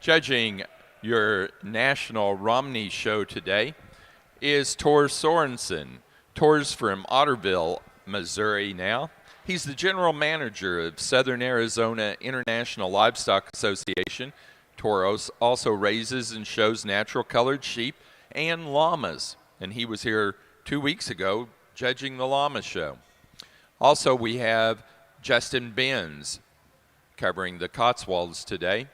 Judging your national Romney show today is Tor Sorensen. Tor's from Otterville, Missouri now. He's the general manager of Southern Arizona International Livestock Association. Tor also raises and shows natural colored sheep and llamas, and he was here 2 weeks ago judging the llama show. Also, we have Justin Benz covering the Cotswolds today.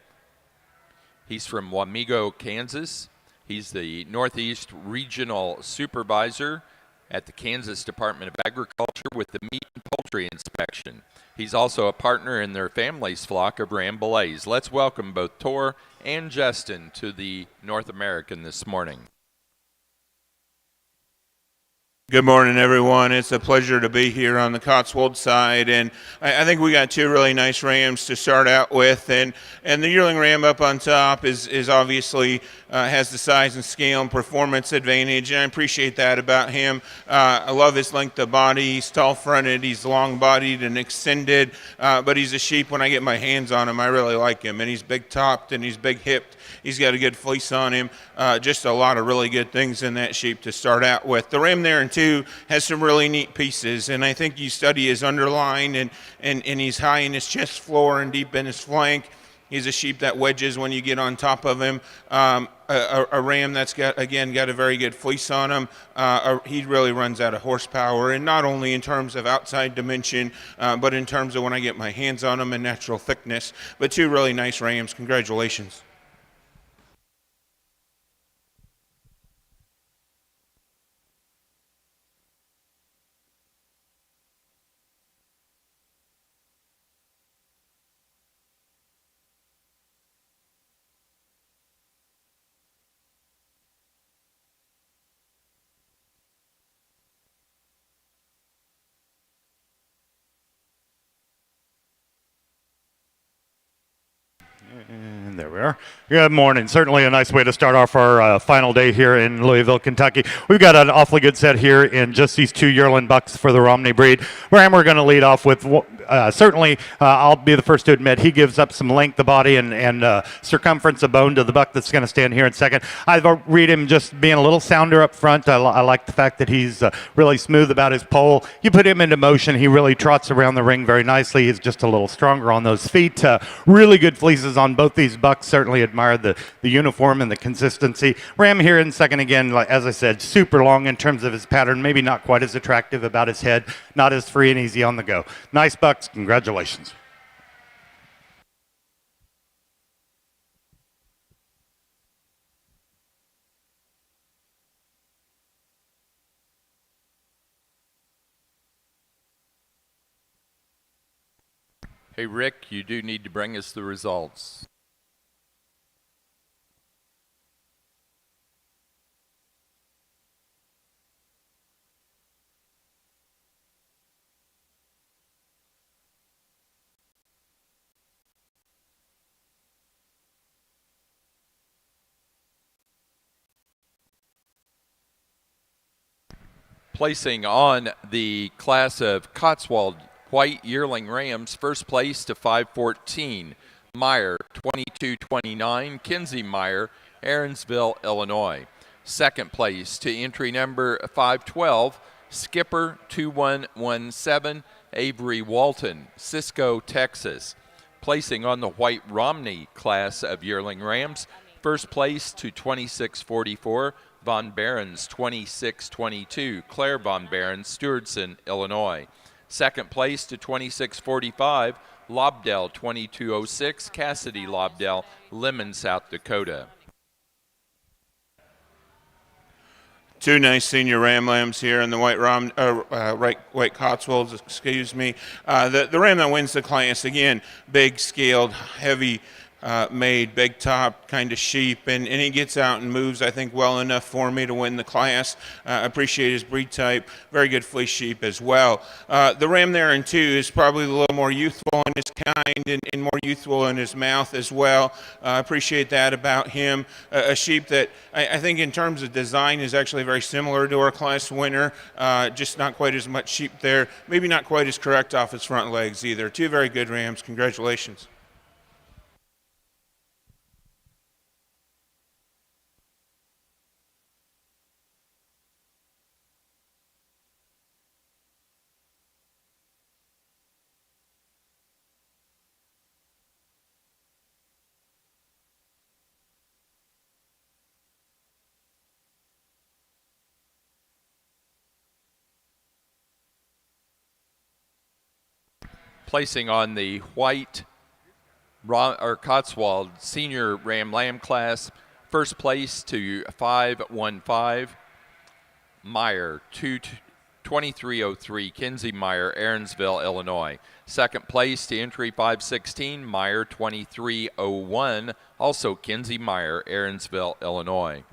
He's from Wamego, Kansas. He's the Northeast Regional Supervisor at the Kansas Department of Agriculture with the Meat and Poultry Inspection. He's also a partner in their family's flock of Rambouillets. Let's welcome both Tor and Justin to the North American this morning. Good morning, everyone. It's a pleasure to be here on the Cotswold side, and I think we got two really nice rams to start out with, and the yearling ram up on top is obviously has the size and scale and performance advantage, and I appreciate that about him. I love his length of body. He's tall-fronted, he's long-bodied and extended, but he's a sheep. When I get my hands on him, I really like him, and he's big-topped and he's big-hipped. He's got a good fleece on him. Just a lot of really good things in that sheep to start out with. The ram there in two has some really neat pieces, and I think you study his underline, and he's high in his chest floor and deep in his flank. He's a sheep that wedges when you get on top of him. A ram that's got a very good fleece on him. He really runs out of horsepower, and not only in terms of outside dimension, but in terms of when I get my hands on him and natural thickness. But two really nice rams. Congratulations. And there we are. Good morning. Certainly a nice way to start off our final day here in Louisville, Kentucky. We've got an awfully good set here in just these two yearling bucks for the Romney breed. Ram we're going to lead off with, certainly I'll be the first to admit, he gives up some length of body and circumference of bone to the buck that's going to stand here in second. I read him just being a little sounder up front. I like the fact that he's really smooth about his pole. You put him into motion, he really trots around the ring very nicely. He's just a little stronger on those feet. Really good fleeces on both these bucks. Certainly admire the uniform and the consistency. Ram here in second again, like, as I said, super long in terms of his pattern, maybe not quite as attractive about his head, not as free and easy on the go. Nice bucks, congratulations. Hey, Rick, you do need to bring us the results. Placing on the class of Cotswold White Yearling Rams, first place to 514, Meyer, 2229, Kinsey Meyer, Aaronsville, Illinois. Second place to entry number 512, Skipper, 2117, Avery Walton, Cisco, Texas. Placing on the White Romney class of Yearling Rams, first place to 2644, Von Barons, 2622, Claire Von Barons, Stewardson, Illinois. Second place to 2645, Lobdell, 2206, Cassidy Lobdell, Lemon, South Dakota. Two nice senior ram lambs here in the white Cotswolds, excuse me. The ram that wins the class, again, big scaled, heavy made, big top kind of sheep, and he gets out and moves, I think, well enough for me to win the class. Appreciate his breed type. Very good fleece sheep as well. The ram there in two is probably a little more youthful in his kind and more youthful in his mouth as well. Appreciate that about him. A sheep that I think in terms of design is actually very similar to our class winner, just not quite as much sheep there. Maybe not quite as correct off his front legs either. Two very good rams. Congratulations. Placing on the white Cotswold Senior Ram Lamb class, first place to 515, Meyer, 2303, Kinsey Meyer, Aaronsville, Illinois. Second place to entry 516, Meyer, 2301, also Kinsey Meyer, Aaronsville, Illinois.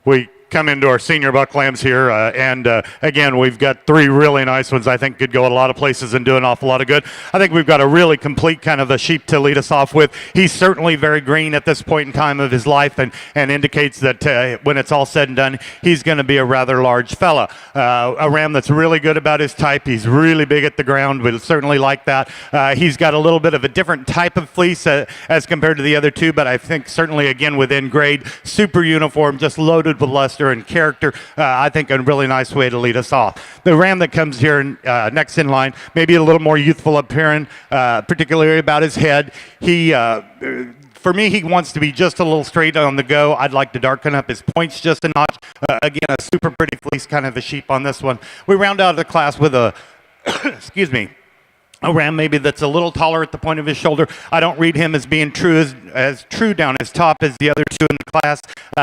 We come into our senior buck lambs here, and again, we've got three really nice ones. I think could go a lot of places and do an awful lot of good. I think we've got a really complete kind of a sheep to lead us off with. He's certainly very green at this point in time of his life, and indicates that when it's all said and done, he's going to be a rather large fella. A ram that's really good about his type. He's really big at the ground. We'll certainly like that. He's got a little bit of a different type of fleece as compared to the other two, but I think certainly again within grade, super uniform, just loaded with luster and character. I think a really nice way to lead us off. The ram that comes here next in line, maybe a little more youthful appearance, particularly about his head. He for me, he wants to be just a little straight on the go. I'd like to darken up his points just a notch. Again, a super pretty fleece kind of a sheep on this one. We round out the class with a, excuse me, a ram maybe that's a little taller at the point of his shoulder. I don't read him as being as true down his top as the other two in the class.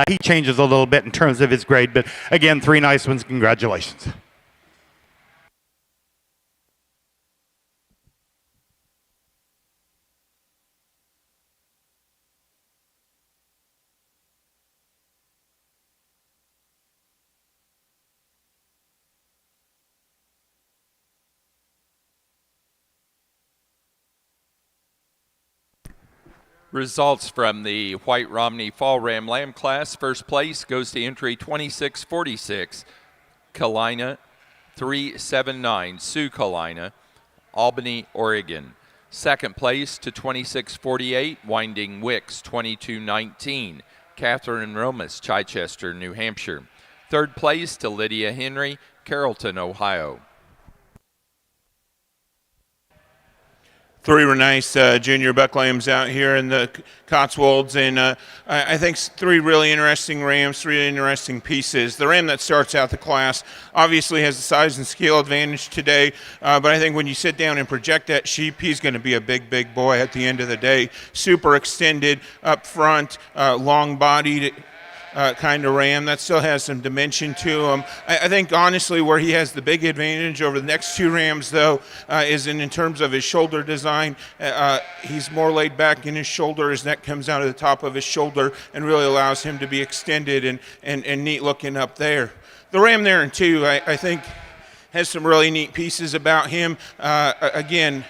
He changes a little bit in terms of his grade, but again, three nice ones. Congratulations. Results from the White Romney Fall Ram Lamb class. First place goes to entry 2646, Kalina 379, Sioux Kalina, Albany, Oregon. Second place to 2648, Winding Wicks 2219, Catherine Romas, Chichester, New Hampshire. Third place to Lydia Henry, Carrollton, Ohio. Three were nice junior buck lambs out here in the Cotswolds, and I think three really interesting rams, three interesting pieces. The ram that starts out the class obviously has the size and scale advantage today, but I think when you sit down and project that sheep, he's going to be a big, big boy at the end of the day. Super extended up front, long-bodied, kind of ram that still has some dimension to him. I think honestly where he has the big advantage over the next two rams though is in terms of his shoulder design. He's more laid back in his shoulder. His neck comes out of the top of his shoulder and really allows him to be extended and neat looking up there. The ram there in two I think has some really neat pieces about him. Again,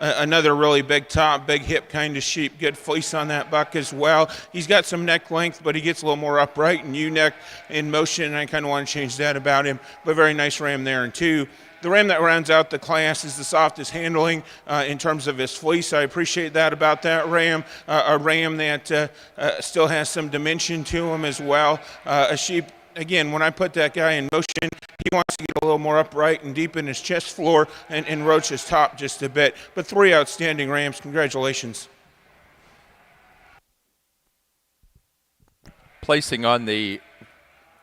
another really big top, big hip kind of sheep, good fleece on that buck as well. He's got some neck length, but he gets a little more upright and U-neck in motion, and I kind of want to change that about him. But very nice ram there in two. The ram that rounds out the class is the softest handling in terms of his fleece. I appreciate that about that ram. A ram that still has some dimension to him as well. A sheep, again, when I put that guy in motion, He wants to get a little more upright and deepen his chest floor and roach his top just a bit. But 3 outstanding rams. Congratulations. Placing on the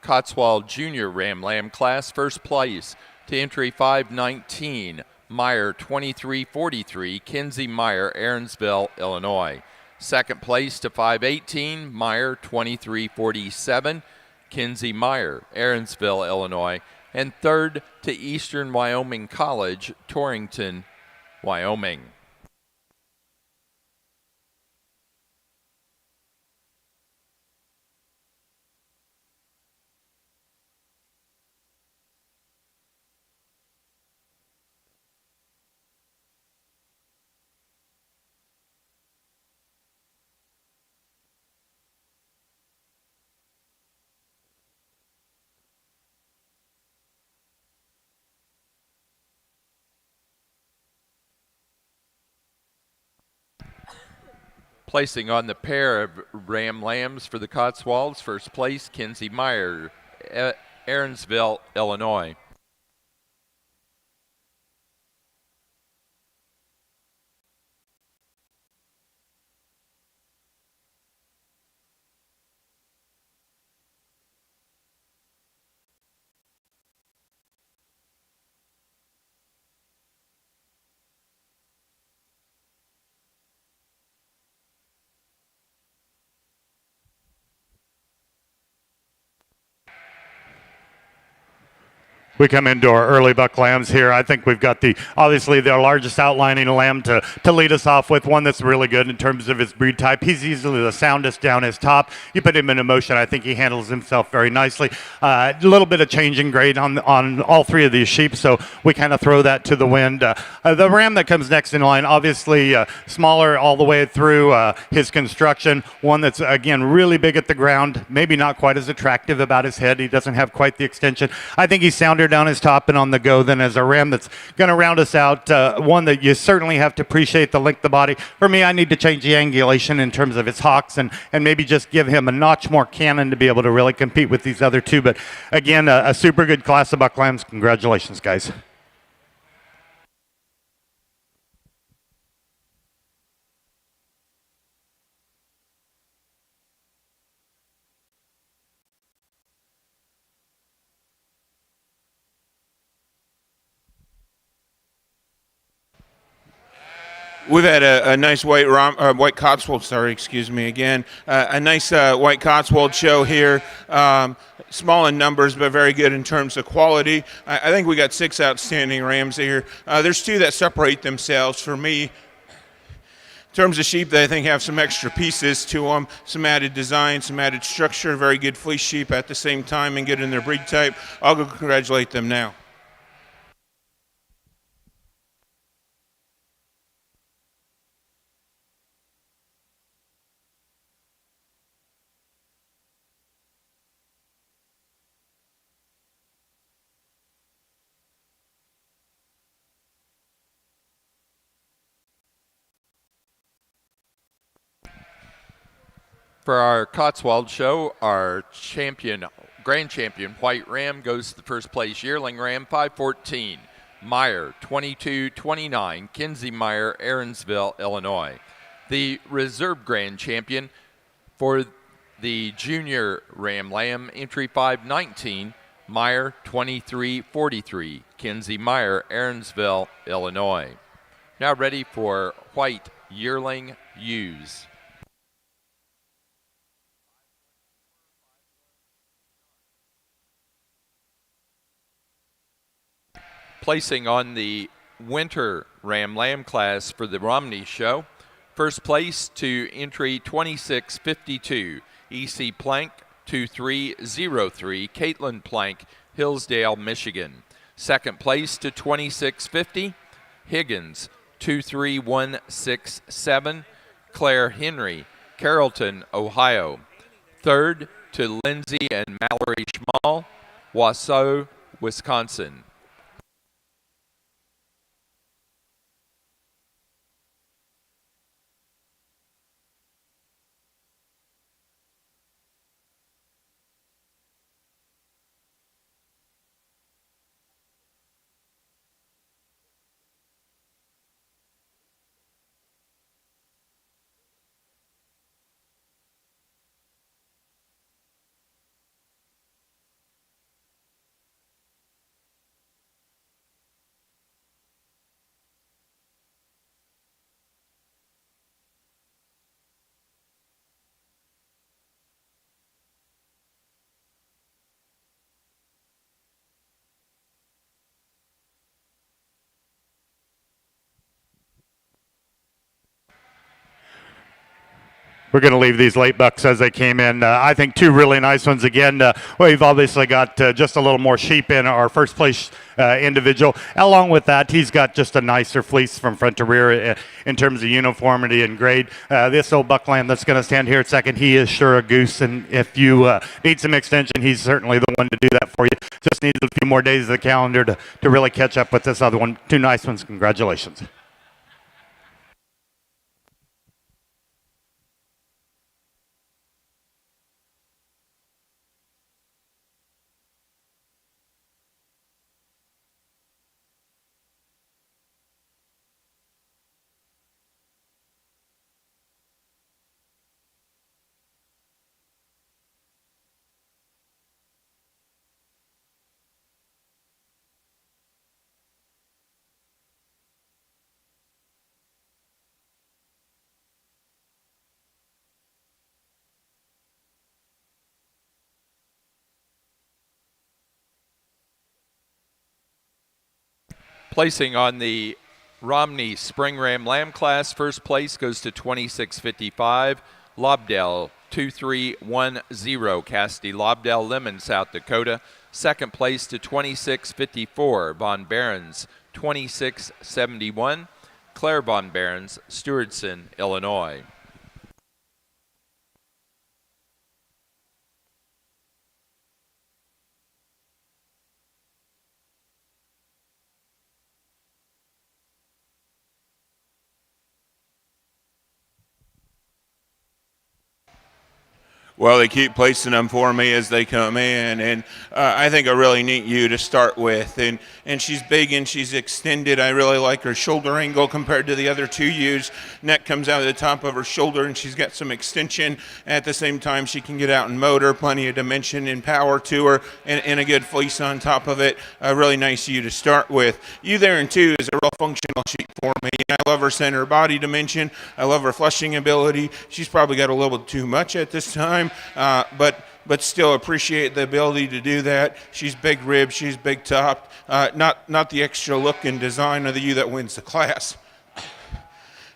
Cotswold Junior Ram Lamb class, first place to entry 519, Meyer 2343, Kinsey Meyer, Aaronsville, Illinois. Second place to 518, Meyer 2347, Kinsey Meyer, Aaronsville, Illinois. And third to Eastern Wyoming College, Torrington, Wyoming. Placing on the pair of Ram Lambs for the Cotswolds, first place, Kinsey Meyer, Aaronsville, Illinois. We come into our early buck lambs here. I think we've got obviously the largest outlining lamb to lead us off with, one that's really good in terms of his breed type. He's easily the soundest down his top. You put him into motion, I think he handles himself very nicely. A little bit of change in grade on all 3 of these sheep, so we kind of throw that to the wind. The ram that comes next in line, obviously smaller all the way through his construction, one that's, again, really big at the ground, maybe not quite as attractive about his head. He doesn't have quite the extension. I think he's sounder down his top and on the go than as a ram that's going to round us out. One that you certainly have to appreciate the length of the body. For me, I need to change the angulation in terms of his hocks and maybe just give him a notch more cannon to be able to really compete with these other 2. But again, a super good class of buck lambs. Congratulations, guys. We've had a nice white Cotswold, a nice white Cotswold show here. Small in numbers, but very good in terms of quality. I think we got 6 outstanding rams here. There's 2 that separate themselves for me. In terms of sheep that I think have some extra pieces to them, some added design, some added structure, very good fleece sheep at the same time and good in their breed type. I'll go congratulate them now. For our Cotswold show, our grand champion, White Ram, goes to the first place yearling ram, 514, Meyer, 2229, Kinsey Meyer, Aaronsville, Illinois. The reserve grand champion for the junior ram lamb, entry 519, Meyer, 2343, Kinsey Meyer, Aaronsville, Illinois. Now ready for white yearling ewes. Placing on the winter ram lamb class for the Romney show, first place to entry 2652, E.C. Plank 2303, Caitlin Plank, Hillsdale, Michigan. Second place to 2650, Higgins 23167, Claire Henry, Carrollton, Ohio. Third to Lindsay and Mallory Schmall, Wausau, Wisconsin. we're going to leave these late bucks as they came in. I think two really nice ones again. We've obviously got just a little more sheep in our first place individual. Along with that, he's got just a nicer fleece from front to rear in terms of uniformity and grade. This old buckland that's going to stand here at second, he is sure a goose, and if you need some extension, he's certainly the one to do that for you. Just needs a few more days of the calendar to really catch up with this other one. Two nice ones. Congratulations. Placing on the Romney Spring Ram Lamb class, first place goes to 2655, Lobdell 2310, Cassidy Lobdell, Lemon, South Dakota. Second place to 2654, Von Barons 2671, Claire Von Barons, Stewardson, Illinois. Well, they keep placing them for me as they come in, and I think a really neat ewe to start with. And she's big and she's extended. I really like her shoulder angle compared to the other two ewes. Neck comes out of the top of her shoulder, and she's got some extension. At the same time, she can get out and motor, plenty of dimension and power to her, and a good fleece on top of it. A really nice ewe to start with. Ewe there in two is a real functional sheep for me. I love her center body dimension. I love her flushing ability. She's probably got a little bit too much at this time. But still appreciate the ability to do that. She's big ribbed, she's big topped. Not the extra look and design of the ewe that wins the class.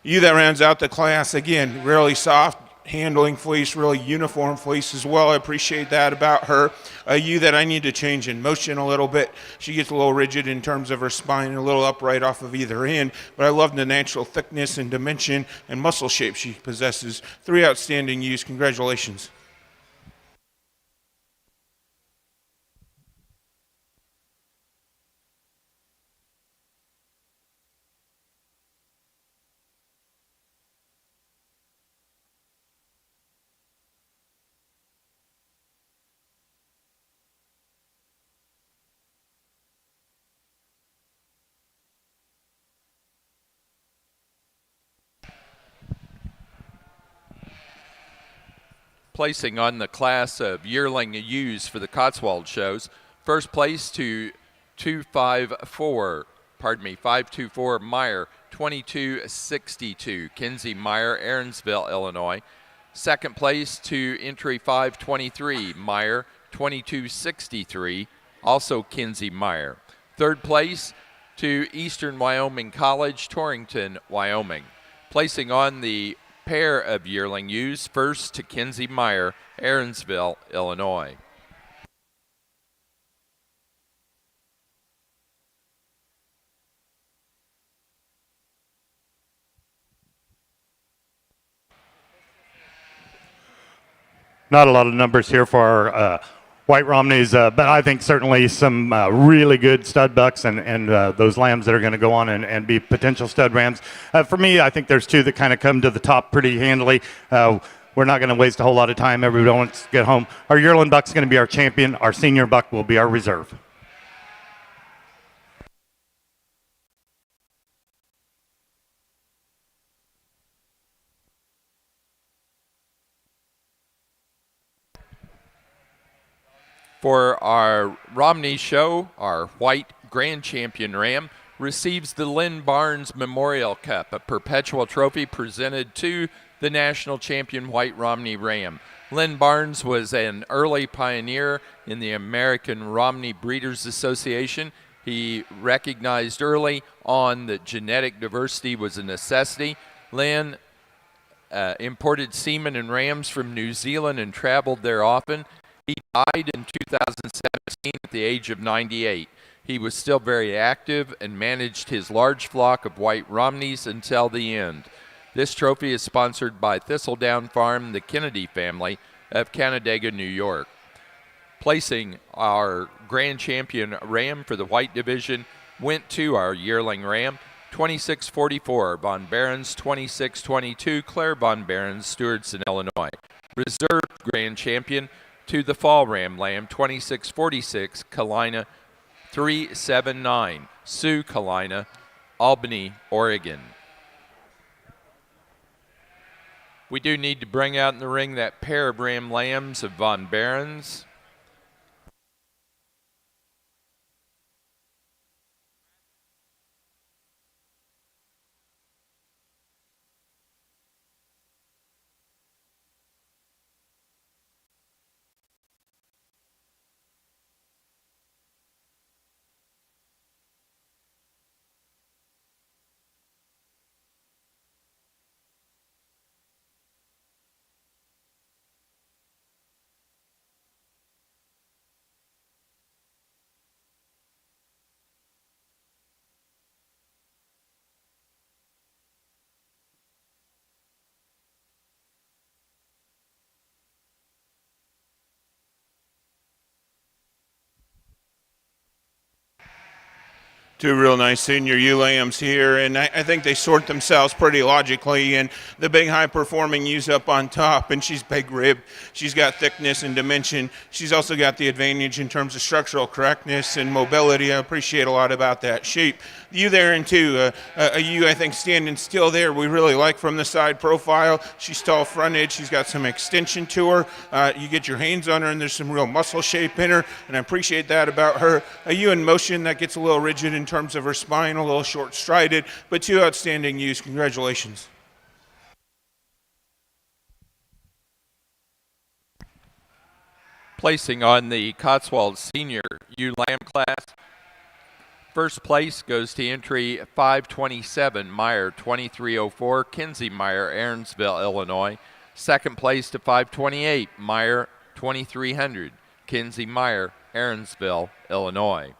Ewe that rounds out the class, again, really soft handling fleece, really uniform fleece as well. I appreciate that about her. A ewe that I need to change in motion a little bit. She gets a little rigid in terms of her spine, a little upright off of either end, but I love the natural thickness and dimension and muscle shape she possesses. Three outstanding ewes. Congratulations. Placing on the class of yearling ewes for the Cotswold shows. First place to 524 Meyer, 2262, Kinsey Meyer, Aaronsville, Illinois. Second place to entry 523 Meyer, 2263, also Kinsey Meyer. Third place to Eastern Wyoming College, Torrington, Wyoming. Placing on the pair of yearling ewes, first to Kinsey Meyer, Aaronsville, Illinois. Not a lot of numbers here for our White Romneys, but I think certainly some really good stud bucks and those lambs that are going to go on and be potential stud rams. For me, I think there's two that kind of come to the top pretty handily. We're not going to waste a whole lot of time. Everybody wants to get home. Our yearling buck's going to be our champion. Our senior buck will be our reserve. For our Romney show, our white grand champion ram receives the Lynn Barnes Memorial Cup, a perpetual trophy presented to the national champion white Romney ram. Lynn Barnes was an early pioneer in the American Romney Breeders Association. He recognized early on that genetic diversity was a necessity. Lynn imported semen and rams from New Zealand and traveled there often. He died in 2017 at the age of 98. He was still very active and managed his large flock of white Romneys until the end. This trophy is sponsored by Thistledown Farm, the Kennedy family of Canandaigua, New York. Placing our grand champion ram for the white division went to our yearling ram, 2644, Von Barons, 2622, Claire Von Barons, Stewardson, Illinois. Reserved grand champion to the fall ram lamb, 2646, Kalina 379, Sue Kalina, Albany, Oregon. We do need to bring out in the ring that pair of ram lambs of Von Barons. Two real nice senior ewe lambs here, and I think they sort themselves pretty logically. And the big high-performing ewes up on top, and she's big ribbed. She's got thickness and dimension. She's also got the advantage in terms of structural correctness and mobility. I appreciate a lot about that shape. The ewe there, and two, a ewe I think standing still there we really like from the side profile. She's tall fronted. She's got some extension to her. You get your hands on her, and there's some real muscle shape in her, and I appreciate that about her. A ewe in motion that gets a little rigid in terms of her spine, a little short-strided, but two outstanding ewes. Congratulations. Placing on the Cotswold Senior ewe lamb class, first place goes to entry 527, Meyer 2304, Kinsey Meyer, Aaronsville, Illinois. Second place to 528, Meyer 2300, Kinsey Meyer, Aaronsville, Illinois.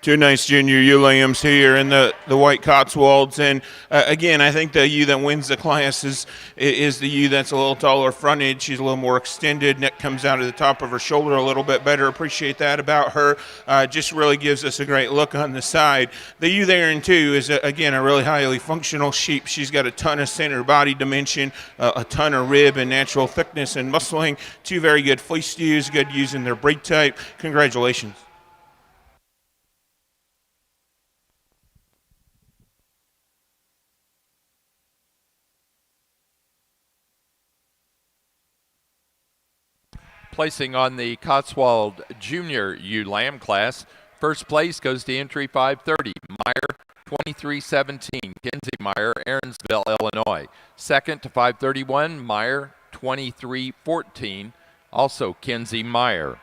Two nice junior ewe lambs here in the white Cotswolds, and again, I think the ewe that wins the class is the ewe that's a little taller frontage. She's a little more extended. Neck comes out of the top of her shoulder a little bit better. Appreciate that about her. Just really gives us a great look on the side. The ewe there in two is again a really highly functional sheep. She's got a ton of center body dimension, a ton of rib and natural thickness and muscling. Two very good fleece ewes, good ewes in their breed type. Congratulations. Placing on the Cotswold Junior Ewe Lamb class, first place goes to entry 530, Meyer 2317, Kinsey Meyer, Aaronsville, Illinois. Second to 531, Meyer 2314, also Kinsey Meyer.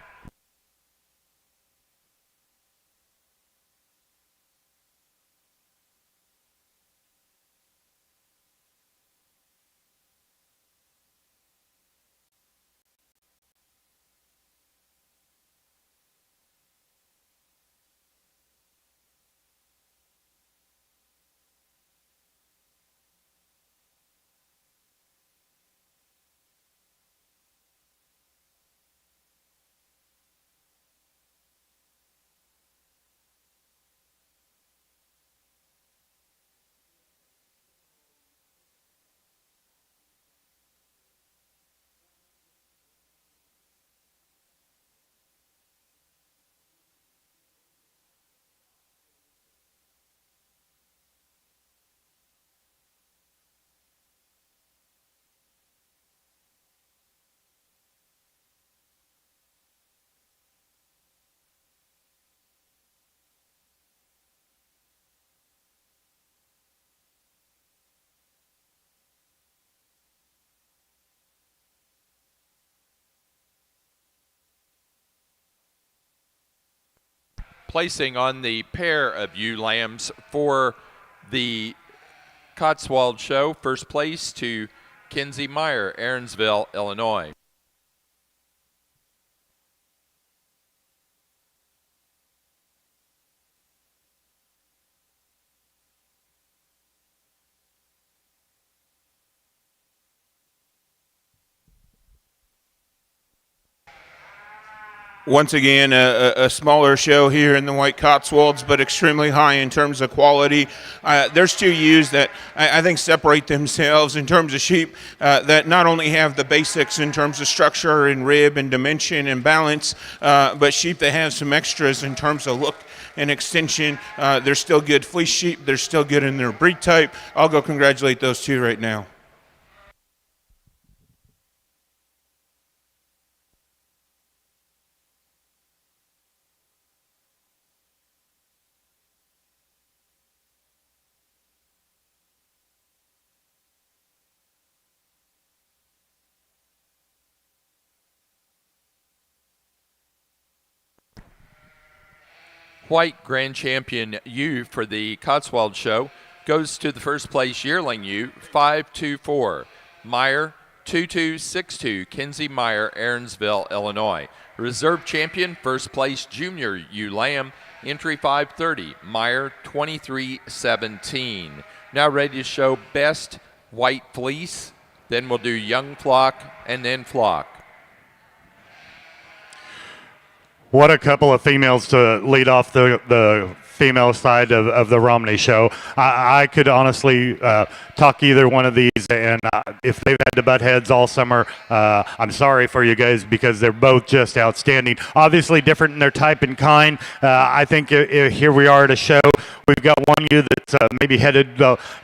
Placing on the pair of ewe lambs for the Cotswold show, first place to Kinsey Meyer, Aaronsville, Illinois. Once again, a smaller show here in the White Cotswolds, but extremely high in terms of quality. There's two ewes that I think separate themselves in terms of sheep that not only have the basics in terms of structure and rib and dimension and balance, but sheep that have some extras in terms of look and extension. They're still good fleece sheep. They're still good in their breed type. I'll go congratulate those two right now. White Grand Champion ewe for the Cotswold show goes to the first place yearling ewe, 524, Meyer 2262, Kinsey Meyer, Aaronsville, Illinois. Reserve champion, first place junior ewe lamb, entry 530, Meyer 2317. Now ready to show best white fleece, then we'll do young flock and then flock. What a couple of females to lead off the female side of the Romney show. I could honestly talk either one of these, and if they've had to butt heads all summer, I'm sorry for you guys because they're both just outstanding. Obviously different in their type and kind. I think here we are at a show. We've got one ewe that's maybe headed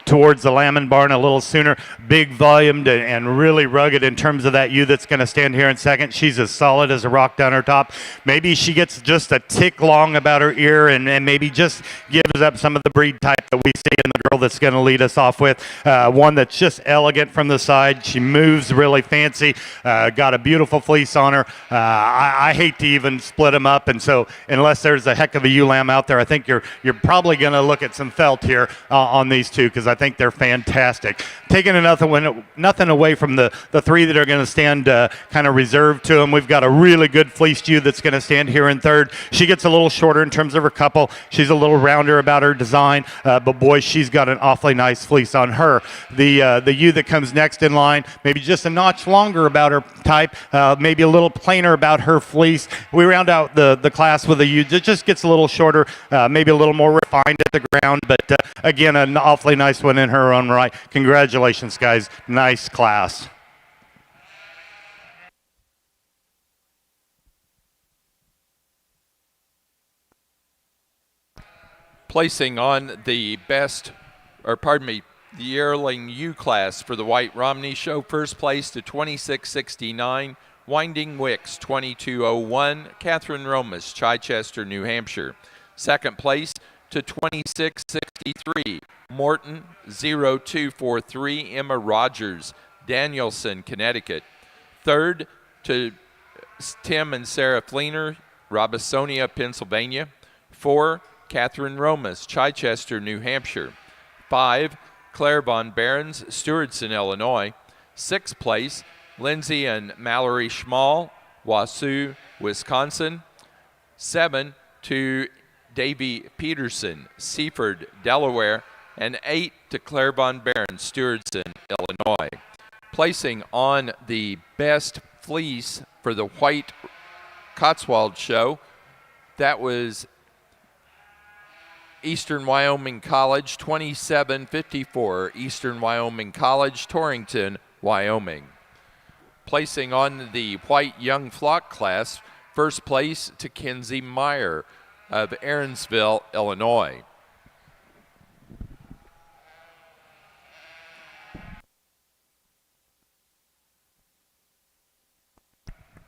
towards the lambing barn a little sooner. Big volumed and really rugged in terms of that ewe that's going to stand here in second. She's as solid as a rock down her top. Maybe she gets just a tick long about her ear and maybe just gives up some of the breed type that we see in the girl that's going to lead us off with. One that's just elegant from the side. She moves really fancy. Got a beautiful fleece on her. I hate to even split them up, and so unless there's a heck of a ewe lamb out there, I think you're probably going going to look at some felt here on these two because I think they're fantastic. Taking nothing away from the three that are going to stand kind of reserved to them. We've got a really good fleeced ewe that's going to stand here in third. She gets a little shorter in terms of her couple. She's a little rounder about her design, but boy, she's got an awfully nice fleece on her. The ewe that comes next in line, maybe just a notch longer about her type, maybe a little plainer about her fleece. We round out the class with a ewe that just gets a little shorter, maybe a little more refined at the ground, but again, an awfully nice one in her own right. Congratulations, guys. Nice class. Placing on the the yearling U class for the White Romney Show, first place to 2669, Winding Wicks 2201, Catherine Romas, Chichester, New Hampshire. Second place to 2663, Morton 0243, Emma Rogers, Danielson, Connecticut. Third to Tim and Sarah Fleener, Robisonia, Pennsylvania. 4, Catherine Romas, Chichester, New Hampshire. 5, Claire Von Behrens, Stewardson, Illinois. 6th place, Lindsay and Mallory Schmall, Wausau, Wisconsin. 7, to Davy Peterson, Seaford, Delaware. And 8, to Claire Von Behrens, Stewardson, Illinois. Placing on the best fleece for the White Cotswold Show, that was Eastern Wyoming College, 2754, Eastern Wyoming College, Torrington, Wyoming. Placing on the White Young Flock class, first place to Kinsey Meyer of Aaronsville, Illinois.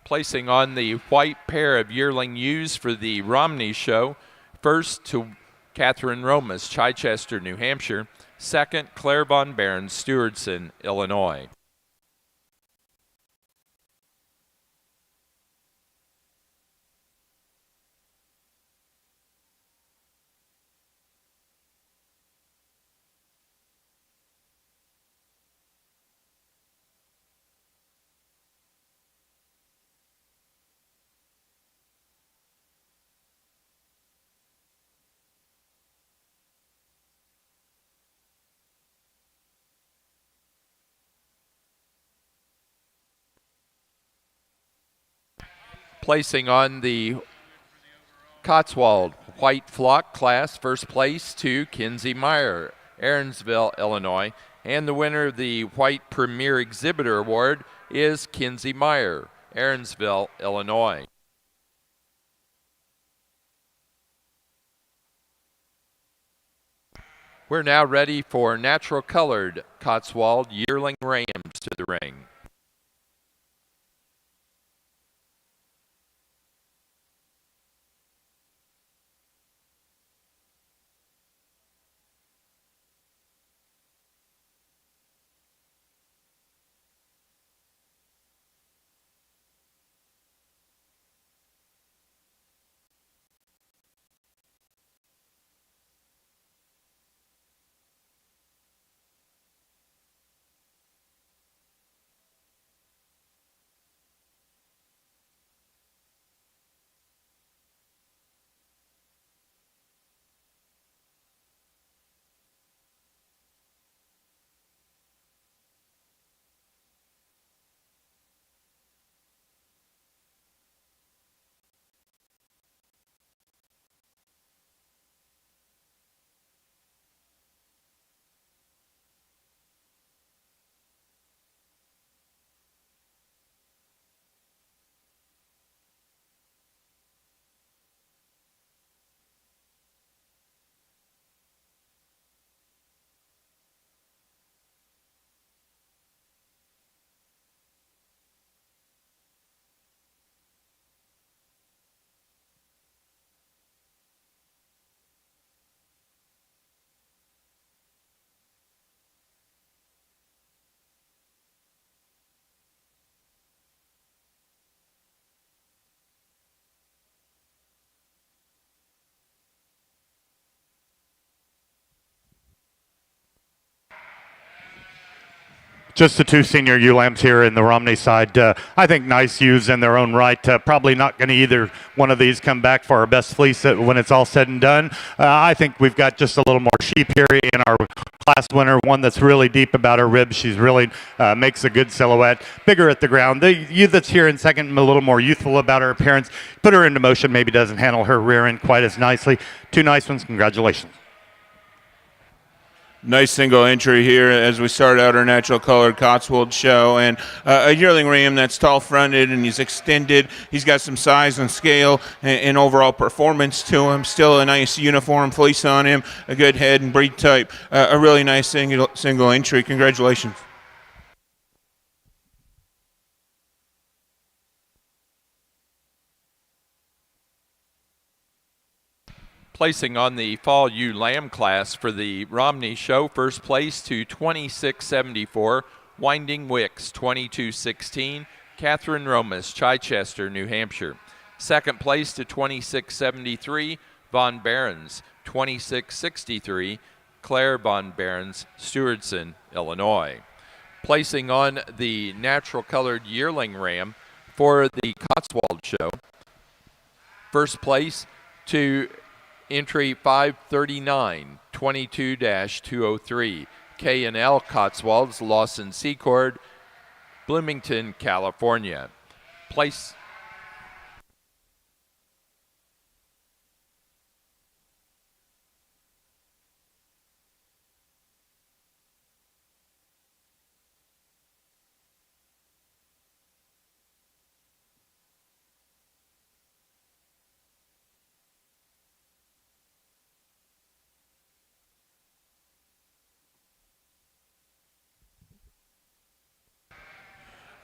Placing on the white pair of yearling ewes for the Romney Show, first to Catherine Romas, Chichester, New Hampshire. Second, Claire Von Behrens, Stewardson, Illinois. Placing on the Cotswold White Flock class, first place to Kinsey Meyer, Aaronsville, Illinois. And the winner of the White Premier Exhibitor Award is Kinsey Meyer, Aaronsville, Illinois. We're now ready for natural colored Cotswold yearling rams to the ring. Just the two senior ewe lambs here in the Romney side. I think nice ewes in their own right. Probably not going to either one of these come back for our best fleece when it's all said and done. I think we've got just a little more sheep here in our class winner, one that's really deep about her ribs. She's really makes a good silhouette. Bigger at the ground. The ewe that's here in second, a little more youthful about her appearance. Put her into motion, maybe doesn't handle her rear end quite as nicely. Two nice ones. Congratulations. Nice single entry here as we start out our natural colored Cotswold show, and a yearling ram that's tall fronted and he's extended. He's got some size and scale and overall performance to him. Still a nice uniform fleece on him, a good head and breed type. A really nice single entry. Congratulations. Placing on the fall ewe lamb class for the Romney show, first place to 26.74, Winding Wicks 22.16, Catherine Romas, Chichester, New Hampshire. Second place to 26.73, Von Barons 26.63, Claire Von Barons, Stewardson, Illinois. Placing on the natural colored yearling ram for the Cotswold show, first place to entry 539, 22-203, K&L Cotswolds, Lawson Secord, Bloomington, California. Place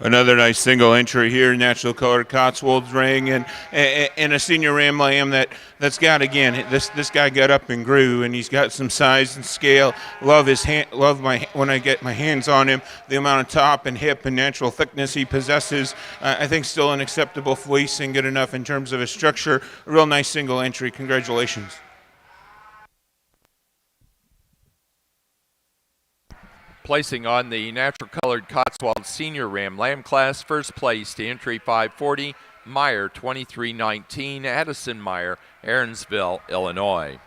Another nice single entry here, natural colored Cotswold ring, and a senior ram lamb that's got, again, this guy got up and grew, and he's got some size and scale. Love when I get my hands on him, the amount of top and hip and natural thickness he possesses. I think still an acceptable fleece and good enough in terms of his structure. A real nice single entry. Congratulations. placing on the natural colored Cotswold senior ram lamb class, first place to entry 540, Meyer 2319, Addison Meyer, Aaronsville, Illinois.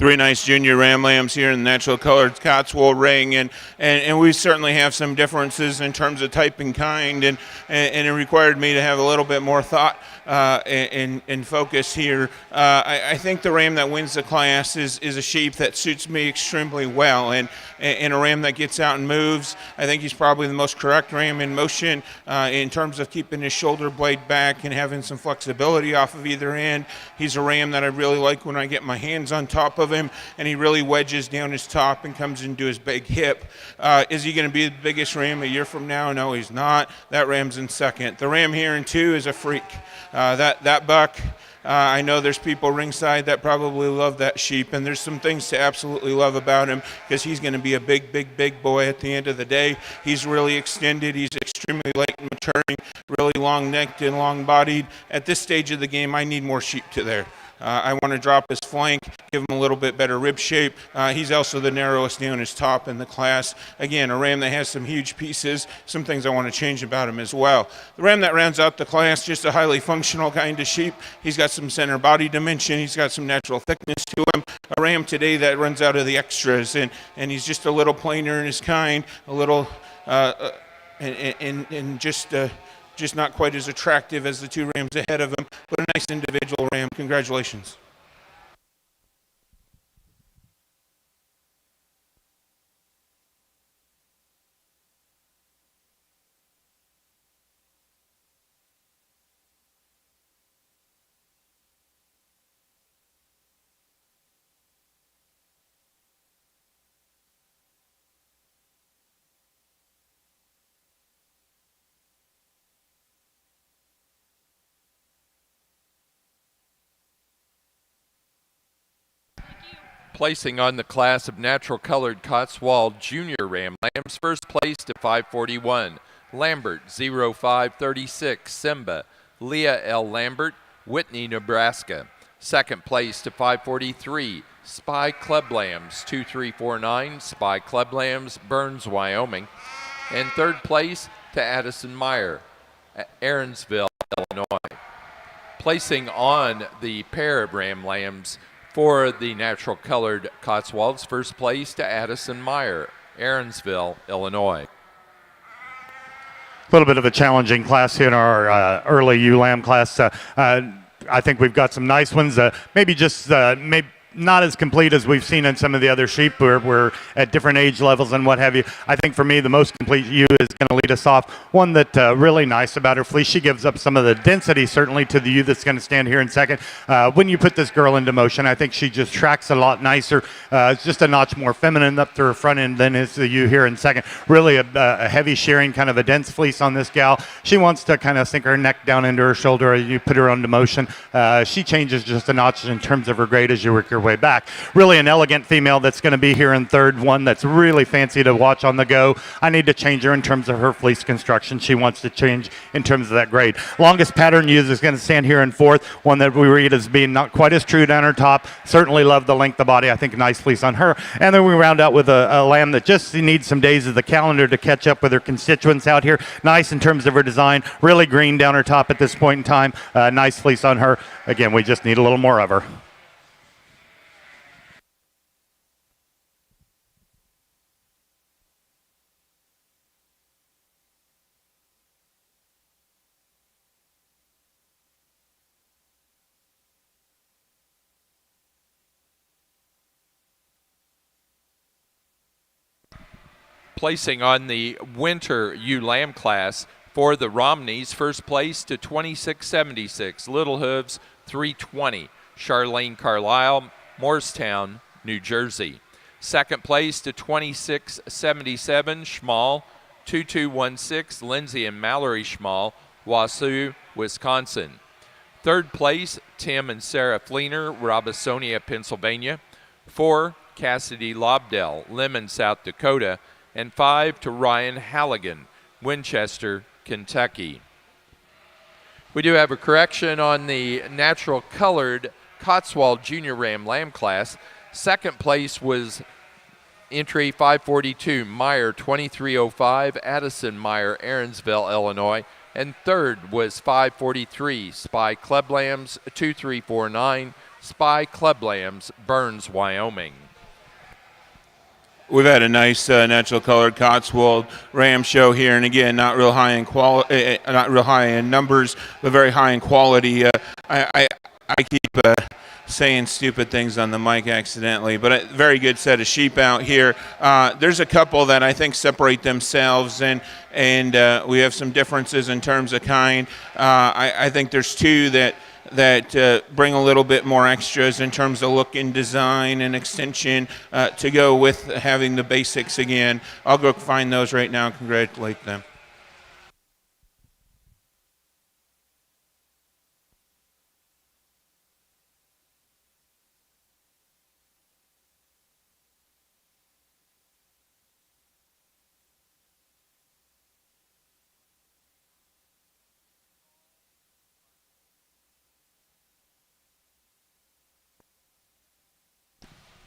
three nice junior Ram lambs here in the natural colored Cotswold ring, and we certainly have some differences in terms of type and kind, and it required me to have a little bit more thought and focus here. I think the ram that wins the class is a sheep that suits me extremely well, and a ram that gets out and moves. I think he's probably the most correct ram in motion in terms of keeping his shoulder blade back and having some flexibility off of either end. He's a ram that I really like when I get my hands on top of him and he really wedges down his top and comes into his big hip. Is he going to be the biggest ram a year from now? No, he's not. That ram's in second. The ram here in two is a freak. That buck, I know there's people ringside that probably love that sheep, and there's some things to absolutely love about him because he's going to be a big boy at the end of the day. He's really extended. He's extremely late in maturing, really long-necked and long-bodied. At this stage of the game, I need more sheep to there. I want to drop his flank, give him a little bit better rib shape. He's also the narrowest down his top in the class. Again, a ram that has some huge pieces, some things I want to change about him as well. The ram that rounds out the class, just a highly functional kind of sheep. He's got some center body dimension. He's got some natural thickness to him. A ram today that runs out of the extras, and he's just a little plainer in his kind, a little, just not quite as attractive as the two rams ahead of him, but a nice individual ram. Congratulations. Placing on the class of natural colored Cotswold Junior Ram Lambs, first place to 541, Lambert 0536, Simba, Leah L. Lambert, Whitney, Nebraska. Second place to 543, Spy Club Lambs 2349, Spy Club Lambs, Burns, Wyoming. And third place to Addison Meyer, Aaronsville, Illinois. Placing on the pair of Ram Lambs for the natural colored Cotswolds, first place to Addison Meyer, Aaronsville, Illinois. A little bit of a challenging class here in our early ewe-lamb class. I think we've got some nice ones. Maybe not as complete as we've seen in some of the other sheep. We're at different age levels and what have you. I think for me, the most complete ewe is going to lead us off. One that really nice about her fleece, she gives up some of the density certainly to the ewe that's going to stand here in second. When you put this girl into motion, I think she just tracks a lot nicer. It's just a notch more feminine up to her front end than is the ewe here in second. Really a heavy shearing, kind of a dense fleece on this gal. She wants to kind of sink her neck down into her shoulder as you put her into motion. She changes just a notch in terms of her grade as you work your way back. Really an elegant female that's going to be here in third, one that's really fancy to watch on the go. I need to change her in terms of her fleece construction. She wants to change in terms of that grade. Longest pattern used is going to stand here in fourth, one that we read as being not quite as true down her top. Certainly love the length of body. I think nice fleece on her. And then we round out with a lamb that just needs some days of the calendar to catch up with her constituents out here. Nice in terms of her design. Really green down her top at this point in time. Nice fleece on her. Again, we just need a little more of her. Placing on the winter ewe lamb class for the Romneys, first place to 2676, Little Hooves 320, Charlene Carlisle, Morristown, New Jersey. Second place to 2677, Schmall 2216, Lindsay and Mallory Schmall, Wausau, Wisconsin. Third place, Tim and Sarah Fleener, Robisonia, Pennsylvania. 4, Cassidy Lobdell, Lemon, South Dakota. And 5 to Ryan Halligan, Winchester, Kentucky. We do have a correction on the natural colored Cotswold Junior Ram Lamb class. Second place was entry 542, Meyer 2305, Addison Meyer, Aaronsville, Illinois. And third was 543, Spy Club Lambs 2349, Spy Club Lambs, Burns, Wyoming. We've had a nice natural colored Cotswold ram show here, and again, not real high in not real high in numbers, but very high in quality. I keep saying stupid things on the mic accidentally, but a very good set of sheep out here. There's a couple that I think separate themselves, and we have some differences in terms of kind. I think there's two that bring a little bit more extras in terms of look and design and extension to go with having the basics again. I'll go find those right now and congratulate them.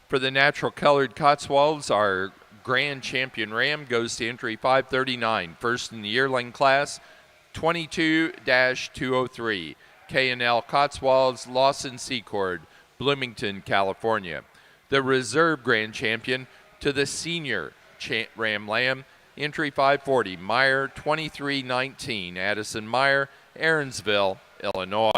For the natural colored Cotswolds, our grand champion ram goes to entry 539, first in the yearling class, 22-203, K&L Cotswolds, Lawson Secord, Bloomington, California. The reserve grand champion to the senior ram lamb, entry 540, Meyer, 2319, Addison Meyer, Aaronsville, Illinois.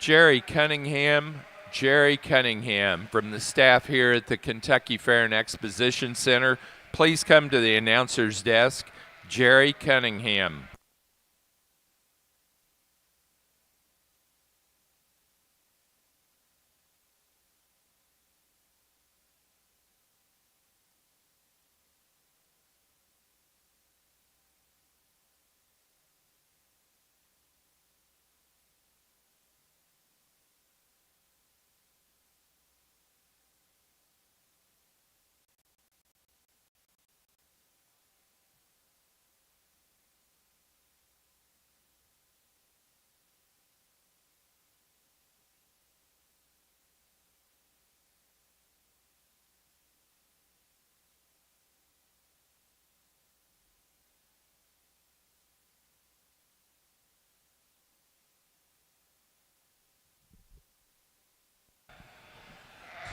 Jerry Cunningham from the staff here at the Kentucky Fair and Exposition Center. Please come to the announcer's desk. Jerry Cunningham.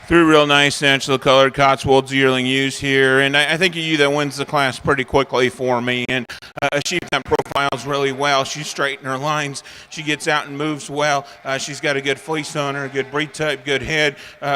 Three real nice natural colored Cotswolds yearling ewes here, and I think a ewe that wins the class pretty quickly for me, and a sheep that profiles really well. She straightened her lines. She gets out and moves well. She's got a good fleece on her, good breed type, good head.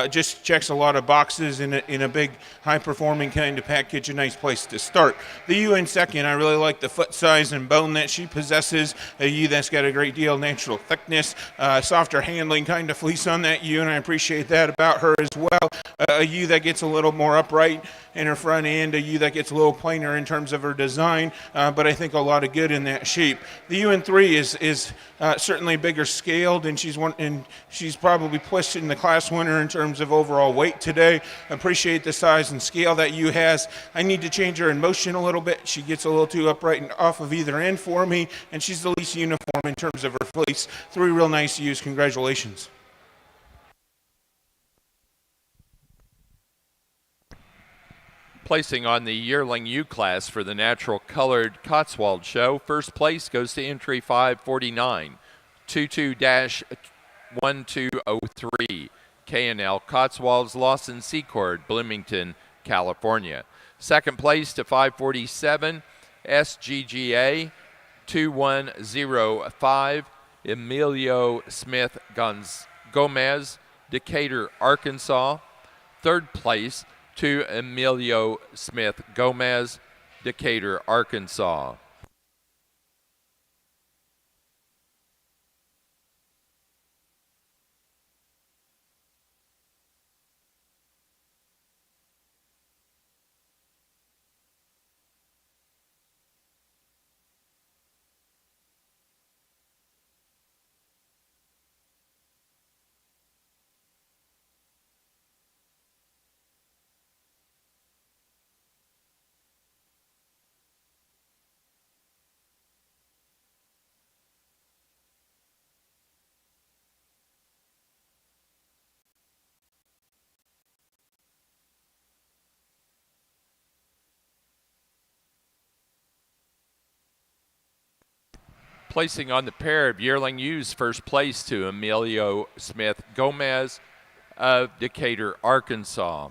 Just checks a lot of boxes in a big, high-performing kind of package. A nice place to start. The ewe in second, I really like the foot size and bone that she possesses. A ewe that's got a great deal of natural thickness, softer handling kind of fleece on that ewe, and I appreciate that about her as well. A ewe that gets a little more upright in her front end, a ewe that gets a little plainer in terms of her design, but I think a lot of good in that shape. The ewe in three is certainly bigger scaled, and she's probably pushing the class winner in terms of overall weight today. Appreciate the size and scale that ewe has. I need to change her in motion a little bit. She gets a little too upright and off of either end for me, and she's the least uniform in terms of her fleece. Three real nice ewes. Congratulations. Placing on the yearling ewe class for the natural colored Cotswold show, first place goes to entry 549, 22-1203, K&L Cotswolds, Lawson Secord, Bloomington, California. Second place to 547, SGGA 2105, Emilio Smith Gomez, Decatur, Arkansas. Third place to Emilio Smith Gomez, Decatur, Arkansas. Placing on the pair of yearling ewes, first place to Emilio Smith Gomez of Decatur, Arkansas.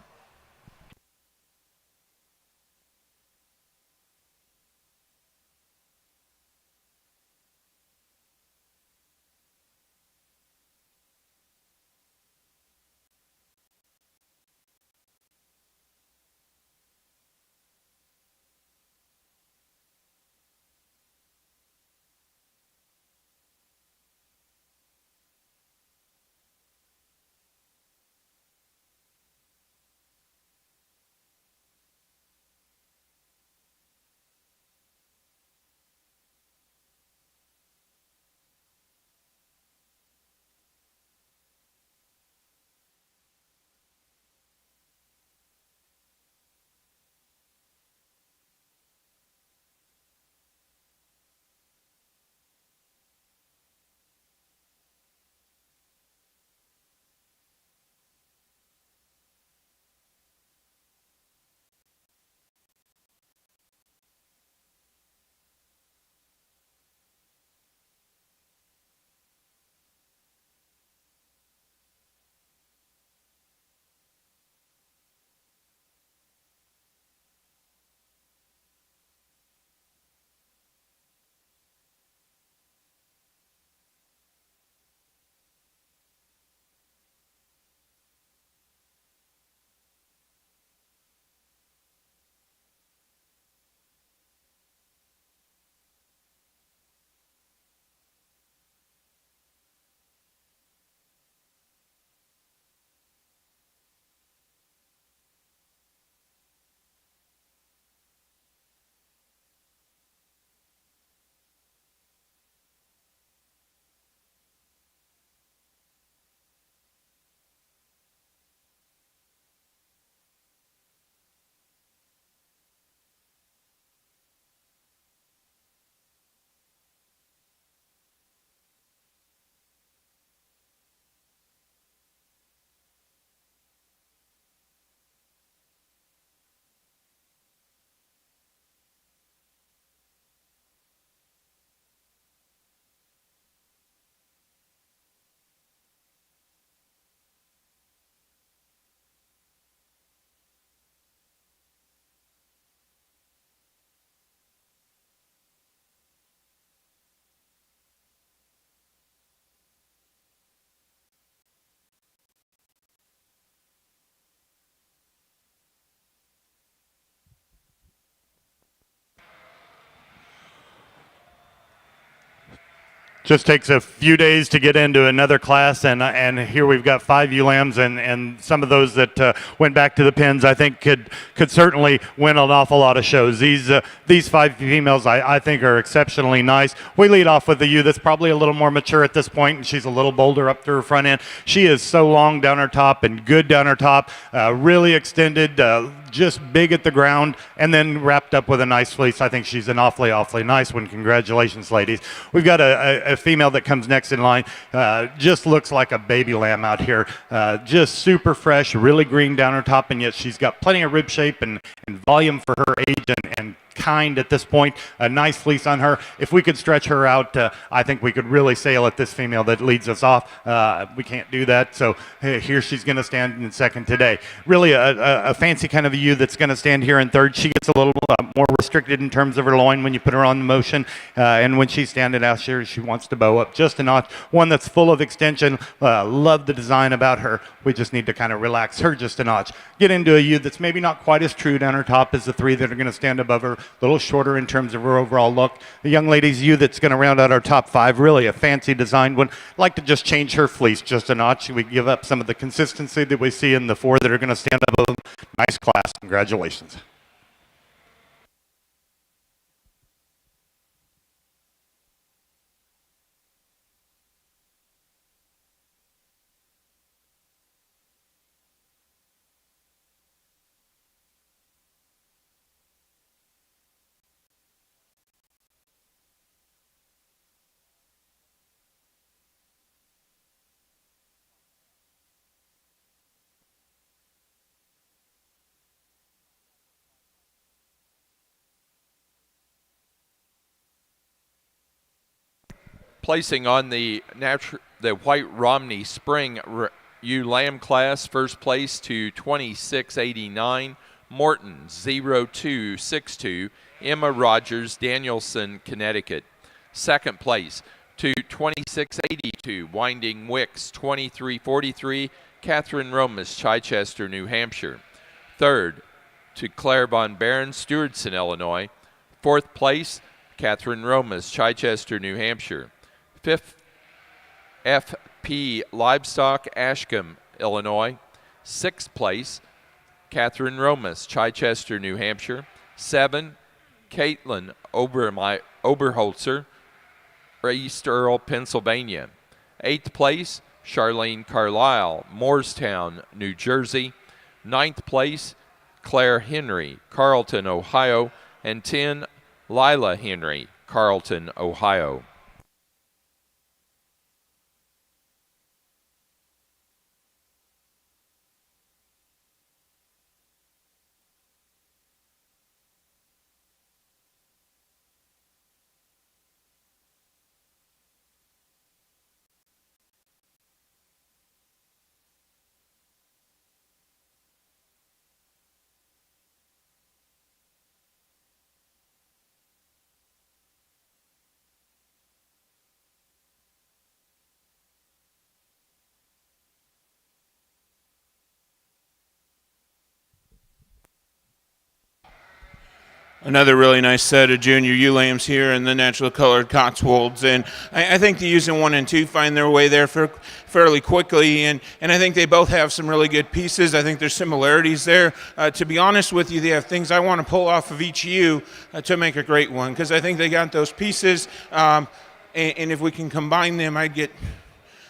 Just takes a few days to get into another class, and here we've got 5 ewe lambs, and some of those that went back to the pens, I think could certainly win an awful lot of shows. These 5 females, I think, are exceptionally nice. We lead off with the ewe that's probably a little more mature at this point, and she's a little bolder up through her front end. She is so long down her top and good down her top, really extended, just big at the ground, and then wrapped up with a nice fleece. I think she's an awfully nice one. Congratulations, ladies. We've got a female that comes next in line, just looks like a baby lamb out here, just super fresh, really green down her top, and yet she's got plenty of rib shape and volume for her age and kind at this point. A nice fleece on her. If we could stretch her out, I think we could really sail at this female that leads us off. We can't do that, so here she's going to stand in second today. Really a fancy kind of a ewe that's going to stand here in third. She gets a little more restricted in terms of her loin when you put her on motion, and when she's standing out here, she wants to bow up just a notch. One that's full of extension. Love the design about her. We just need to kind of relax her just a notch. Get into a ewe that's maybe not quite as true down her top as the 3 that are going to stand above her. A little shorter in terms of her overall look. The young lady's ewe that's going to round out our top 5, really a fancy designed one. Like to just change her fleece just a notch. We give up some of the consistency that we see in the 4 that are going to stand above them. Nice class. Congratulations. Placing on the white Romney Spring ewe lamb class, first place to 2689, Morton 0262, Emma Rogers, Danielson, Connecticut. Second place to 2682, Winding Wicks 2343, Catherine Romas, Chichester, New Hampshire. Third to Claire Von Barron, Stewardson, Illinois. Fourth place, Catherine Romas, Chichester, New Hampshire. Fifth, FP Livestock, Ashcombe, Illinois. Sixth place, Catherine Romas, Chichester, New Hampshire. 7, Caitlin Oberholzer, East Earl, Pennsylvania. 8th place, Charlene Carlisle, Moorestown, New Jersey. 9th place, Claire Henry, Carlton, Ohio. And 10, Lila Henry, Carlton, Ohio. Another really nice set of junior ewe lambs here in the natural colored Cotswolds, and I think the ewes in 1 and 2 find their way there fairly quickly, and I think they both have some really good pieces. I think there's similarities there. To be honest with you, they have things I want to pull off of each ewe to make a great one, because I think they got those pieces, and if we can combine them, I'd get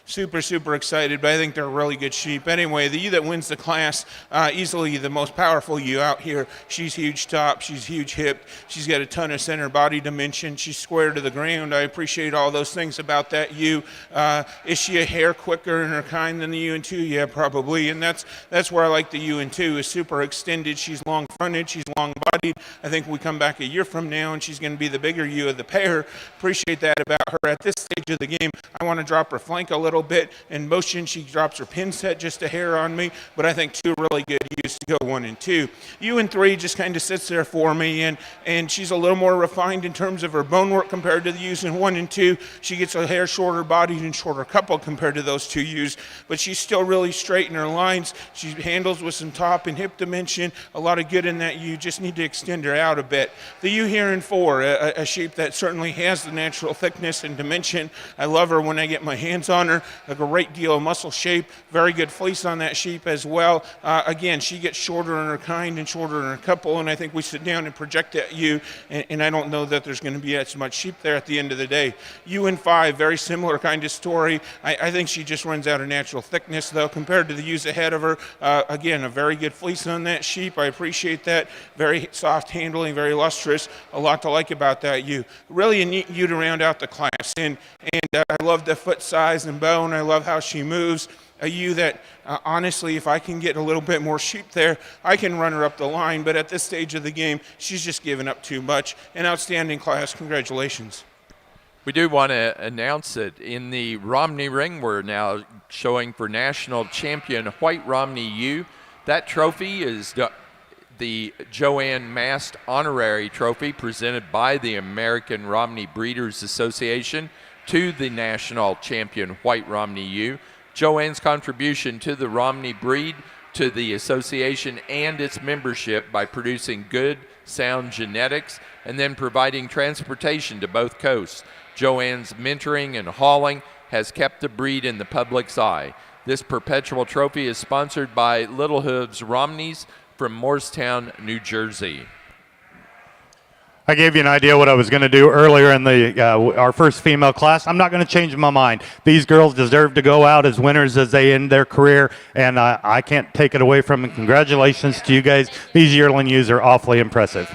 super excited, but I think they're really good sheep. Anyway, the ewe that wins the class, easily the most powerful ewe out here. She's huge top, she's huge hip, she's got a ton of center body dimension, she's square to the ground. I appreciate all those things about that ewe. Is she a hair quicker in her kind than the ewe in 2? Yeah, probably, and that's where I like the ewe in 2, is super extended, she's long fronted, she's long bodied. I think we come back a year from now and she's going to be the bigger ewe of the pair. Appreciate that about her. At this stage of the game, I want to drop her flank a little bit. In motion, she drops her pin set just a hair on me, but I think 2 really good ewes to go 1 and 2. Ewe in 3 just kind of sits there for me, and she's a little more refined in terms of her bone work compared to the ewes in 1 and 2. She gets a hair shorter bodied and shorter couple compared to those 2 ewes, but she's still really straight in her lines. She handles with some top and hip dimension, a lot of good in that ewe. Just need to extend her out a bit. The ewe here in 4, a sheep that certainly has the natural thickness thickness and dimension. I love her when I get my hands on her. A great deal of muscle shape, very good fleece on that sheep as well. Again, she gets shorter in her kind and shorter in her couple, and I think we sit down and project at you, and I don't know that there's going to be as much sheep there at the end of the day. You and 5, very similar kind of story. I think she just runs out of natural thickness, though, compared to the ewes ahead of her. Again, a very good fleece on that sheep. I appreciate that. Very soft handling, very lustrous. A lot to like about that ewe. Really a neat ewe to round out the class. And I love the foot size and bone. I love how she moves. A ewe that, honestly, if I can get a little bit more sheep there, I can run her up the line. But at this stage of the game, she's just given up too much. An outstanding class. Congratulations. We do want to announce that in the Romney ring, we're now showing for national champion White Romney ewe. That trophy is the Joanne Mast Honorary Trophy presented by the American Romney Breeders Association to the national champion White Romney ewe. Joanne's contribution to the Romney breed, to the association and its membership by producing good, sound genetics and then providing transportation to both coasts. Joanne's mentoring and hauling has kept the breed in the public's eye. This perpetual trophy is sponsored by Little Hooves Romneys from Morristown, New Jersey. I gave you an idea what I was going to do earlier in the our first female class. I'm not going to change my mind. These girls deserve to go out as winners as they end their career, and I can't take it away from them. Congratulations to you guys. These yearling ewes are awfully impressive.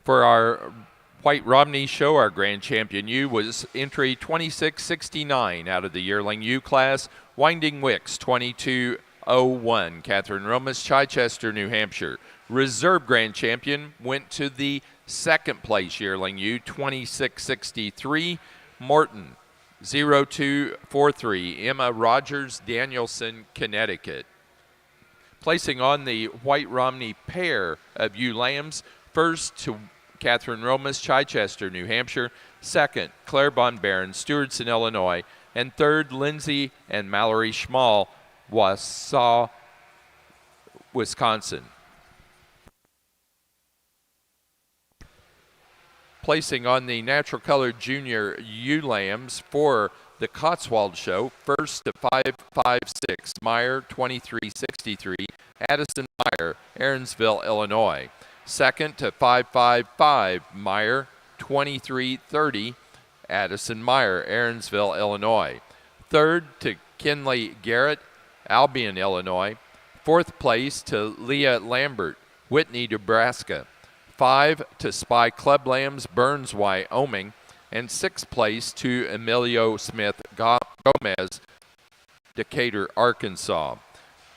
For our White Romney show, our grand champion ewe was entry 2669 out of the yearling ewe class. Winding Wicks 2201, Catherine Romas, Chichester, New Hampshire. Reserve grand champion went to the second place yearling ewe 2663, Morton 0243, Emma Rogers, Danielson, Connecticut. Placing on the White Romney pair of ewe lambs, first to Catherine Romas, Chichester, New Hampshire. Second, Claire Von Barron, Stewartson, Illinois. And third, Lindsay and Mallory Schmall, Wausau, Wisconsin. Placing on the natural colored junior ewe lambs for the Cotswold show, first to 556, Meyer, 2363, Addison Meyer, Aaronsville, Illinois. Second to 555, Meyer, 2330, Addison Meyer, Aaronsville, Illinois. Third to Kinley Garrett, Albion, Illinois. Fourth place to Leah Lambert, Whitney, Nebraska. 5 to Spy Club Lambs, Burns, Wyoming. And sixth place to Emilio Smith Gomez, Decatur, Arkansas.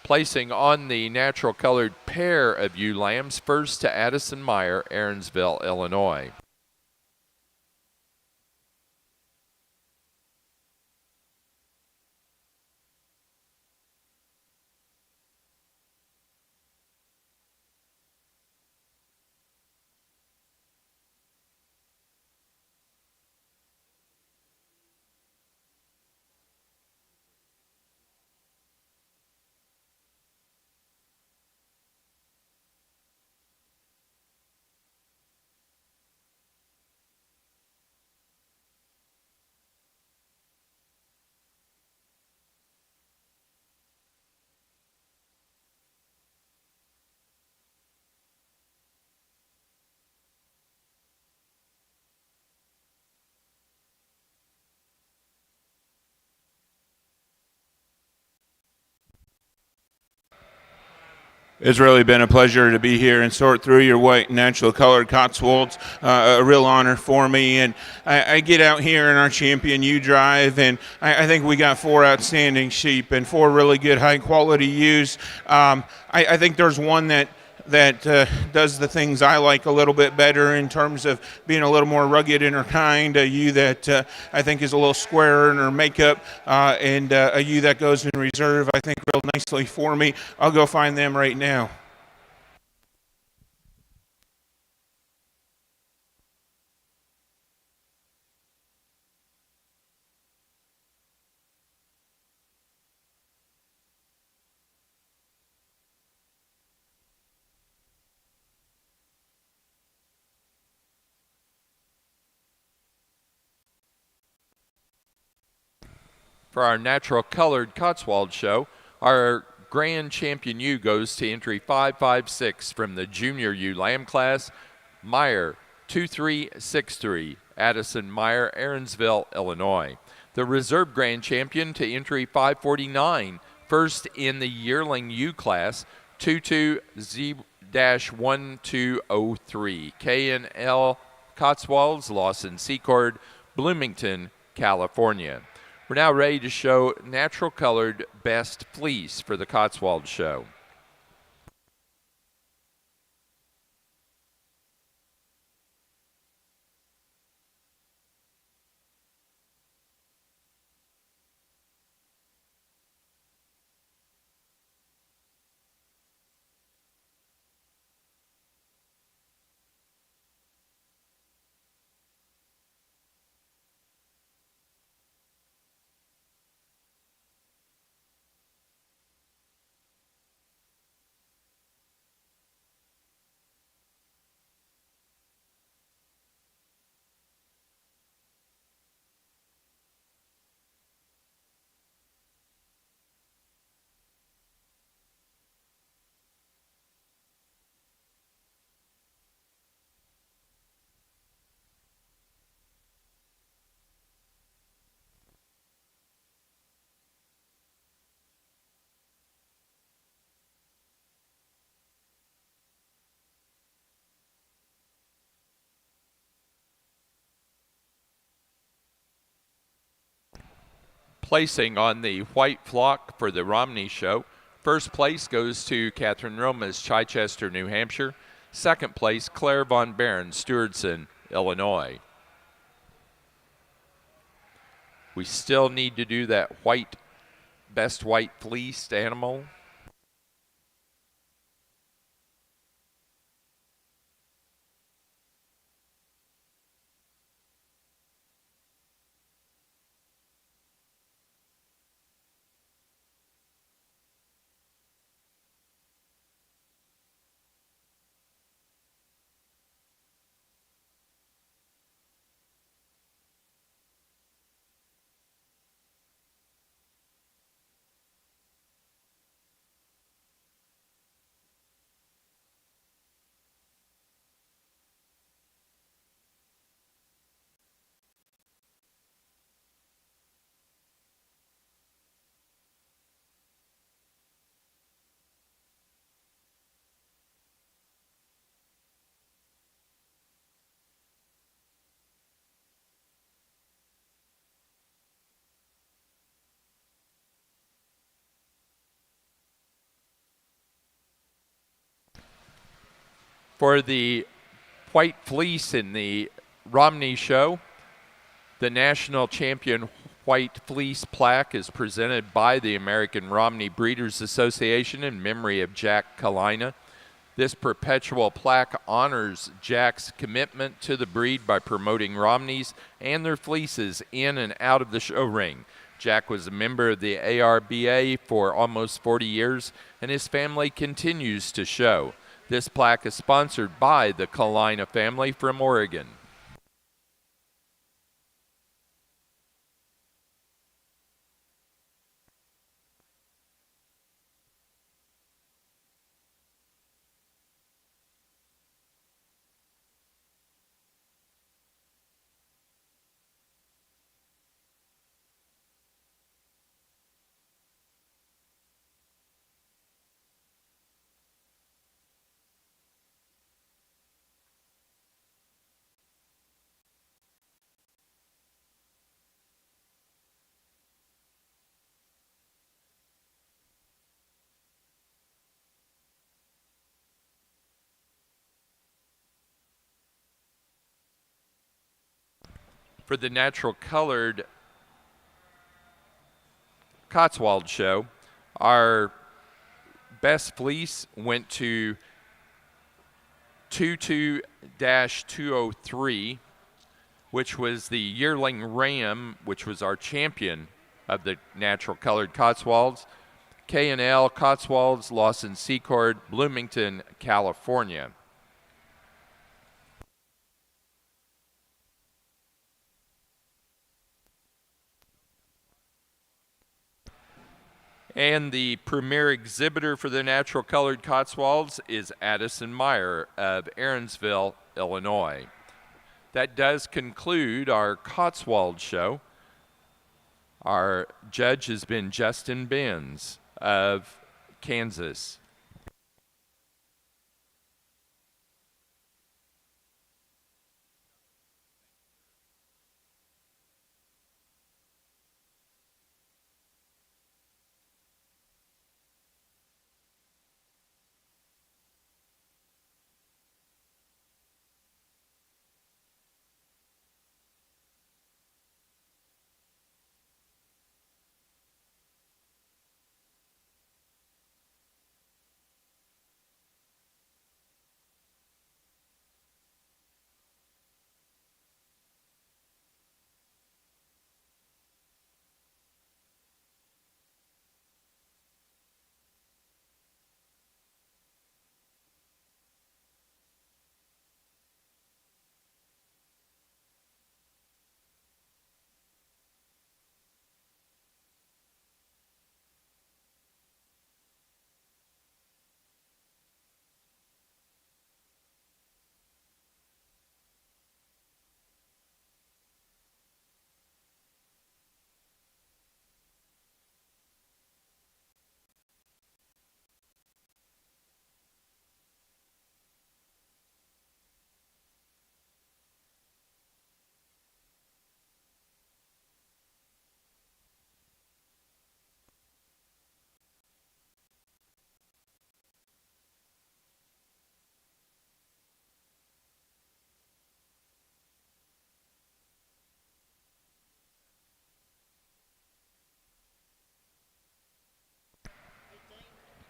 Placing on the natural colored pair of ewe lambs, first to Addison Meyer, Aaronsville, Illinois. It's really been a pleasure to be here and sort through your white natural colored Cotswolds. A real honor for me. And I get out here in our champion ewe drive, and I think we got 4 outstanding sheep and 4 really good high quality ewes. I think there's one that does the things I like a little bit better in terms of being a little more rugged in her kind, a ewe that I think is a little squarer in her makeup, and a ewe that goes in reserve, I think, real nicely for me. I'll go find them right now. For our natural colored Cotswold show, our grand champion ewe goes to entry 556 from the junior ewe lamb class, Meyer 2363, Addison Meyer, Aaronsville, Illinois. The reserve grand champion to entry 549, first in the yearling ewe class, 22Z-1203, K&L Cotswolds, Lawson Secord, Bloomington, California. We're now ready to show natural colored best fleece for the Cotswold show. Placing on the white flock for the Romney show, first place goes to Catherine Romas, Chichester, New Hampshire. Second place, Claire Von Baron, Stewardson, Illinois. We still need to do that best white fleeced animal. For the white fleece in the Romney show, the national champion white fleece plaque is presented by the American Romney Breeders Association in memory of Jack Kalina. This perpetual plaque honors Jack's commitment to the breed by promoting Romneys and their fleeces in and out of the show ring. Jack was a member of the ARBA for almost 40 years, and his family continues to show. This plaque is sponsored by the Kalina family from Oregon. For the natural colored Cotswold show, our best fleece went to 22-203, which was the yearling ram, which was our champion of the natural colored Cotswolds. K&L Cotswolds, Lawson Secord, Bloomington, California. And the premier exhibitor for the natural colored Cotswolds is Addison Meyer of Aaronsville, Illinois. That does conclude our Cotswold show. Our judge has been Justin Benz of Kansas.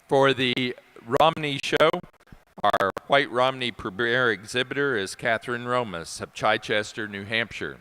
For the Romney show, our White Romney premier exhibitor is Catherine Romas of Chichester, New Hampshire.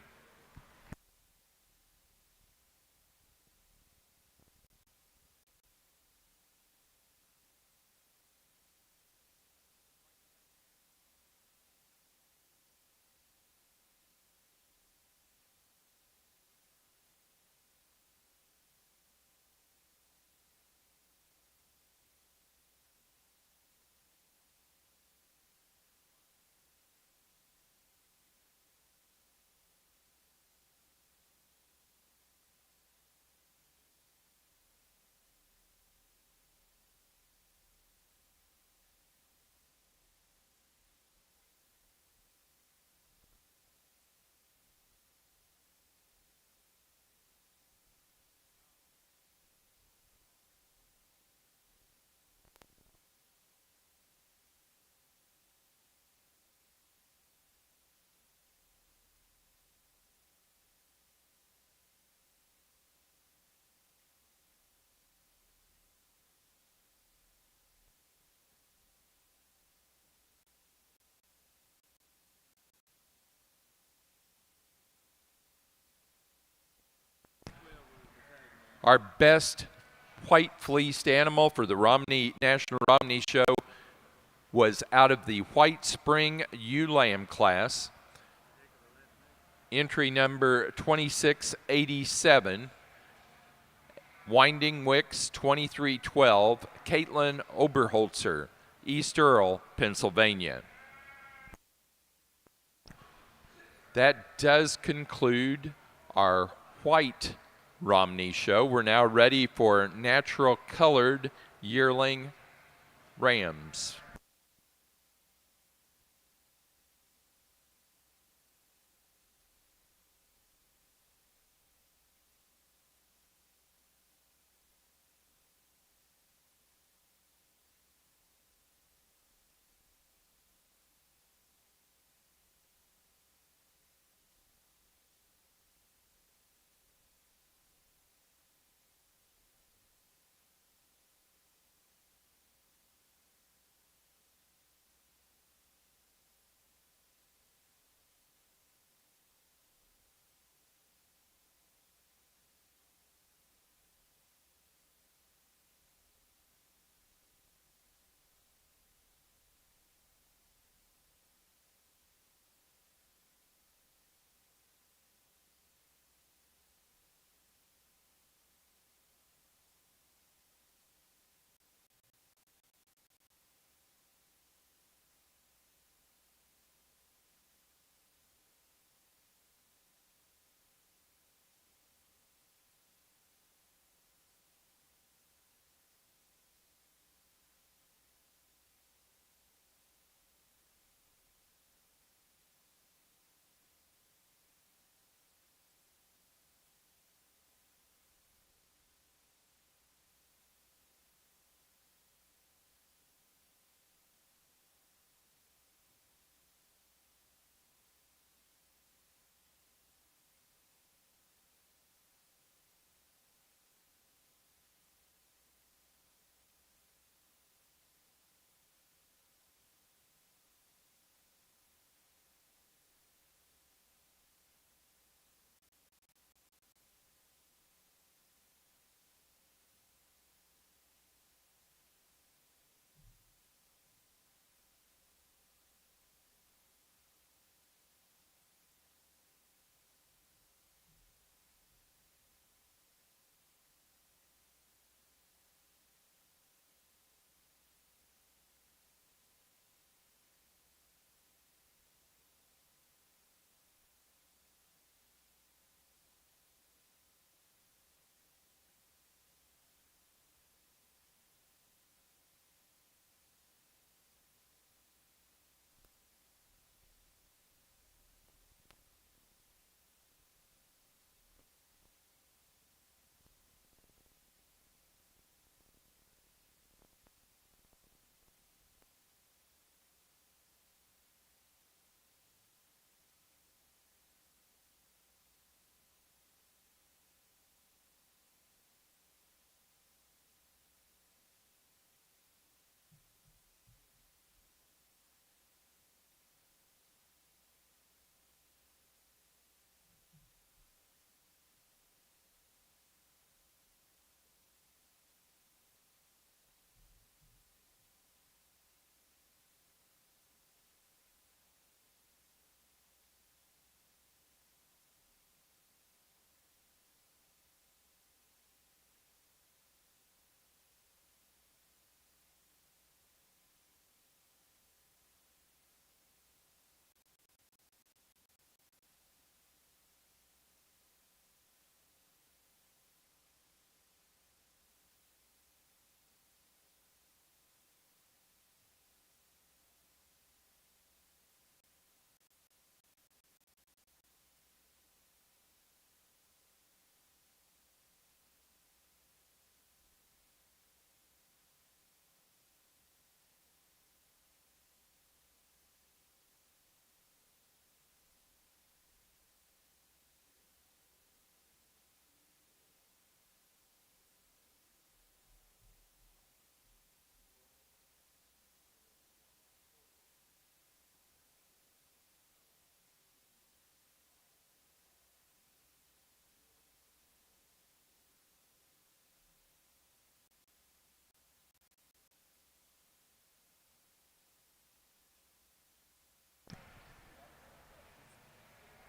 Our best white fleeced animal for the National Romney Show was out of the White Spring ewe lamb class. Entry number 2687, Winding Wicks 2312, Caitlin Oberholzer, East Earle, Pennsylvania. That does conclude our white Romney show. We're now ready for natural colored yearling rams.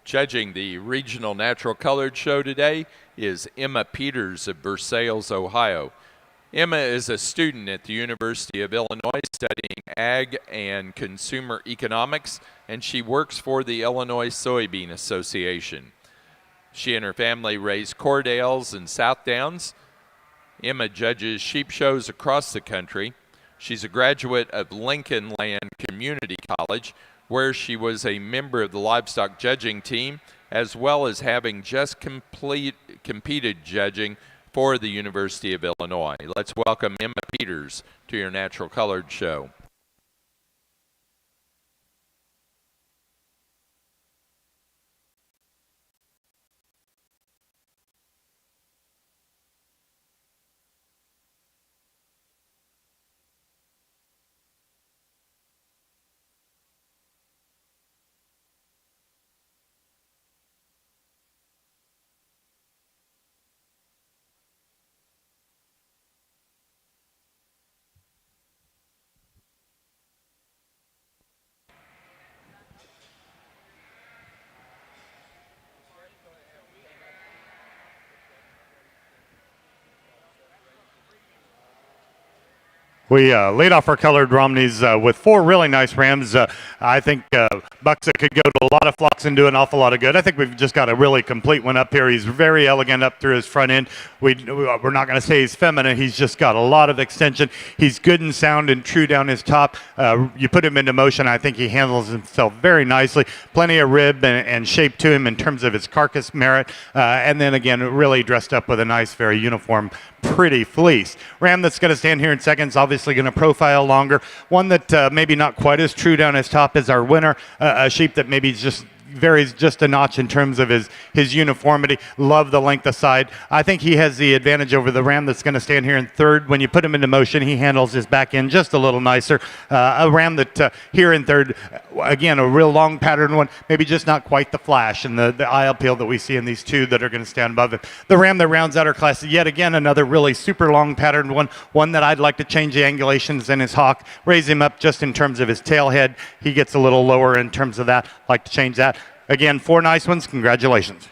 Judging the Regional Natural Colored Show today is Emma Peters of Versailles, Ohio. Emma is a student at the University of Illinois studying ag and consumer economics, and she works for the Illinois Soybean Association. She and her family raise Cordales and Southdowns. Emma judges sheep shows across the country. She's a graduate of Lincoln Land Community College, where she was a member of the livestock judging team, as well as having just competed judging for the University of Illinois. Let's welcome Emma Peters to your Natural Colored Show. We laid off our colored Romneys with 4 really nice rams. I think bucks that could go to a lot of flocks and do an awful lot of good. I think we've just got a really complete one up here. He's very elegant up through his front end. We're not going to say he's feminine. He's just got a lot of extension. He's good and sound and true down his top. You put him into motion, I think he handles himself very nicely. Plenty of rib and shape to him in terms of his carcass merit. And then again, really dressed up with a nice, very uniform, pretty fleece. Ram that's going to stand here in seconds, obviously going to profile longer. One that maybe not quite as true down his top is our winner, a sheep that maybe just varies just a notch in terms of his uniformity. Love the length of side. I think he has the advantage over the ram that's going to stand here in third. When you put him into motion, he handles his back end just a little nicer. A ram that here in third, again, a real long pattern one, maybe just not quite the flash and the eye appeal that we see in these two that are going to stand above him. The ram that rounds out our class, yet again, another really super long pattern one that I'd like to change the angulations in his hock, raise him up just in terms of his tail head. He gets a little lower in terms of that. Like to change that. Again, 4 nice ones. Congratulations.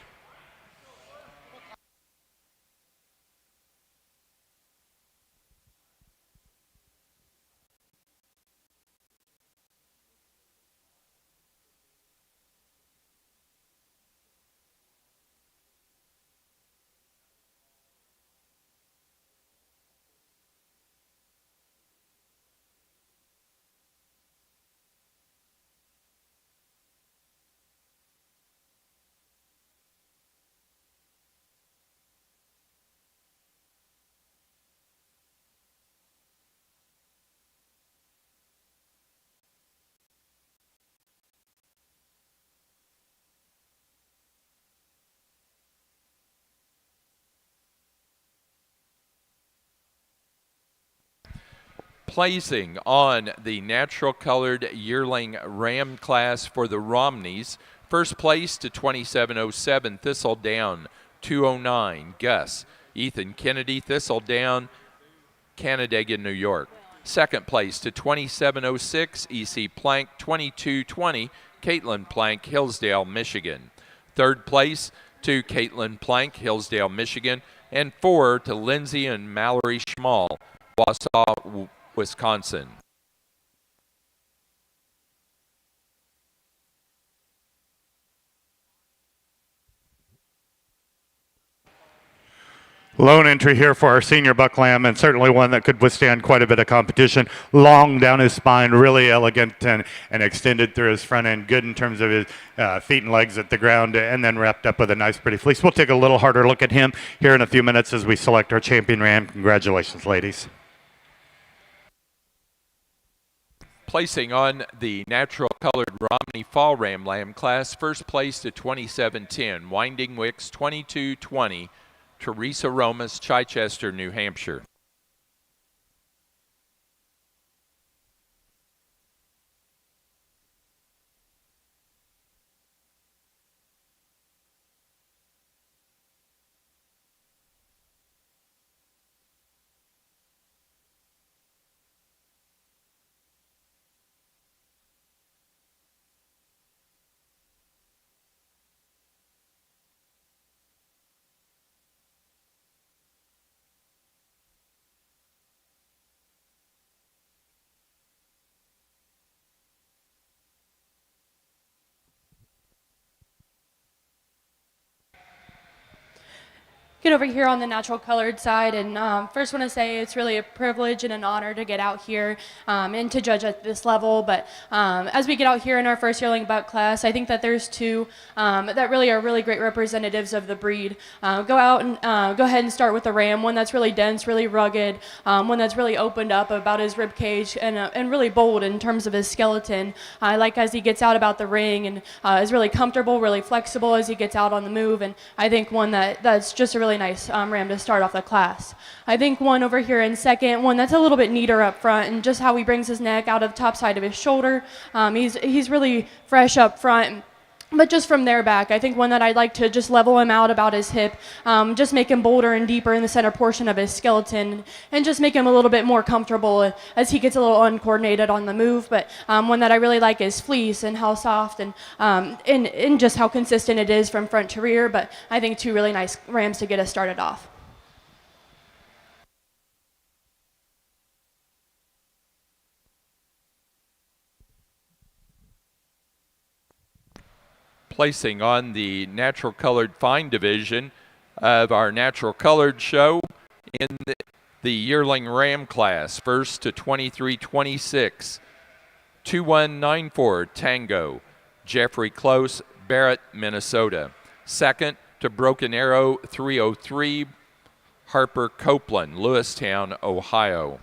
Placing on the natural colored yearling ram class for the Romneys, first place to 2707 Thistledown 209 Gus. Ethan Kennedy Thistledown, Canandaigua, New York. Second place to 2706 EC Plank 2220 Caitlin Plank, Hillsdale, Michigan. Third place to Caitlin Plank, Hillsdale, Michigan. And 4 to Lindsay and Mallory Schmall, Wausau, Wisconsin. Lone entry here for our senior buck lamb, and certainly one that could withstand quite a bit of competition. Long down his spine, really elegant and extended through his front end. Good in terms of his feet and legs at the ground, and then wrapped up with a nice pretty fleece. We'll take a little harder look at him here in a few minutes as we select our champion ram. Congratulations, ladies. Placing on the natural colored Romney Fall Ram Lamb class, first place to 2710 Winding Wicks 2220 Teresa Romas, Chichester, New Hampshire. get over here on the natural colored side. And first want to say it's really a privilege and an honor to get out here and to judge at this level. But as we get out here in our first yearling buck class, I think that there's two that really are really great representatives of the breed. Go out and go ahead and start with the ram, one that's really dense, really rugged, one that's really opened up about his rib cage and really bold in terms of his skeleton. I like as he gets out about the ring and is really comfortable, really flexible as he gets out on the move. And I think one that's just a really nice ram to start off the class. I think one over here in second, one that's a little bit neater up front and just how he brings his neck out of the top side of his shoulder. He's really fresh up front. But just from there back, I think one that I'd like to just level him out about his hip, just make him bolder and deeper in the center portion of his skeleton, and just make him a little bit more comfortable as he gets a little uncoordinated on the move. But one that I really like is fleece and how soft and just how consistent it is from front to rear. But I think two really nice rams to get us started off. Placing on the natural colored fine division of our natural colored show in the yearling ram class, first to 2326, 2194 Tango, Jeffrey Close, Barrett, Minnesota. Second to Broken Arrow 303, Harper Copeland, Lewistown, Ohio.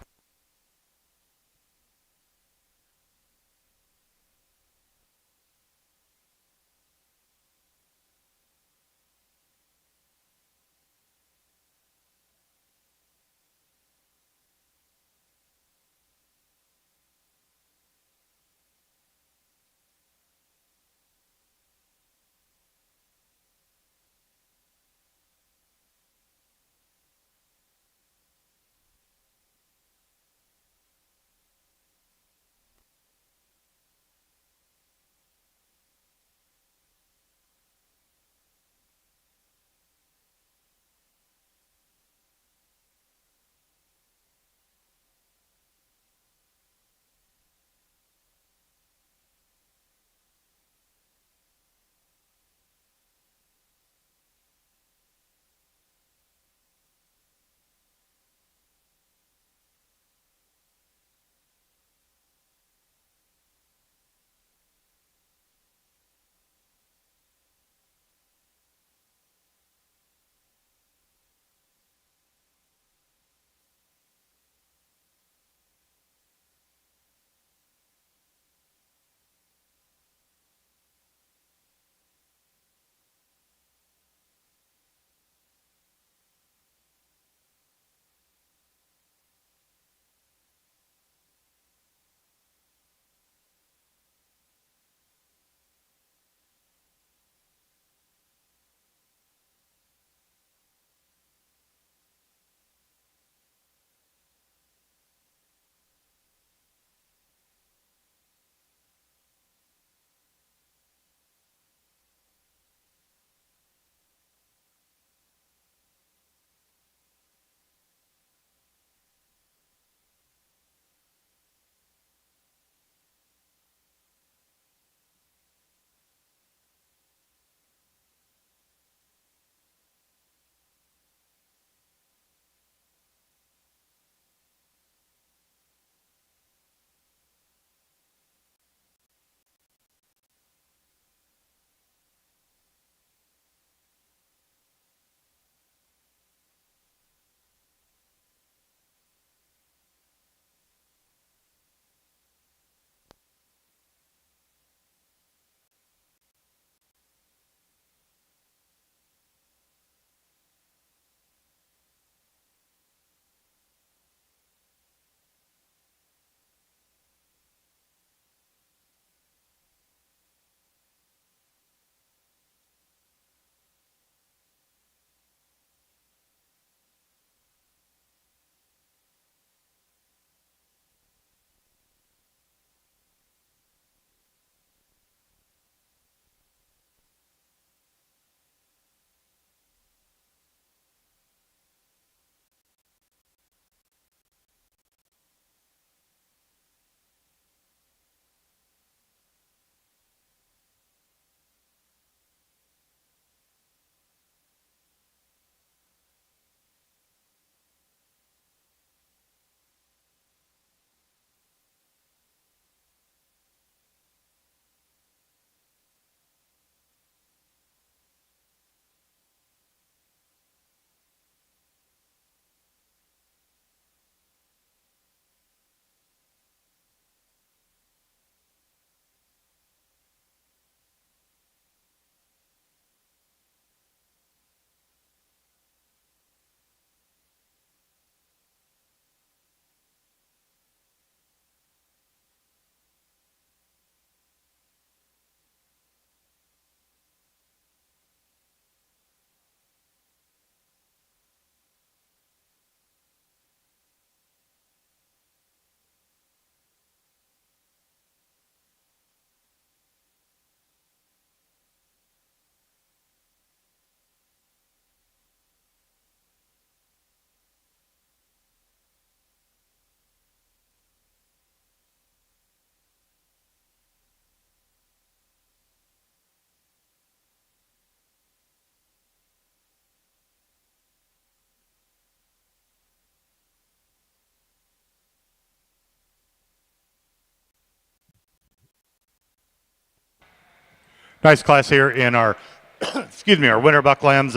Nice class here in our, excuse me, our winter buck lambs.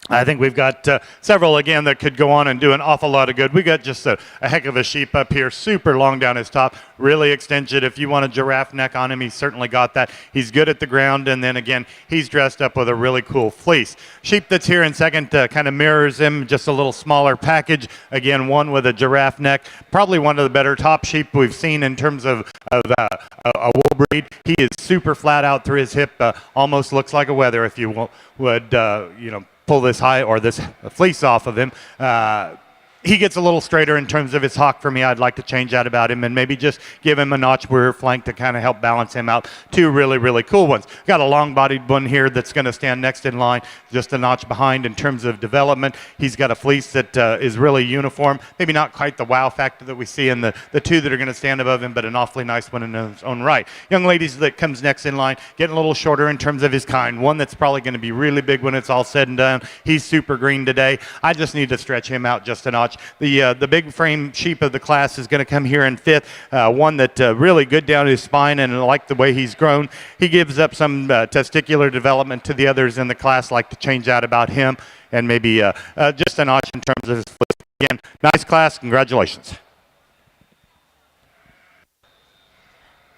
I think we've got several, again, that could go on and do an awful lot of good. We got just a heck of a sheep up here, super long down his top, really extended. If you want a giraffe neck on him, he's certainly got that. He's good at the ground, and then again, he's dressed up with a really cool fleece. Sheep that's here in second kind of mirrors him, just a little smaller package. Again, one with a giraffe neck, probably one of the better top sheep we've seen in terms of a wool breed. He is super flat out through his hip, almost looks like a wether if you would, pull this high or this fleece off of him. He gets a little straighter in terms of his hock for me. I'd like to change that about him and maybe just give him a notch rear flank to kind of help balance him out. Two really, really cool ones. Got a long-bodied one here that's going to stand next in line, just a notch behind in terms of development. He's got a fleece that is really uniform. Maybe not quite the wow factor that we see in the two that are going to stand above him, but an awfully nice one in his own right. Young ladies that comes next in line, getting a little shorter in terms of his kind. One that's probably going to be really big when it's all said and done. He's super green today. I just need to stretch him out just a notch. The big frame sheep of the class is going to come here in fifth. One that really good down his spine, and I like the way he's grown. He gives up some testicular development to the others in the class. Like to change that about him, and maybe just a notch in terms of his foot. Again, nice class. Congratulations.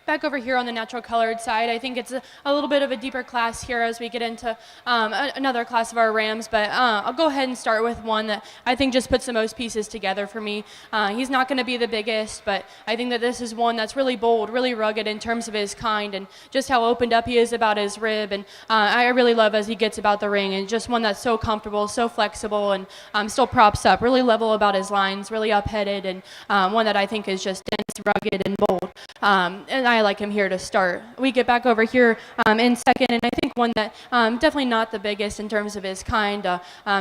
Back over here on the natural colored side, I think it's a little bit of a deeper class here as we get into another class of our rams, but I'll go ahead and start with one that I think just puts the most pieces together for me. He's not going to be the biggest, but I think that this is one that's really bold, really rugged in terms of his kind, and just how opened up he is about his rib, and I really love as he gets about the ring, and just one that's so comfortable, so flexible, and still props up, really level about his lines, really up-headed, and one that I think is just dense, rugged, and bold. And I like him here to start. We get back over here in second, and I think one that definitely not the biggest in terms of his kind,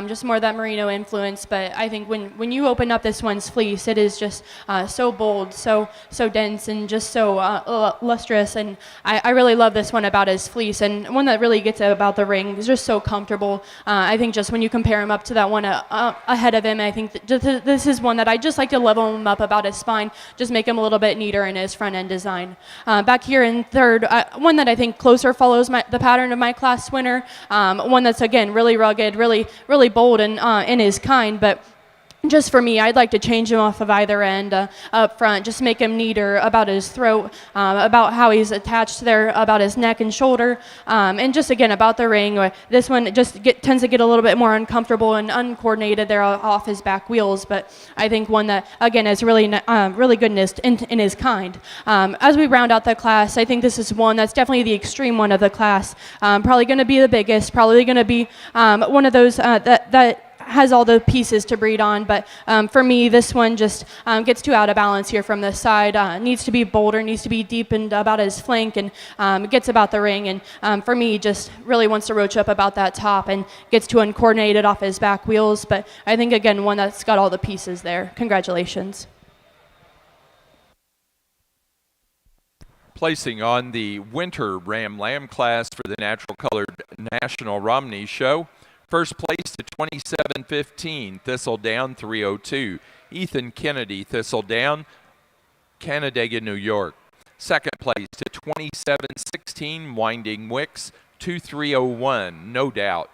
just more that merino influence, but I think when you open up this one's fleece, it is just so bold, so dense, and just so lustrous, and I really love this one about his fleece, and one that really gets about the ring is just so comfortable. I think just when you compare him up to that one ahead of him, I think that this is one that I just like to level him up about his spine, just make him a little bit neater in his front end design. Back here in third, one that I think closer follows the pattern of my class winner, one that's again really rugged, really bold and in his kind, but just for me, I'd like to change him off of either end up front, just make him neater about his throat, about how he's attached there, about his neck and shoulder, and just again about the ring. This one just tends to get a little bit more uncomfortable and uncoordinated there off his back wheels, but I think one that again is really good in his kind. As we round out the class, I think this is one that's definitely the extreme one of the class, probably going to be the biggest, probably going to be one of those that has all the pieces to breed on, but for me, this one just gets too out of balance here from this side. Needs to be bolder, needs to be deepened about his flank, and gets about the ring, and for me, just really wants to roach up about that top and gets too uncoordinated off his back wheels, but I think, again, one that's got all the pieces there. Congratulations. Placing on the winter Ram Lamb class for the natural colored National Romney Show. First place to 27-15, Thistledown 302. Ethan Kennedy, Thistledown, Canandaigua, New York. Second place to 27-16, Winding Wicks 2301, No Doubt.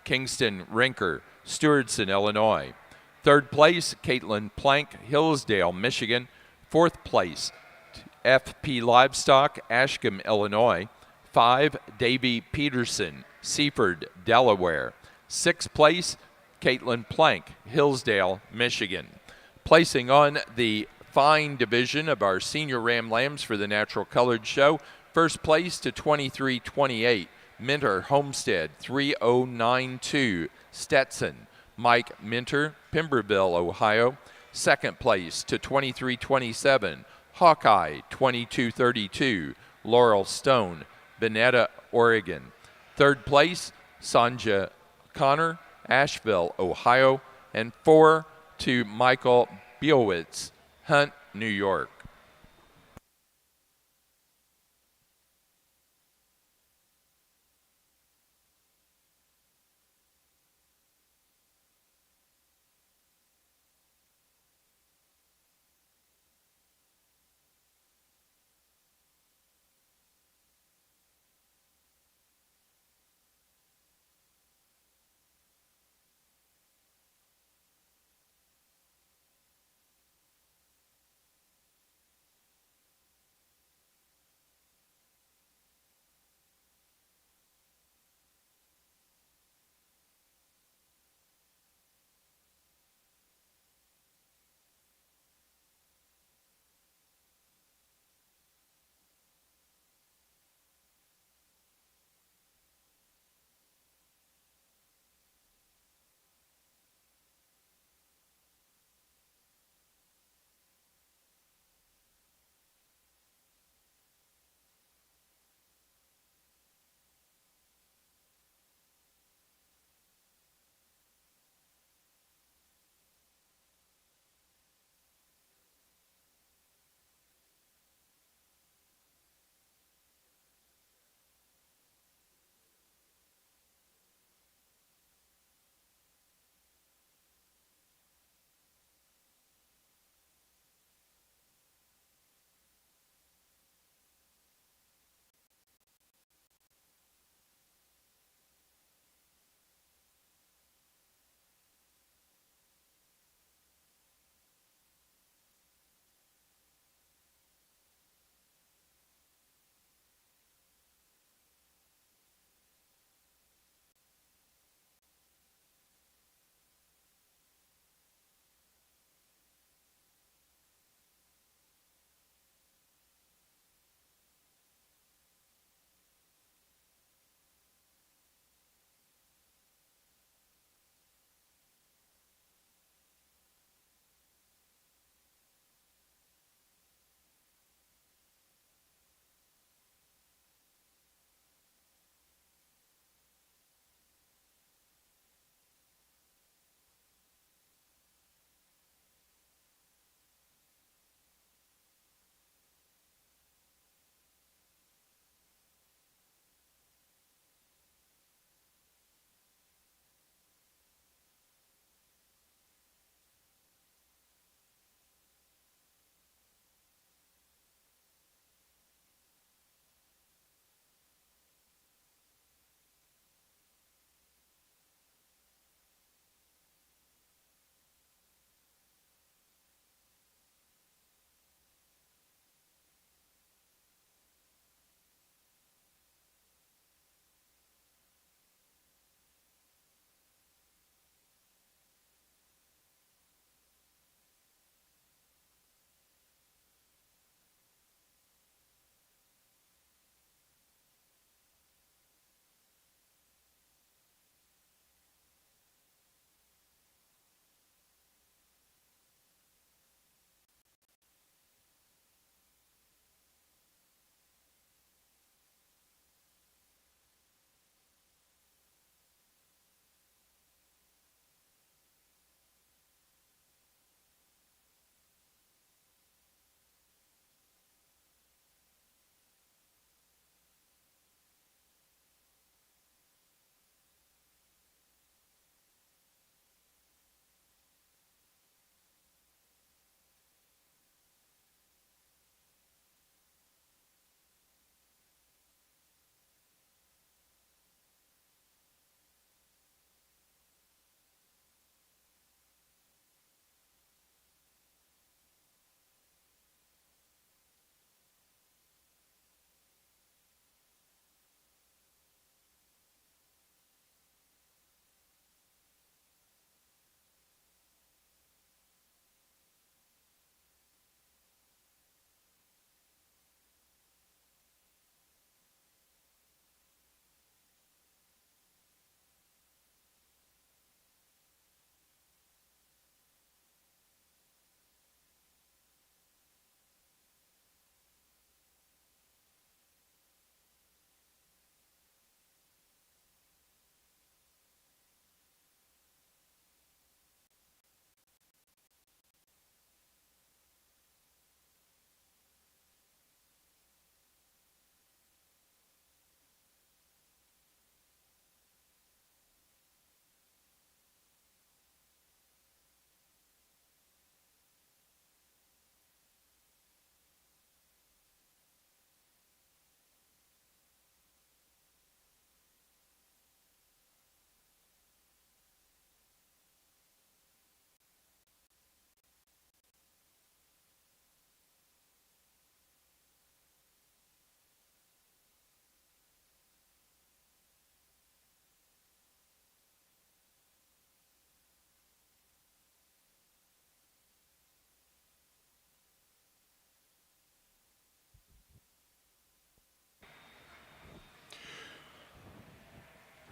Kingston Rinker, Stewardson, Illinois. Third place, Caitlin Plank, Hillsdale, Michigan. Fourth place, FP Livestock, Ashcombe, Illinois. 5, Davy Peterson, Seaford, Delaware. Sixth place, Caitlin Plank, Hillsdale, Michigan. Placing on the fine division of our senior Ram Lambs for the Natural Colored Show, first place to 23-28, Minter Homestead, 3092, Stetson, Mike Minter, Pemberville, Ohio. Second place to 23-27, Hawkeye, 2232, Laurel Stone, Bonetta, Oregon. Third place, Sanja Connor, Asheville, Ohio, and 4 to Michael Biowitz, Hunt, New York.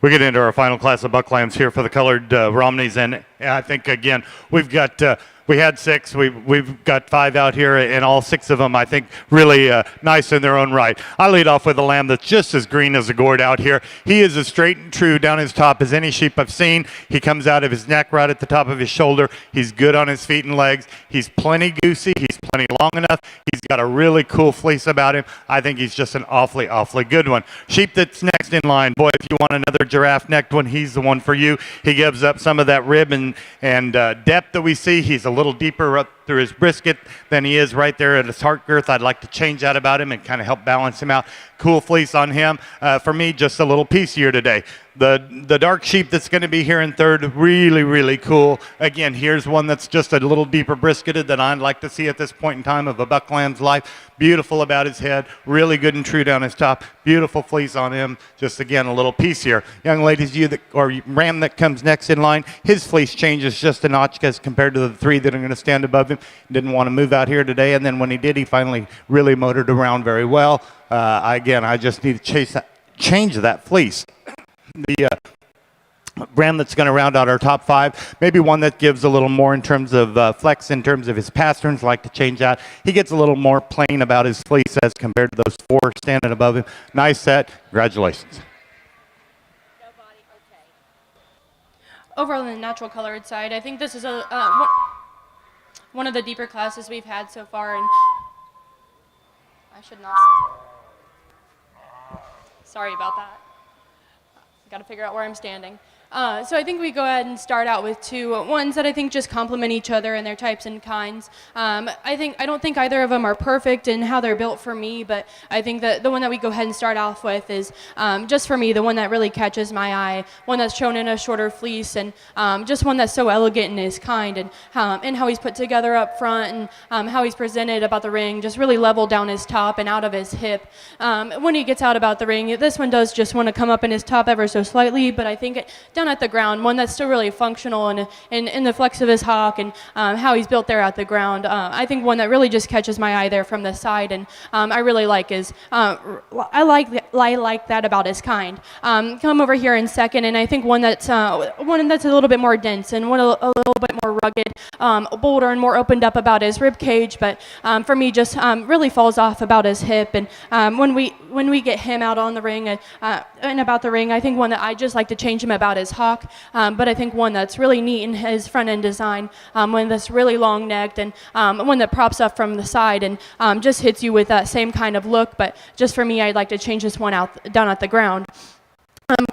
we get into our final class of buck lambs here for the colored Romneys, and I think again we've got we had 6. We've got 5 out here, and all 6 of them I think really nice in their own right. I lead off with a lamb that's just as green as a gourd out here. He is as straight and true down his top as any sheep I've seen. He comes out of his neck right at the top of his shoulder. He's good on his feet and legs. He's plenty goosey. He's plenty long enough. He's got a really cool fleece about him. I think he's just an awfully good one. Sheep that's next in line, boy, if you want another giraffe-necked one, he's the one for you. He gives up some of that rib and depth that we see. He's a little deeper up through his brisket than he is right there at his heart girth. I'd like to change that about him and kind of help balance him out. Cool fleece on him. For me, just a little piecier today. The dark sheep that's going to be here in third, really cool. Again, here's one that's just a little deeper brisketed than I'd like to see at this point in time of a buck lamb's life. Beautiful about his head, really good and true down his top. Beautiful fleece on him. Just again, a little piecier. Young ladies, or ram that comes next in line, his fleece changes just a notch as compared to the 3 that are going to stand above him. Didn't want to move out here today, and then when he did, he finally really motored around very well. Again, I just need to change that fleece. The ram that's going to round out our top 5, maybe one that gives a little more in terms of flex in terms of his pasterns, like to change that. He gets a little more plain about his fleece as compared to those 4 standing above him. Nice set. Congratulations. Overall, on the natural colored side, I think this is one of the deeper classes we've had so far, and I should not. Sorry about that. Got to figure out where I'm standing. So I think we go ahead and start out with 2 ones that I think just complement each other in their types and kinds. I don't think either of them are perfect in how they're built for me, but I think that the one that we go ahead and start off with is just for me the one that really catches my eye, one that's shown in a shorter fleece, and just one that's so elegant in his kind, and how he's put together up front, and how he's presented about the ring, just really level down his top and out of his hip. When he gets out about the ring, this one does just want to come up in his top ever so slightly, but I think down at the ground, one that's still really functional and in the flex of his hock, and how he's built there at the ground. I think one that really just catches my eye there from the side, and I really like is I like that about his kind. Come over here in second, and I think one that's a little bit more dense and one a little bit more rugged, bolder and more opened up about his rib cage, but for me just really falls off about his hip. And when we get him out on the ring and about the ring, I think one that I just like to change him about his hock, but I think one that's really neat in his front end design, one that's really long necked, and one that props up from the side and just hits you with that same kind of look. But just for me, I'd like to change this one out down at the ground.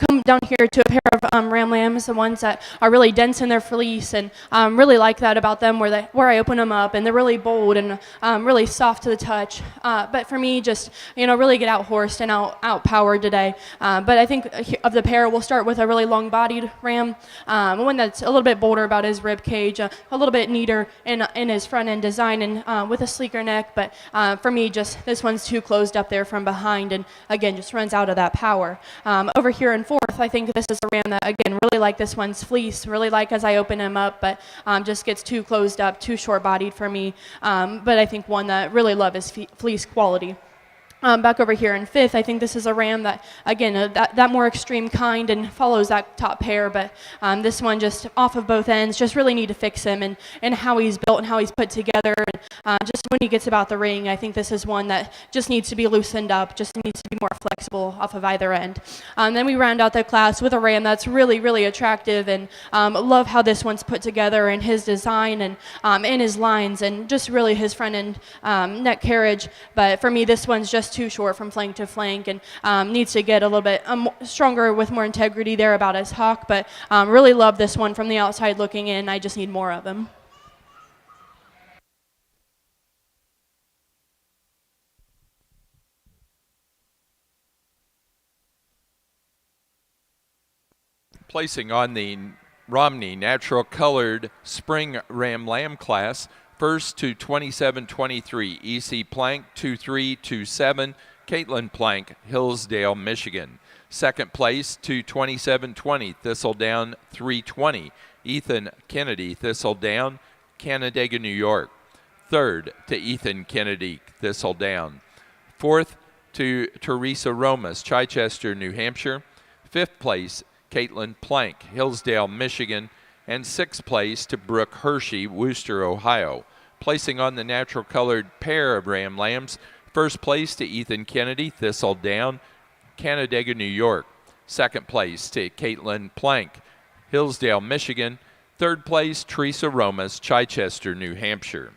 Come down here to a pair of ram lambs, the ones that are really dense in their fleece, and really like that about them where I open them up, and they're really bold and really soft to the touch. But for me, just really get out horsed and out powered today. But I think of the pair, we'll start with a really long bodied ram, one that's a little bit bolder about his rib cage, a little bit neater in his front end design, and with a sleeker neck. But for me, just this one's too closed up there from behind, and again just runs out of that power. Over here in fourth, I think this is a ram that, again, really like this one's fleece, really like as I open him up, but just gets too closed up, too short-bodied for me. But I think one that really love his fleece quality. Back over here in fifth, I think this is a ram that, again, that more extreme kind and follows that top pair, but this one just off of both ends, just really need to fix him and how he's built and how he's put together. And just when he gets about the ring, I think this is one that just needs to be loosened up, just needs to be more flexible off of either end. Then we round out the class with a ram that's really attractive, and love how this one's put together and his design and in his lines and just really his front end neck carriage. But for me, this one's just too short from flank to flank, and needs to get a little bit stronger with more integrity there about his hock. But really love this one from the outside looking in. I just need more of him. Placing on the Romney natural colored spring ram lamb class, first to 2723, EC Plank 2327, Caitlin Plank, Hillsdale, Michigan. Second place to 2720, Thistledown 320, Ethan Kennedy, Thistledown, Canandaigua, New York. Third to Ethan Kennedy, Thistledown. Fourth to Teresa Romas, Chichester, New Hampshire. Fifth place, Caitlin Plank, Hillsdale, Michigan, and 6th place to Brooke Hershey, Wooster, Ohio. Placing on the natural colored pair of Ram Lambs, 1st place to Ethan Kennedy, Thistledown, Canandaigua, New York. 2nd place to Caitlin Plank, Hillsdale, Michigan. 3rd place, Teresa Romas, Chichester, New Hampshire.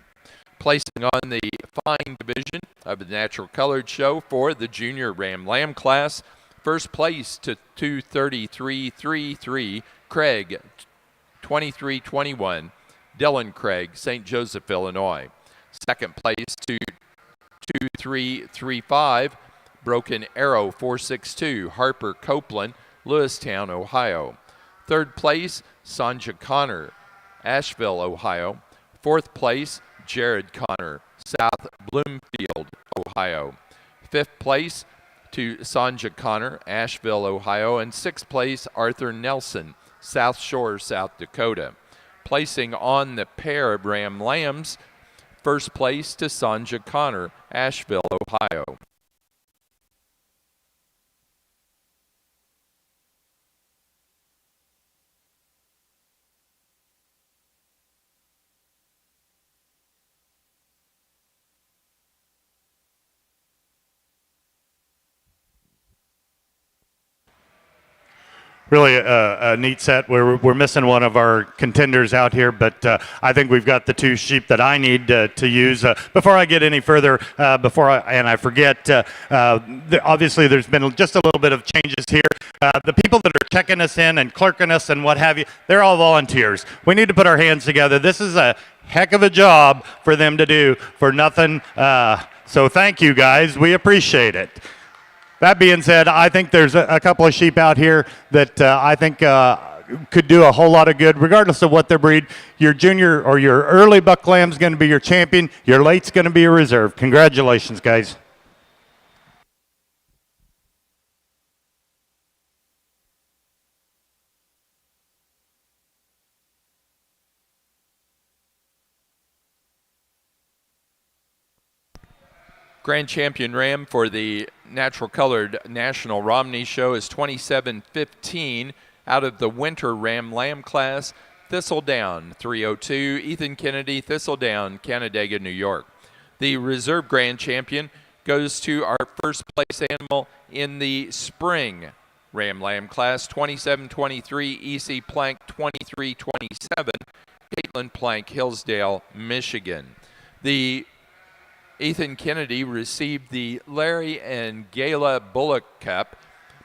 Placing on the flying division of the natural colored show for the junior Ram Lamb class, 1st place to 233.33, Craig, 2321, Dylan Craig, St. Joseph, Illinois. 2nd place to 2335, Broken Arrow 462, Harper Copeland, Lewistown, Ohio. 3rd place, Sanja Connor, Asheville, Ohio. 4th place, Jared Connor, South Bloomfield, Ohio. 5th place to Sanja Connor, Asheville, Ohio. And 6th place, Arthur Nelson, South Shore, South Dakota. Placing on the pair of Ram Lambs, 1st place to Sanja Connor, Asheville, Ohio. Really a neat set. We're missing one of our contenders out here, but I think we've got the 2 sheep that I need to use. Before I get any further, I forget, obviously there's been just a little bit of changes here. The people that are checking us in and clerking us and what have you, they're all volunteers. We need to put our hands together. This is a heck of a job for them to do for nothing. So thank you guys. We appreciate it. That being said, I think there's a couple of sheep out here that I think could do a whole lot of good, regardless of what their breed. Your junior or your early buck lamb's going to be your champion. Your late's going to be a reserve. Congratulations, guys. Grand Champion Ram for the natural colored National Romney Show is 2715 out of the Winter Ram Lamb class, Thistledown 302, Ethan Kennedy, Thistledown, Canandaigua, New York. The Reserve Grand Champion goes to our 1st place animal in the Spring Ram Lamb class, 2723, EC Plank 2327, Caitlin Plank, Hillsdale, Michigan. The Ethan Kennedy received the Larry and Gayla Bullock Cup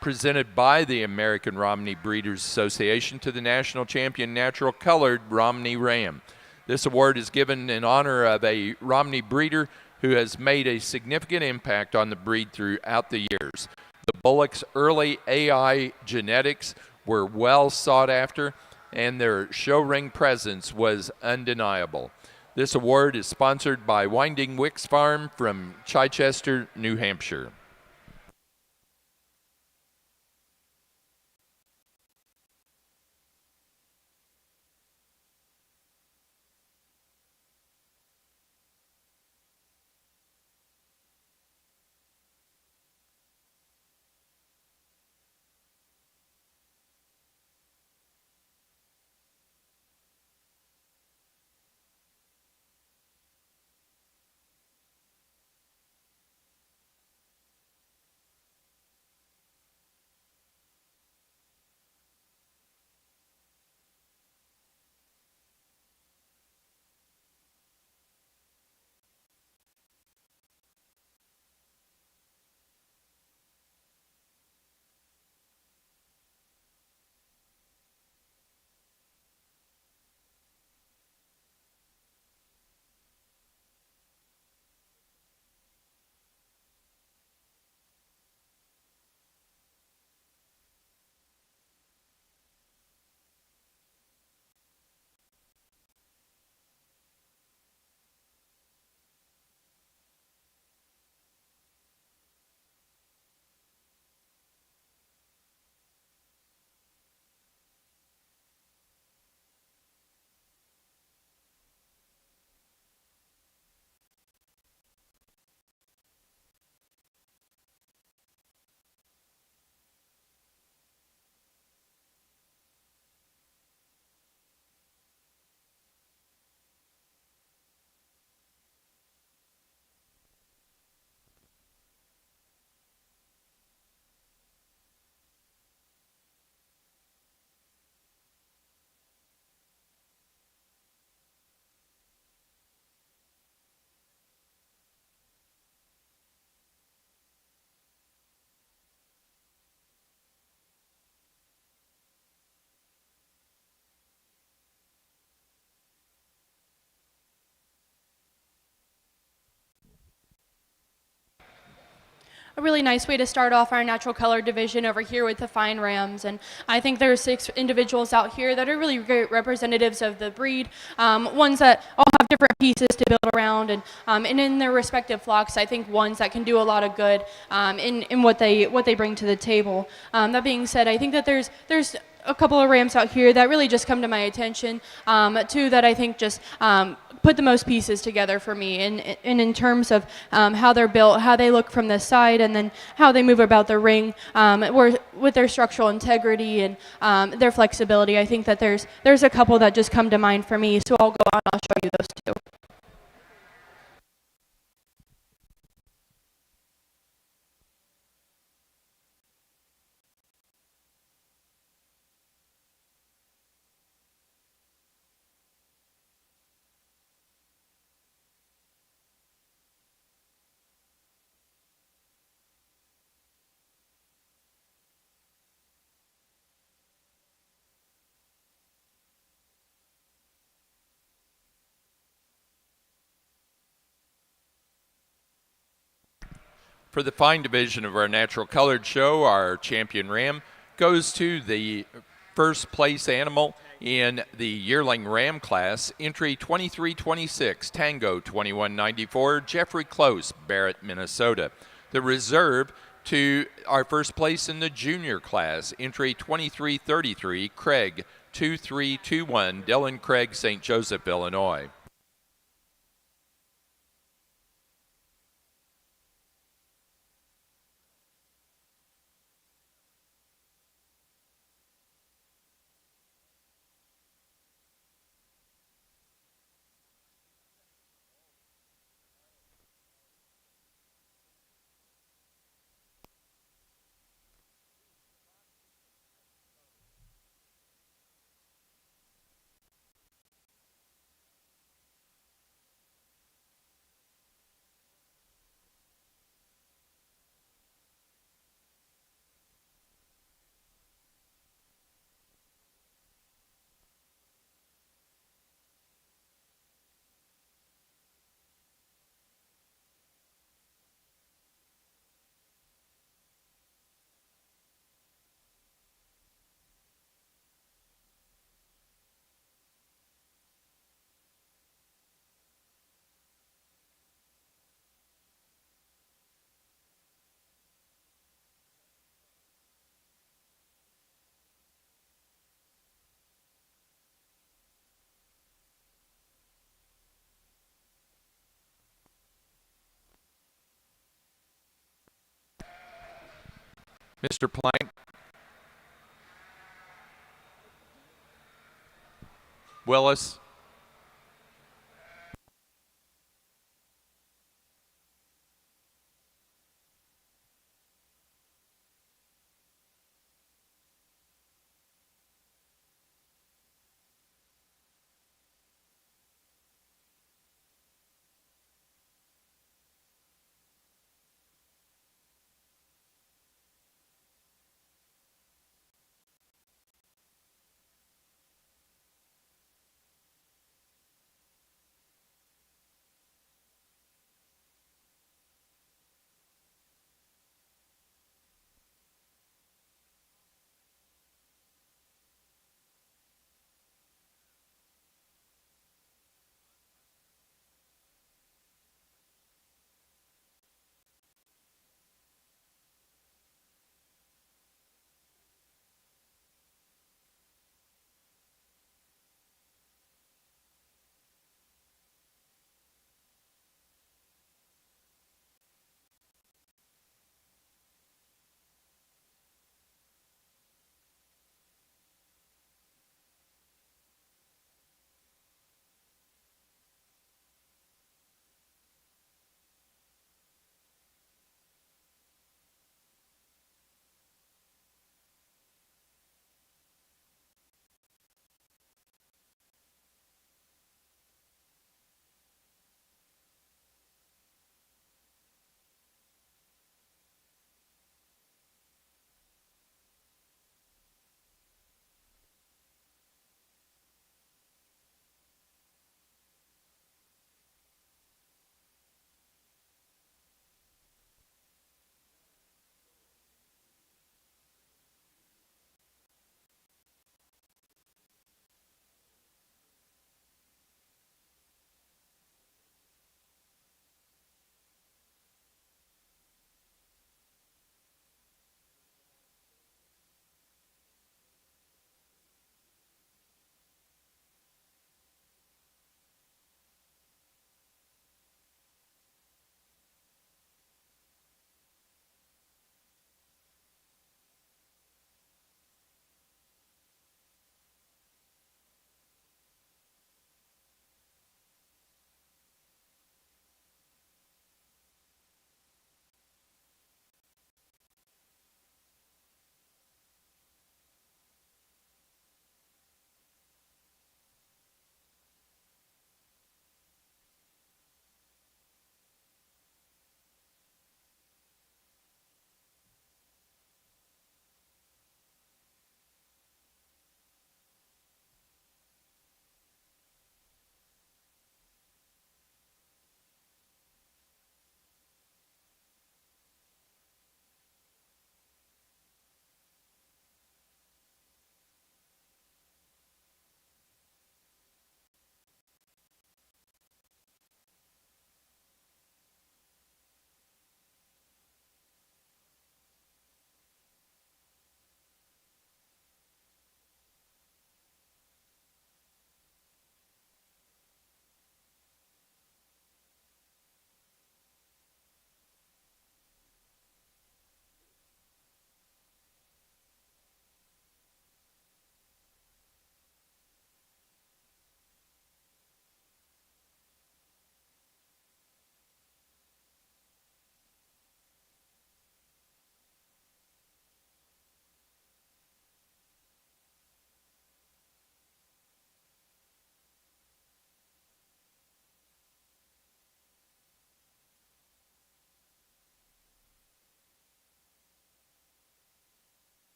presented by the American Romney Breeders Association to the national champion natural colored Romney Ram. This award is given in honor of a Romney breeder who has made a significant impact on the breed throughout the years. The Bullock's early AI genetics were well sought after, and their show ring presence was undeniable. This award is sponsored by Winding Wicks Farm from Chichester, New Hampshire. a really nice way to start off our natural color division over here with the fine rams. And I think there are 6 individuals out here that are really great representatives of the breed, ones that all have different pieces to build around, and in their respective flocks, I think ones that can do a lot of good in what they bring to the table. That being said, I think that there's a couple of rams out here that really just come to my attention. 2 that I think just put the most pieces together for me, and in terms of how they're built, how they look from the side, and then how they move about the ring, with their structural integrity and their flexibility. I think that there's a couple that just come to mind for me, so I'll go on and I'll show you those 2. For the fine division of our natural colored show, our champion ram goes to the first place animal in the yearling ram class, entry 2326, Tango 2194, Jeffrey Close, Barrett, Minnesota. The reserve to our first place in the junior class, entry 2333, Craig 2321, Dylan Craig, St. Joseph, Illinois. Mr. Plank. Willis.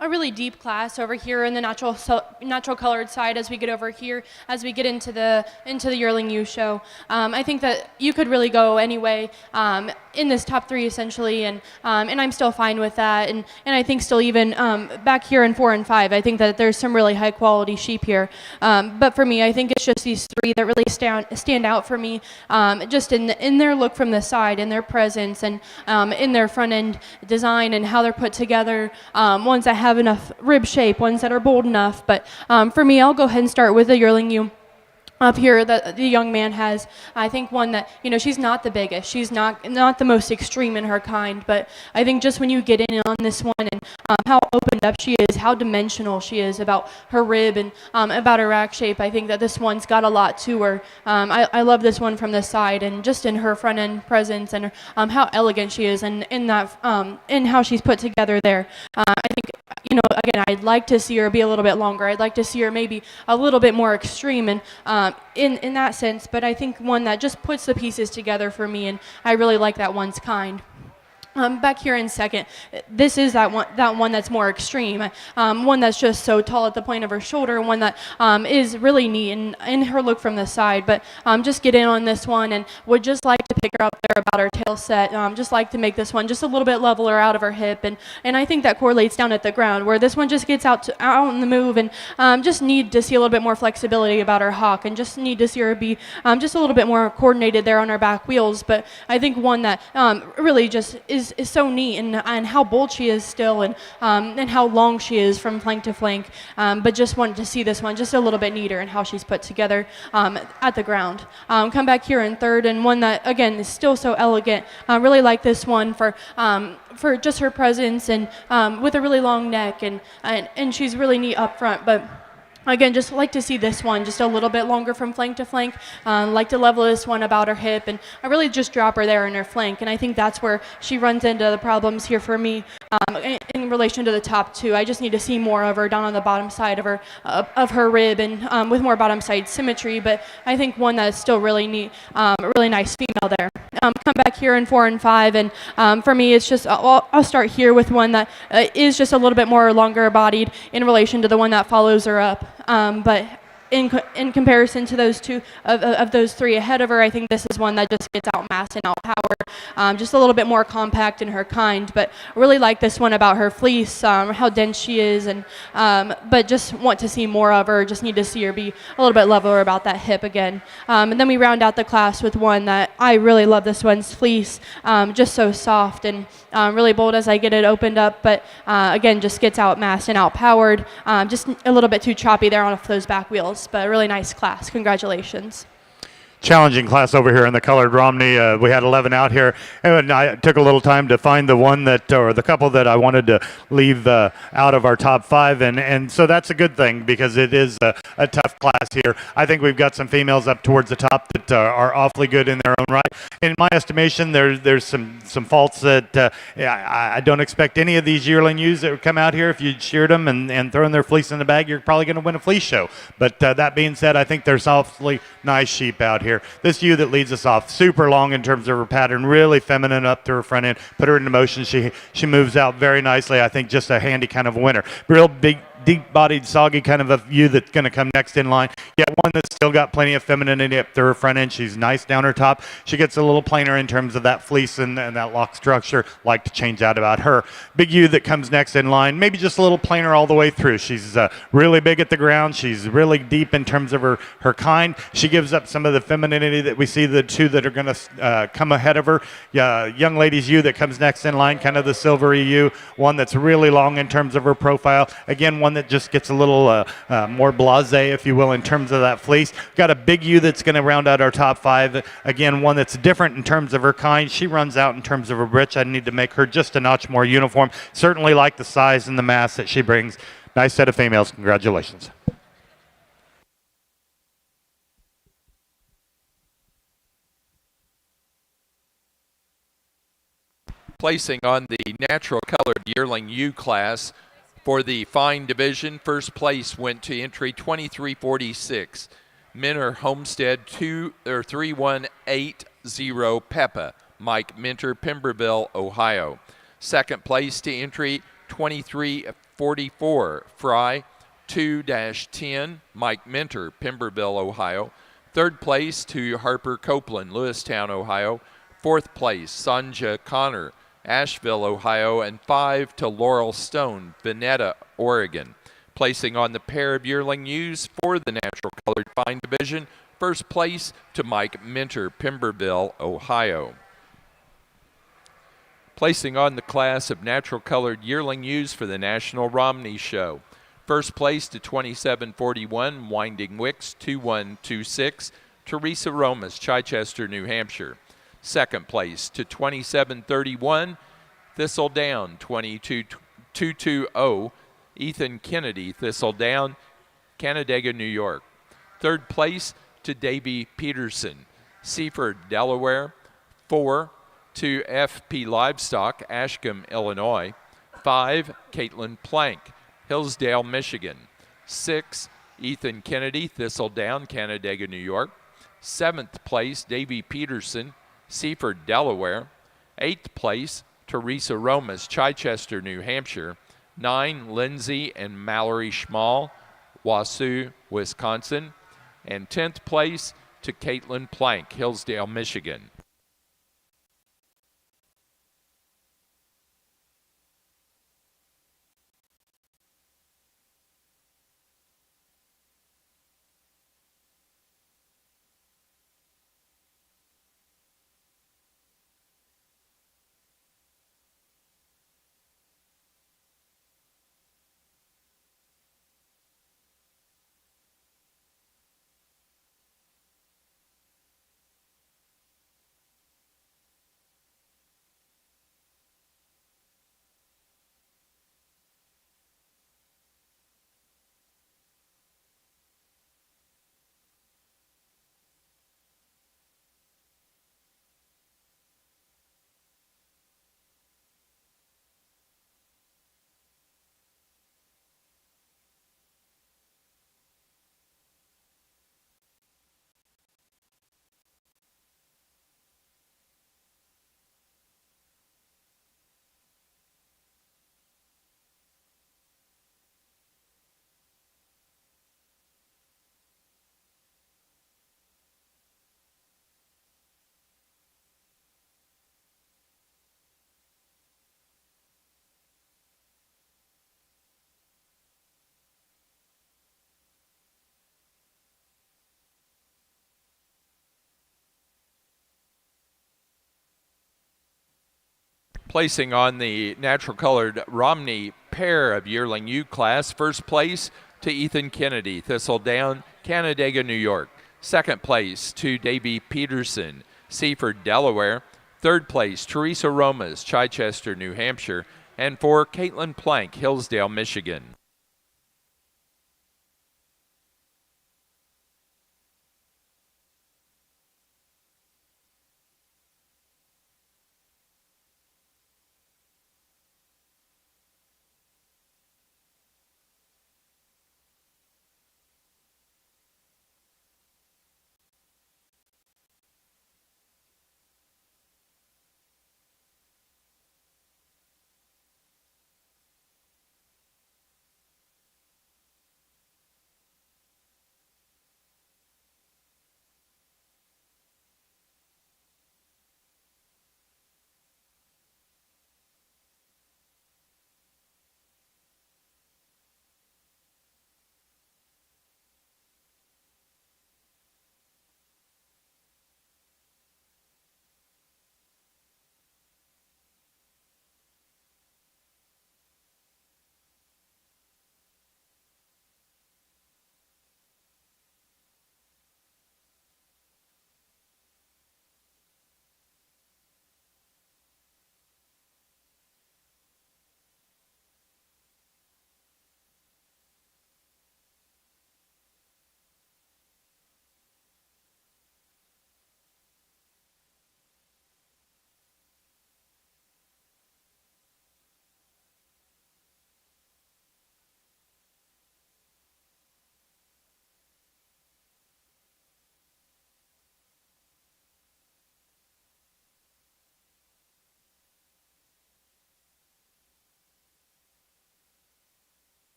a really deep class over here in the natural colored side as we get over here, as we get into the yearling ewe show. I think that you could really go anyway in this top three essentially, and I'm still fine with that. And I think still even back here in 4 and 5, I think that there's some really high quality sheep here. But for me, I think it's just these three that really stand out for me, just in their look from the side, in their presence, and in their front end design and how they're put together. Ones that have enough rib shape, ones that are bold enough. But for me, I'll go ahead and start with the yearling ewe up here that the young man has. I think one that, she's not the biggest, she's not the most extreme in her kind, but I think just when you get in on this one and how opened up she is, how dimensional she is about her rib and about her rack shape, I think that this one's got a lot to her. I love this one from the side, and just in her front end presence and how elegant she is, and in how she's put together there. I think, again, I'd like to see her be a little bit longer. I'd like to see her maybe a little bit more extreme and in that sense, but I think one that just puts the pieces together for me, and I really like that one's kind. Back here in second, this is that one that's more extreme, one that's just so tall at the point of her shoulder, one that is really neat in her look from the side. But just get in on this one, and would just like to pick her up there about her tail set. Just like to make this one just a little bit leveler out of her hip, and I think that correlates down at the ground, where this one just gets out in the move, and just need to see a little bit more flexibility about her hock, and just need to see her be just a little bit more coordinated there on her back wheels. But I think one that really just is so neat, and how bold she is still, and how long she is from flank to flank. But just wanted to see this one just a little bit neater in how she's put together at the ground. Come back here in third, and one that again is still so elegant. Really like this one for just her presence, and with a really long neck, and she's really neat up front. But again, just like to see this one just a little bit longer from flank to flank. Like to level this one about her hip, and I really just drop her there in her flank. And I think that's where she runs into the problems here for me in relation to the top two. I just need to see more of her down on the bottom side of her rib, and with more bottom side symmetry. But I think one that's still really neat, a really nice female there. Come back here in 4 and 5, and for me, it's just I'll start here with one that is just a little bit more longer bodied in relation to the one that follows her up. But in comparison to those two of those three ahead of her, I think this is one that just gets outmassed and outpowered, just a little bit more compact in her kind. But I really like this one about her fleece, how dense she is, and but just want to see more of her. Just need to see her be a little bit leveler about that hip again. And then we round out the class with one that I really love. This one's fleece, just so soft and really bold as I get it opened up, but again, just gets outmassed and outpowered. Just a little bit too choppy there on those back wheels, but a really nice class. Congratulations. Challenging class over here in the colored Romney. We had 11 out here, and I took a little time to find the one that, or the couple that I wanted to leave out of our top 5, and so that's a good thing, because it is a tough class here. I think we've got some females up towards the top that are awfully good in their own right. In my estimation, there's some faults that I don't expect any of these yearling ewes that would come out here. If you sheared them and thrown their fleece in the bag, you're probably going to win a fleece show. But that being said, I think there's awfully nice sheep out here. This ewe that leads us off, super long in terms of her pattern, really feminine up to her front end. Put her into motion. She moves out very nicely. I think just a handy kind of winner. Real big, deep-bodied, soggy kind of a ewe that's going to come next in line. Yet one that's still got plenty of femininity up to her front end. She's nice down her top. She gets a little plainer in terms of that fleece and that lock structure. Like to change that about her. Big ewe that comes next in line, maybe just a little plainer all the way through. She's really big at the ground. She's really deep in terms of her kind. She gives up some of the femininity that we see the two that are going to come ahead of her. Young lady's ewe that comes next in line, kind of the silvery ewe. One that's really long in terms of her profile. Again, one that just gets a little more blasé, if you will, in terms of that fleece. Got a big ewe that's going to round out our top 5. Again, one that's different in terms of her kind. She runs out in terms of her britch. I need to make her just a notch more uniform. Certainly like the size and the mass that she brings. Nice set of females. Congratulations. Placing on the natural colored yearling ewe class for the fine division, first place went to entry 2346. Minter Homestead 3180 Peppa, Mike Minter, Pemberville, Ohio. Second place to entry 23 44, Fry. 2-10, Mike Minter, Pemberville, Ohio. Third place to Harper Copeland, Lewistown, Ohio. Fourth place, Sanja Connor, Asheville, Ohio. And 5 to Laurel Stone, Veneta, Oregon. Placing on the pair of yearling ewes for the natural colored fine division, first place to Mike Minter, Pemberville, Ohio. Placing on the class of natural colored yearling ewes for the National Romney Show. First place to 2741, Winding Wicks, 2126, Teresa Romas, Chichester, New Hampshire. Second place to 2731, Thistledown, 22220, Ethan Kennedy, Thistledown, Canandaigua, New York. Third place to Davy Peterson, Seaford, Delaware. 4 to FP Livestock, Ashcombe, Illinois. 5, Caitlin Plank, Hillsdale, Michigan. 6, Ethan Kennedy, Thistledown, Canandaigua, New York. 7th place, Davy Peterson, Seaford, Delaware. 8th place, Teresa Romas, Chichester, New Hampshire. 9, Lindsay and Mallory Schmall, Wausau, Wisconsin. And 10th place to Caitlin Plank, Hillsdale, Michigan. Placing on the natural colored Romney pair of yearling ewe class, first place to Ethan Kennedy, Thistledown, Canandaigua, New York. Second place to Davy Peterson, Seaford, Delaware. Third place, Teresa Romas, Chichester, New Hampshire. And 4, Caitlin Plank, Hillsdale, Michigan.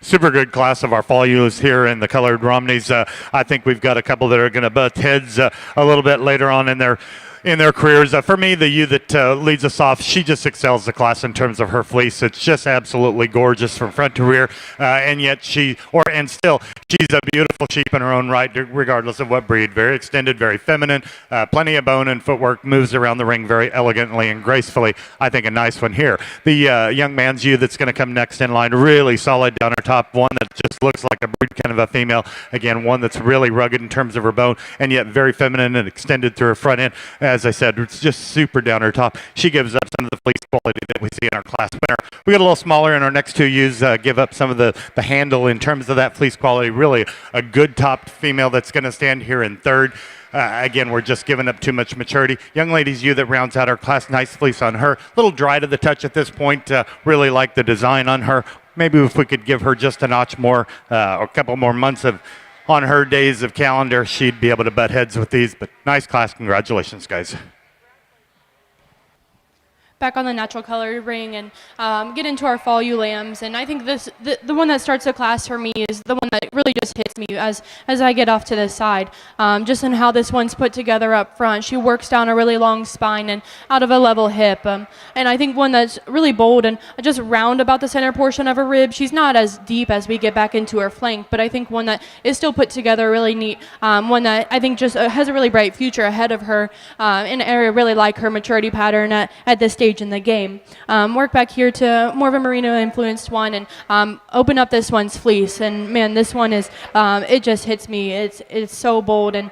super good class of our fall ewes here in the colored Romneys. I think we've got a couple that are going to butt heads a little bit later on in their careers. For me, the ewe that leads us off, she just excels the class in terms of her fleece. It's just absolutely gorgeous from front to rear, and yet she's a beautiful sheep in her own right, regardless of what breed. Very extended, very feminine, plenty of bone and footwork, moves around the ring very elegantly and gracefully. I think a nice one here. The young man's ewe that's going to come next in line, really solid down her top, one that just looks like a breed kind of a female. Again, one that's really rugged in terms of her bone, and yet very feminine and extended through her front end. As I said, it's just super down her top. She gives up some of the fleece quality that we see in our class winner. We get a little smaller in our next two ewes, give up some of the handle in terms of that fleece quality. Really a good top female that's going to stand here in third. Again, we're just giving up too much maturity. Young lady's ewe that rounds out our class, nice fleece on her. A little dry to the touch at this point. Really like the design on her. Maybe if we could give her just a notch more, or a couple more months on her days of calendar, she'd be able to butt heads with these. But nice class. Congratulations, guys. Back on the natural colored ring and get into our fall ewe lambs. And I think the one that starts the class for me is the one that really just hits me as I get off to the side. Just in how this one's put together up front. She works down a really long spine and out of a level hip. And I think one that's really bold and just round about the center portion of her rib. She's not as deep as we get back into her flank, but I think one that is still put together really neat. One that I think just has a really bright future ahead of her. And I really like her maturity pattern at this stage in the game. Work back here to more of a merino influenced one and open up this one's fleece, and man, this one is it just hits me. It's so bold and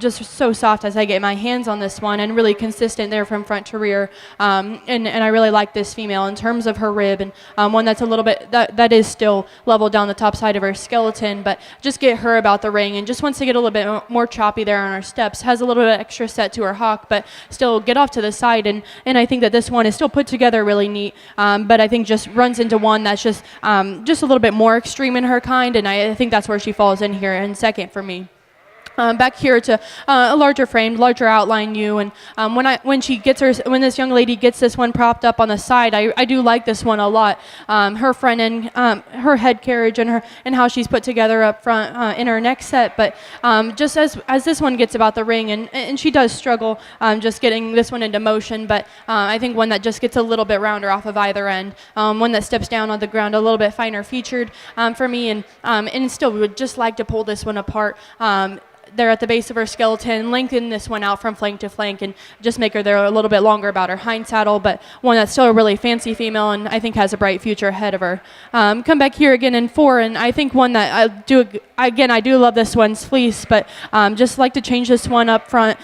just so soft as I get my hands on this one, and really consistent there from front to rear, and I really like this female in terms of her rib, and one that's a little bit that is still level down the top side of her skeleton, but just get her about the ring and just wants to get a little bit more choppy there on her steps, has a little bit extra set to her hock, but still get off to the side, and I think that this one is still put together really neat, but I think just runs into one that's just a little bit more extreme in her kind, and I think that's where she falls in here in second for me. Back here to a larger frame, larger outline ewe, and when this young lady gets this one propped up on the side, I do like this one a lot. Her front end, her head carriage, and how she's put together up front in her neck set. But just as this one gets about the ring, and she does struggle just getting this one into motion. But I think one that just gets a little bit rounder off of either end, one that steps down on the ground a little bit finer featured for me, and still would just like to pull this one apart. There at the base of her skeleton, lengthen this one out from flank to flank and just make her there a little bit longer about her hind saddle, but one that's still a really fancy female and I think has a bright future ahead of her. Come back here again in 4, and I think one that I do love this one's fleece, but just like to change this one up front,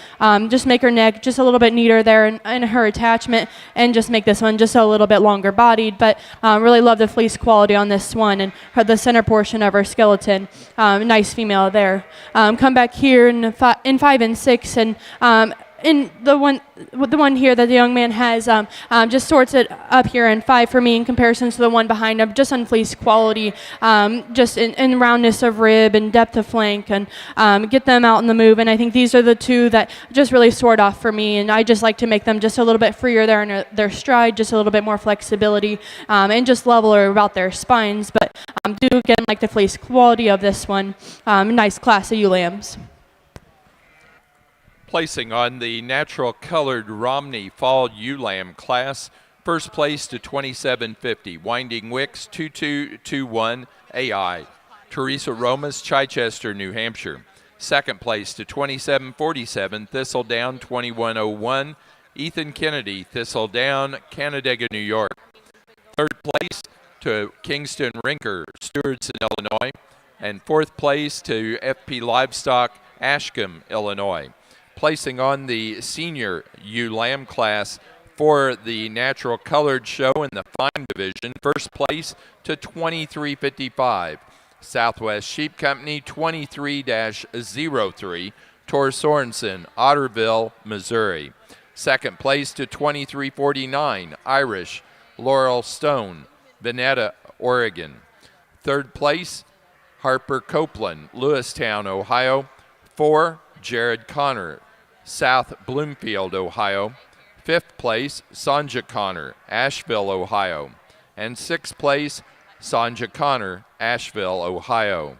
just make her neck just a little bit neater there in her attachment, and just make this one just a little bit longer bodied, but really love the fleece quality on this one and the center portion of her skeleton. Nice female there. Come back here in 5 and 6, and in the one here that the young man has just sorts it up here in 5 for me in comparison to the one behind him, just on fleece quality, just in roundness of rib and depth of flank, and get them out in the move. And I think these are the two that just really sort off for me, and I just like to make them just a little bit freer there in their stride, just a little bit more flexibility, and just leveler about their spines, but do again like the fleece quality of this one. Nice class of ewe lambs. Placing on the natural colored Romney Fall Ewe Lamb class, first place to 2750, Winding Wicks 2221 AI, Teresa Romas, Chichester, New Hampshire. Second place to 2747, Thistledown 2101, Ethan Kennedy, Thistledown, Canandaigua, New York. Third place to Kingston Rinker, Stewartson, Illinois. And fourth place to FP Livestock, Ashcombe, Illinois. Placing on the senior ewe lamb class for the natural colored show in the fine division, first place to 2355, Southwest Sheep Company 23-03, Tor Sorensen, Otterville, Missouri. Second place to 2349, Irish, Laurel Stone, Veneta, Oregon. Third place, Harper Copeland, Lewistown, Ohio. 4, Jared Connor, South Bloomfield, Ohio. Fifth place, Sanja Connor, Asheville, Ohio. And sixth place, Sonja Connor, Asheville, Ohio.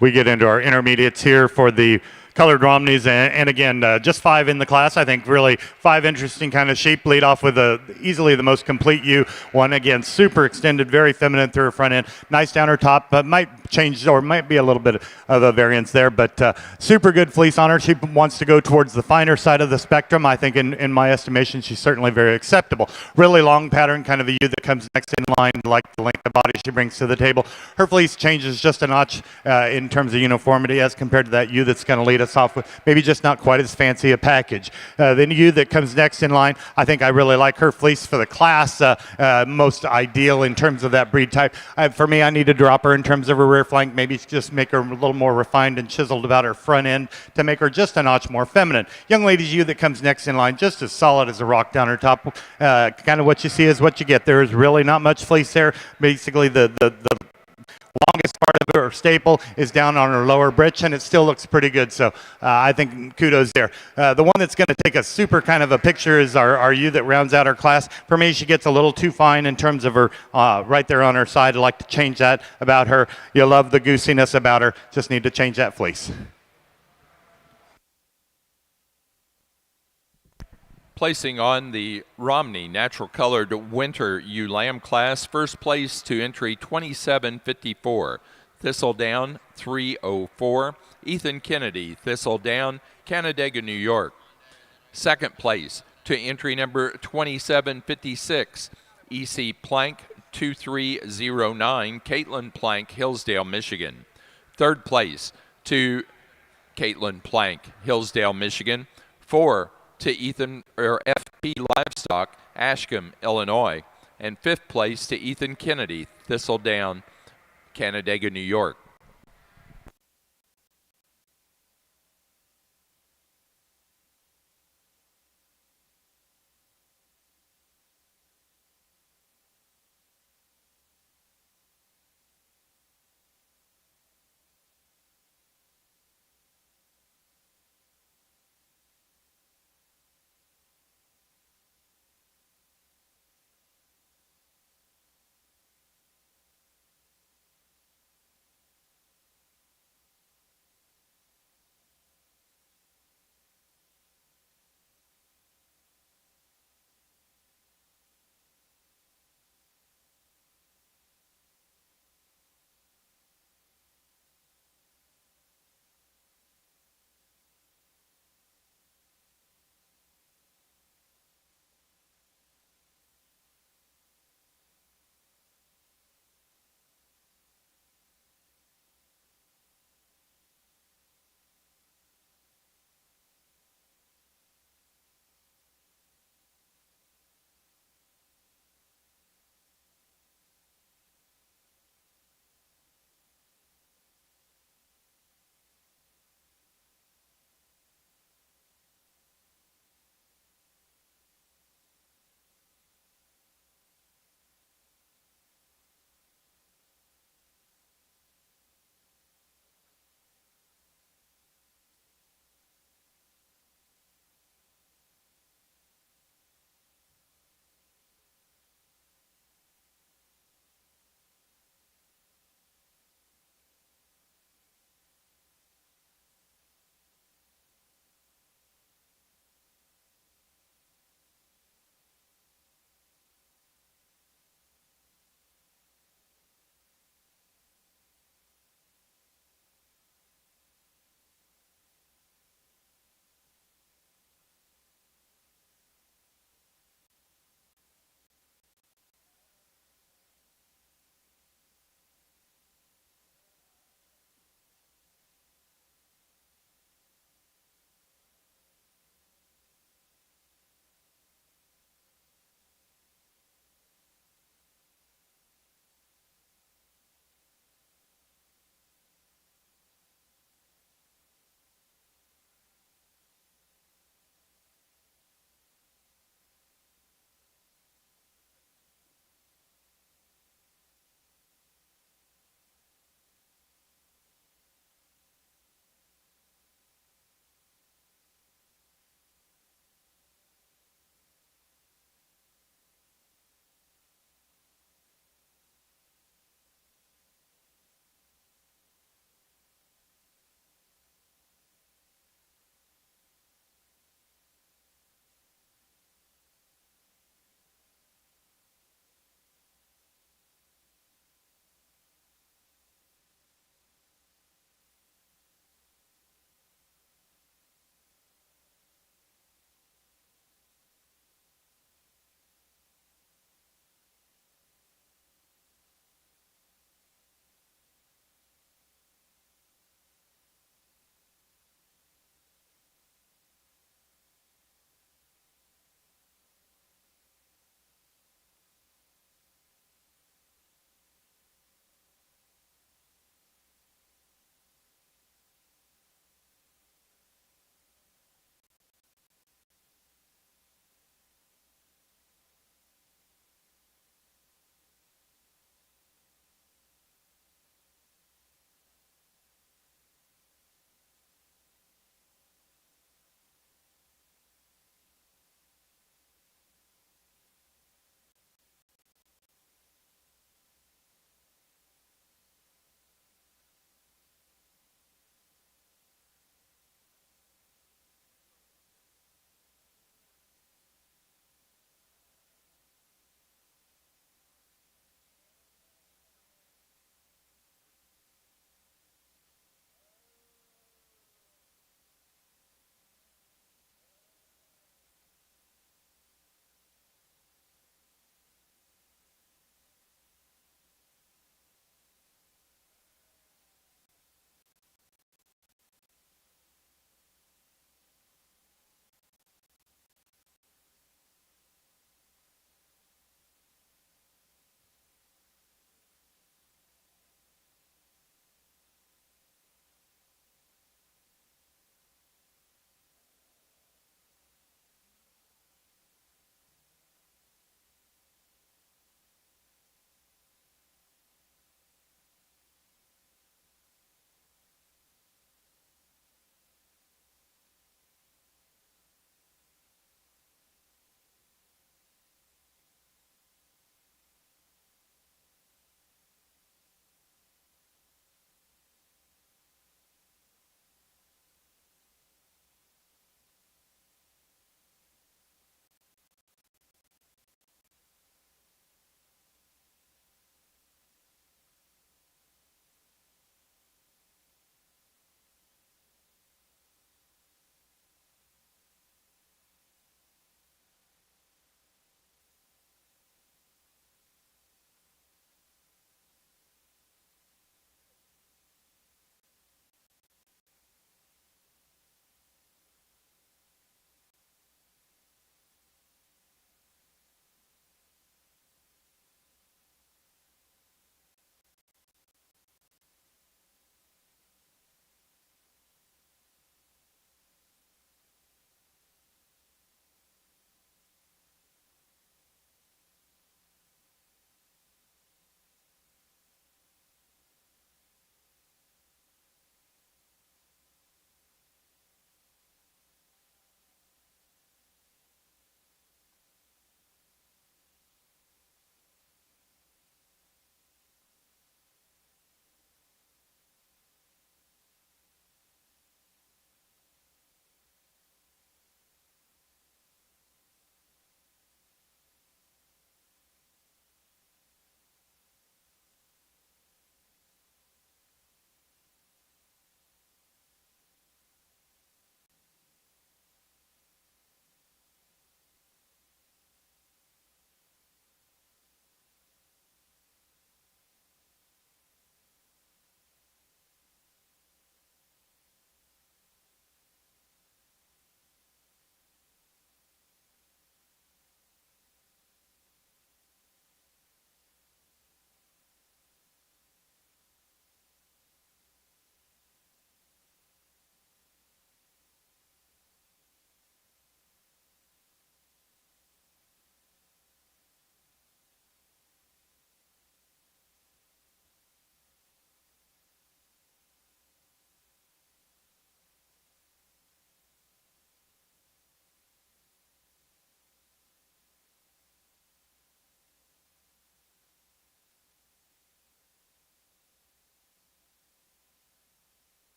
We get into our intermediates here for the colored Romneys, and again, just 5 in the class. I think really 5 interesting kind of sheep. Lead off with easily the most complete ewe. One, again, super extended, very feminine through her front end. Nice down her top, but might change or might be a little bit of a variance there, but super good fleece on her. She wants to go towards the finer side of the spectrum. I think in my estimation, she's certainly very acceptable. Really long pattern, kind of a ewe that comes next in line, like the length of body she brings to the table. Her fleece changes just a notch in terms of uniformity as compared to that ewe that's going to lead us off with maybe just not quite as fancy a package. The ewe that comes next in line, I think I really like her fleece for the class, most ideal in terms of that breed type. For me, I need to drop her in terms of her rear flank, maybe just make her a little more refined and chiseled about her front end to make her just a notch more feminine. Young lady's ewe that comes next in line, just as solid as a rock down her top. Kind of what you see is what you get. There is really not much fleece there. Basically, the longest part of her staple is down on her lower britch, and it still looks pretty good. So I think kudos there. The one that's going to take a super kind of a picture is our ewe that rounds out our class. For me, she gets a little too fine in terms of her right there on her side. I'd like to change that about her. You love the goosiness about her. Just need to change that fleece. Placing on the Romney natural colored winter ewe lamb class, first place to entry 2754, Thistledown 304, Ethan Kennedy, Thistledown, Canandaigua, New York. Second place to entry number 2756, EC Plank 2309, Caitlin Plank, Hillsdale, Michigan. Third place to Caitlin Plank, Hillsdale, Michigan. 4 to Ethan or FP Livestock, Ashcombe, Illinois, and 5th place to Ethan Kennedy, Thistledown, Canandaigua, New York.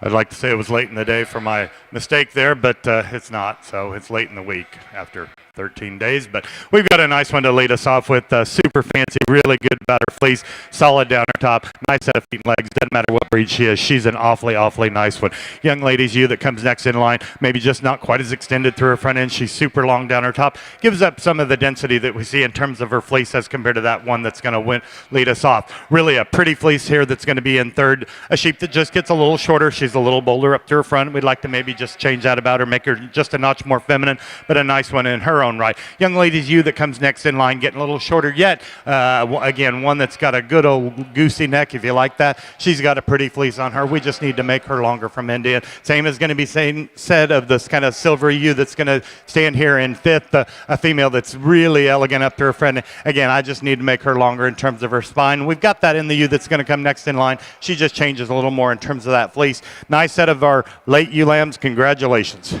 I'd like to say it was late in the day for my mistake there, but it's not. So it's late in the week after 13 days. But we've got a nice one to lead us off with. Super fancy, really good batter fleece, solid down her top, nice set of feet and legs. Doesn't matter what breed she is. She's an awfully, awfully nice one. Young ladies, you that comes next in line, maybe just not quite as extended through her front end. She's super long down her top. Gives up some of the density that we see in terms of her fleece as compared to that one that's going to lead us off. Really a pretty fleece here that's going to be in third. A sheep that just gets a little shorter. She's a little bolder up to her front. We'd like to maybe just change that about her, make her just a notch more feminine, but a nice one in her own right. Young ladies, you that comes next in line, getting a little shorter yet. Again, one that's got a good old goosey neck, if you like that. She's got a pretty fleece on her. We just need to make her longer from end to end. Same is going to be said of this kind of silvery ewe that's going to stand here in fifth, a female that's really elegant up to her front. Again, I just need to make her longer in terms of her spine. We've got that in the ewe that's going to come next in line. She just changes a little more in terms of that fleece. Nice set of our late ewe lambs. Congratulations.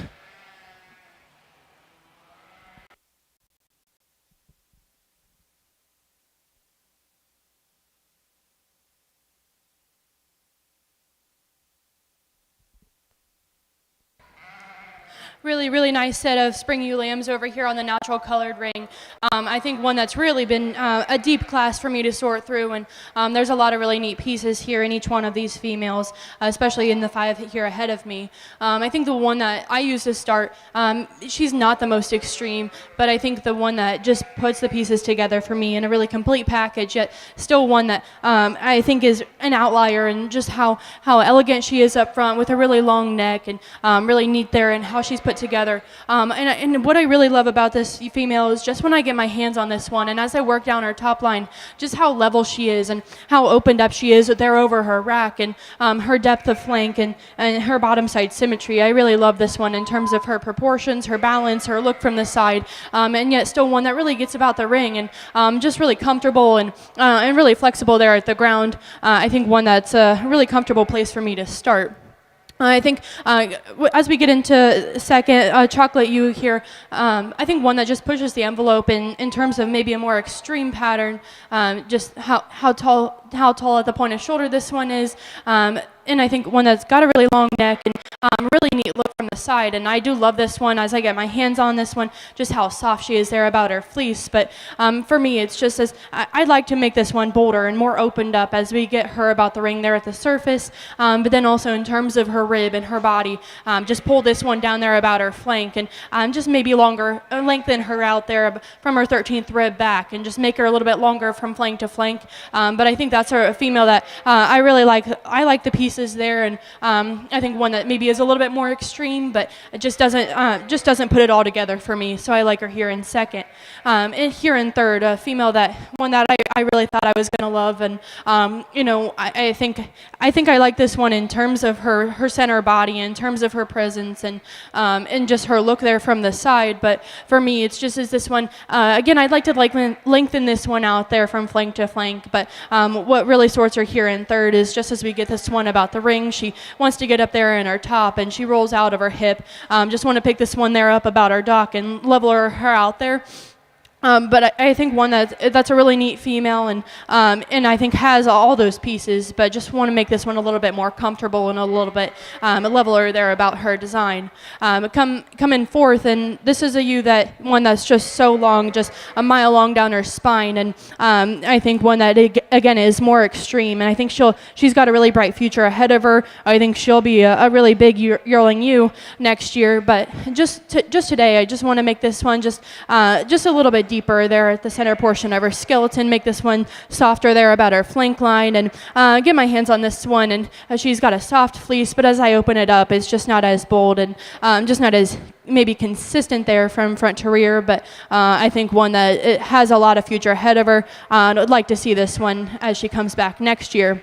Really, really nice set of spring ewe lambs over here on the natural colored ring. I think one that's really been a deep class for me to sort through, and there's a lot of really neat pieces here in each one of these females, especially in the 5 here ahead of me. I think the one that I use to start, she's not the most extreme, but I think the one that just puts the pieces together for me in a really complete package, yet still one that I think is an outlier in just how elegant she is up front with a really long neck, and really neat there and how she's put together. And what I really love about this female is just when I get my hands on this one, and as I work down her top line, just how level she is and how opened up she is there over her rack, and her depth of flank and her bottom side symmetry. I really love this one in terms of her proportions, her balance, her look from the side, and yet still one that really gets about the ring and just really comfortable and really flexible there at the ground. I think one that's a really comfortable place for me to start. I think as we get into second, chocolate ewe here, I think one that just pushes the envelope in terms of maybe a more extreme pattern, just how tall at the point of shoulder this one is, and I think one that's got a really long neck and really neat look from the side. And I do love this one as I get my hands on this one, just how soft she is there about her fleece. But for me, it's just as I'd like to make this one bolder and more opened up as we get her about the ring there at the surface. But then also in terms of her rib and her body, just pull this one down there about her flank and just maybe longer, lengthen her out there from her 13th rib back and just make her a little bit longer from flank to flank. But I think that's a female that I really like. I like the pieces there, and I think one that maybe is a little bit more extreme, but it just doesn't put it all together for me. So I like her here in second. And here in third, a female one that I really thought I was going to love, and I think I like this one in terms of her center body, in terms of her presence, and just her look there from the side. But for me, it's just as this one again. I'd like to lengthen this one out there from flank to flank. But what really sorts her here in third is just as we get this one about the ring, she wants to get up there in her top, and she rolls out of her hip. Just want to pick this one there up about her dock and level her out there. But I think one that's a really neat female, and I think has all those pieces, but just want to make this one a little bit more comfortable and a little bit leveler there about her design. Come in fourth, and this is a ewe one that's just so long, just a mile long down her spine, and I think one that again is more extreme, and I think she's got a really bright future ahead of her. I think she'll be a really big yearling ewe next year. But just today, I just want to make this one just a little bit deeper there at the center portion of her skeleton, make this one softer there about her flank line, and get my hands on this one. And she's got a soft fleece, but as I open it up, it's just not as bold and just not as maybe consistent there from front to rear. But I think one that it has a lot of future ahead of her. I'd like to see this one as she comes back next year.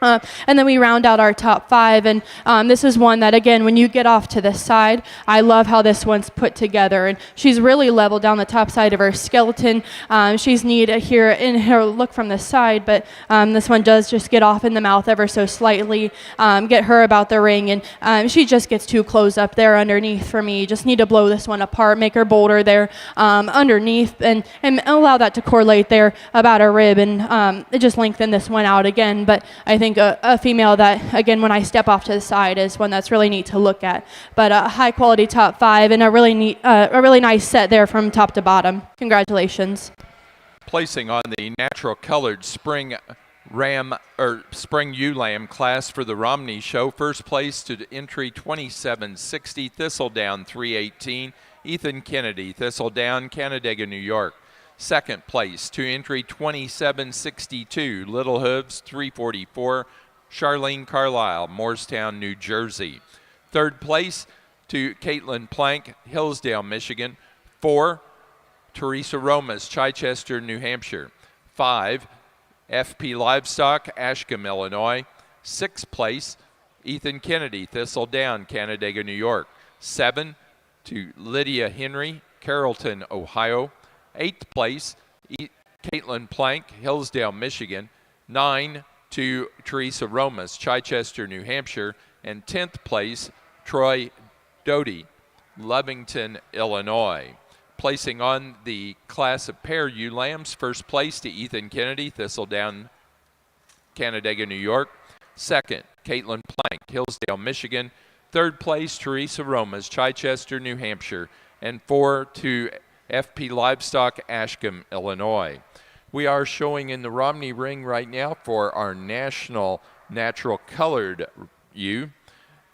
And then we round out our top 5, and this is one that, again, when you get off to the side, I love how this one's put together, and she's really level down the top side of her skeleton. She's neat here in her look from the side, but this one does just get off in the mouth ever so slightly, get her about the ring, and she just gets too close up there underneath for me. Just need to blow this one apart, make her bolder there underneath, and allow that to correlate there about her rib, and just lengthen this one out again. But I think think a female that, again, when I step off to the side is one that's really neat to look at. But a high quality top 5 and a really nice set there from top to bottom. Congratulations. Placing on the natural colored spring ewe lamb class for the Romney show, first place to entry 2760, Thistledown 318, Ethan Kennedy, Thistledown, Canandaigua, New York. Second place to entry 2762, Little Hooves 344, Charlene Carlisle, Morristown, New Jersey. Third place to Caitlin Plank, Hillsdale, Michigan. 4, Teresa Romas, Chichester, New Hampshire. 5, FP Livestock, Ashcombe, Illinois. 6th place, Ethan Kennedy, Thistledown, Canandaigua, New York. 7, to Lydia Henry, Carrollton, Ohio. 8th place, Caitlin Plank, Hillsdale, Michigan. 9, to Teresa Romas, Chichester, New Hampshire. And 10th place, Troy Doty, Lovington, Illinois. Placing on the class of pair ewe lambs, first place to Ethan Kennedy, Thistledown, Canandaigua, New York. Second, Caitlin Plank, Hillsdale, Michigan. Third place, Teresa Romas, Chichester, New Hampshire. And 4 to FP Livestock, Ashcombe, Illinois. We are showing in the Romney ring right now for our national natural colored ewe.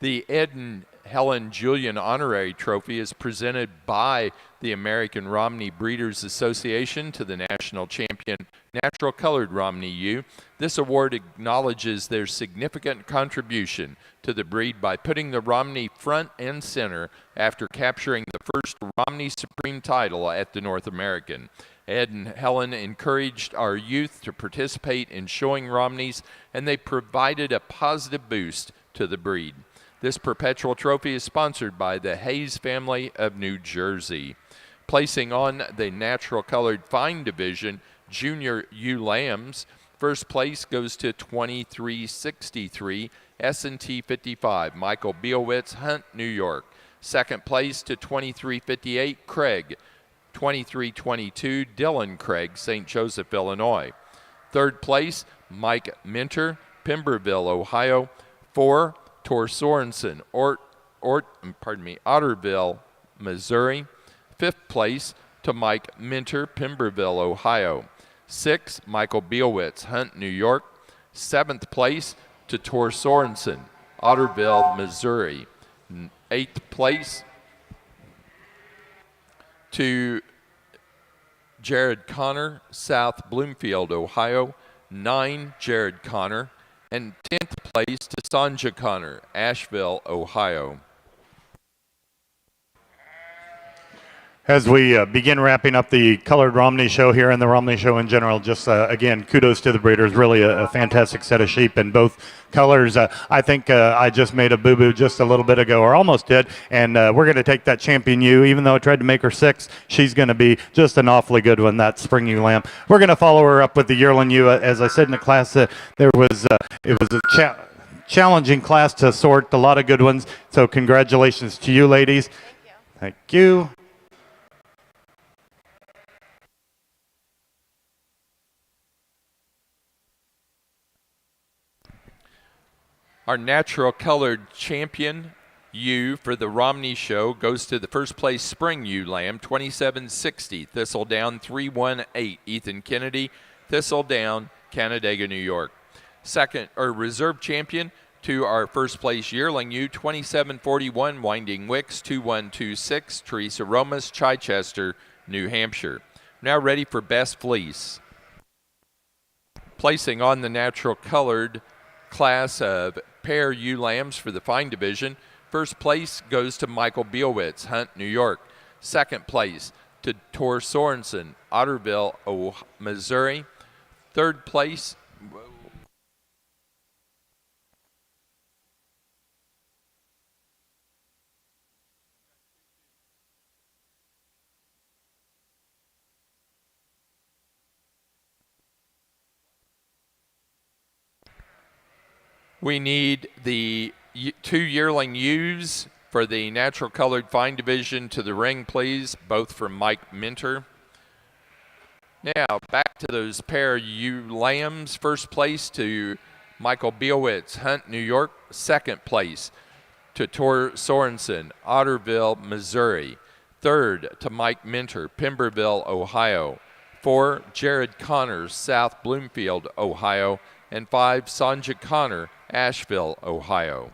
The Ed and Helen Julian Honorary Trophy is presented by the American Romney Breeders Association to the national champion natural colored Romney ewe. This award acknowledges their significant contribution to the breed by putting the Romney front and center after capturing the first Romney Supreme title at the North American. Ed and Helen encouraged our youth to participate in showing Romneys, and they provided a positive boost to the breed. This perpetual trophy is sponsored by the Hayes family of New Jersey. Placing on the natural colored fine division junior ewe lambs, first place goes to 2363 S&T 55 Michael Bielwitz, Hunt, New York. Second place to 2358 Craig, 2322 Dylan Craig, St. Joseph, Illinois. Third place Mike Minter, Pemberville, Ohio. 4 Tor Sorensen, Otterville, Missouri. Fifth place to Mike Minter, Pemberville, Ohio. 6, Michael Bielwitz, Hunt, New York. 7th place to Tor Sorensen, Otterville, Missouri. 8th place to Jared Connor, South Bloomfield, Ohio. 9, Jared Connor. And 10th place to Sanja Connor, Asheville, Ohio. As we begin wrapping up the Colored Romney show here and the Romney show in general, just again, kudos to the breeders. Really a fantastic set of sheep in both colors. I think I just made a boo-boo just a little bit ago, or almost did, and we're going to take that champion ewe. Even though I tried to make her 6, she's going to be just an awfully good one, that spring ewe lamb. We're going to follow her up with the yearling ewe. As I said in the class, it was a challenging class to sort, a lot of good ones. So congratulations to you, ladies. Thank you. Our natural colored champion ewe for the Romney show goes to the first place spring ewe lamb, 2760 Thistledown 318 Ethan Kennedy, Thistledown, Canandaigua, New York. Second, or reserve champion to our first place yearling ewe, 2741 Winding Wicks 2126 Teresa Romas, Chichester, New Hampshire. Now ready for best fleece. Placing on the natural colored class of pair ewe lambs for the fine division, first place goes to Michael Bielwitz, Hunt, New York. Second place to Tor Sorensen, Otterville, Missouri. Third place, we need the 2 yearling ewes for the natural colored fine division to the ring, please, both from Mike Minter. Now, back to those pair ewe lambs. First place to Michael Bielwitz, Hunt, New York, second place to Tor Sorensen, Otterville, Missouri. Third to Mike Minter, Pemberville, Ohio. 4, Jared Connors, South Bloomfield, Ohio. And 5, Sanja Connor, Asheville, Ohio.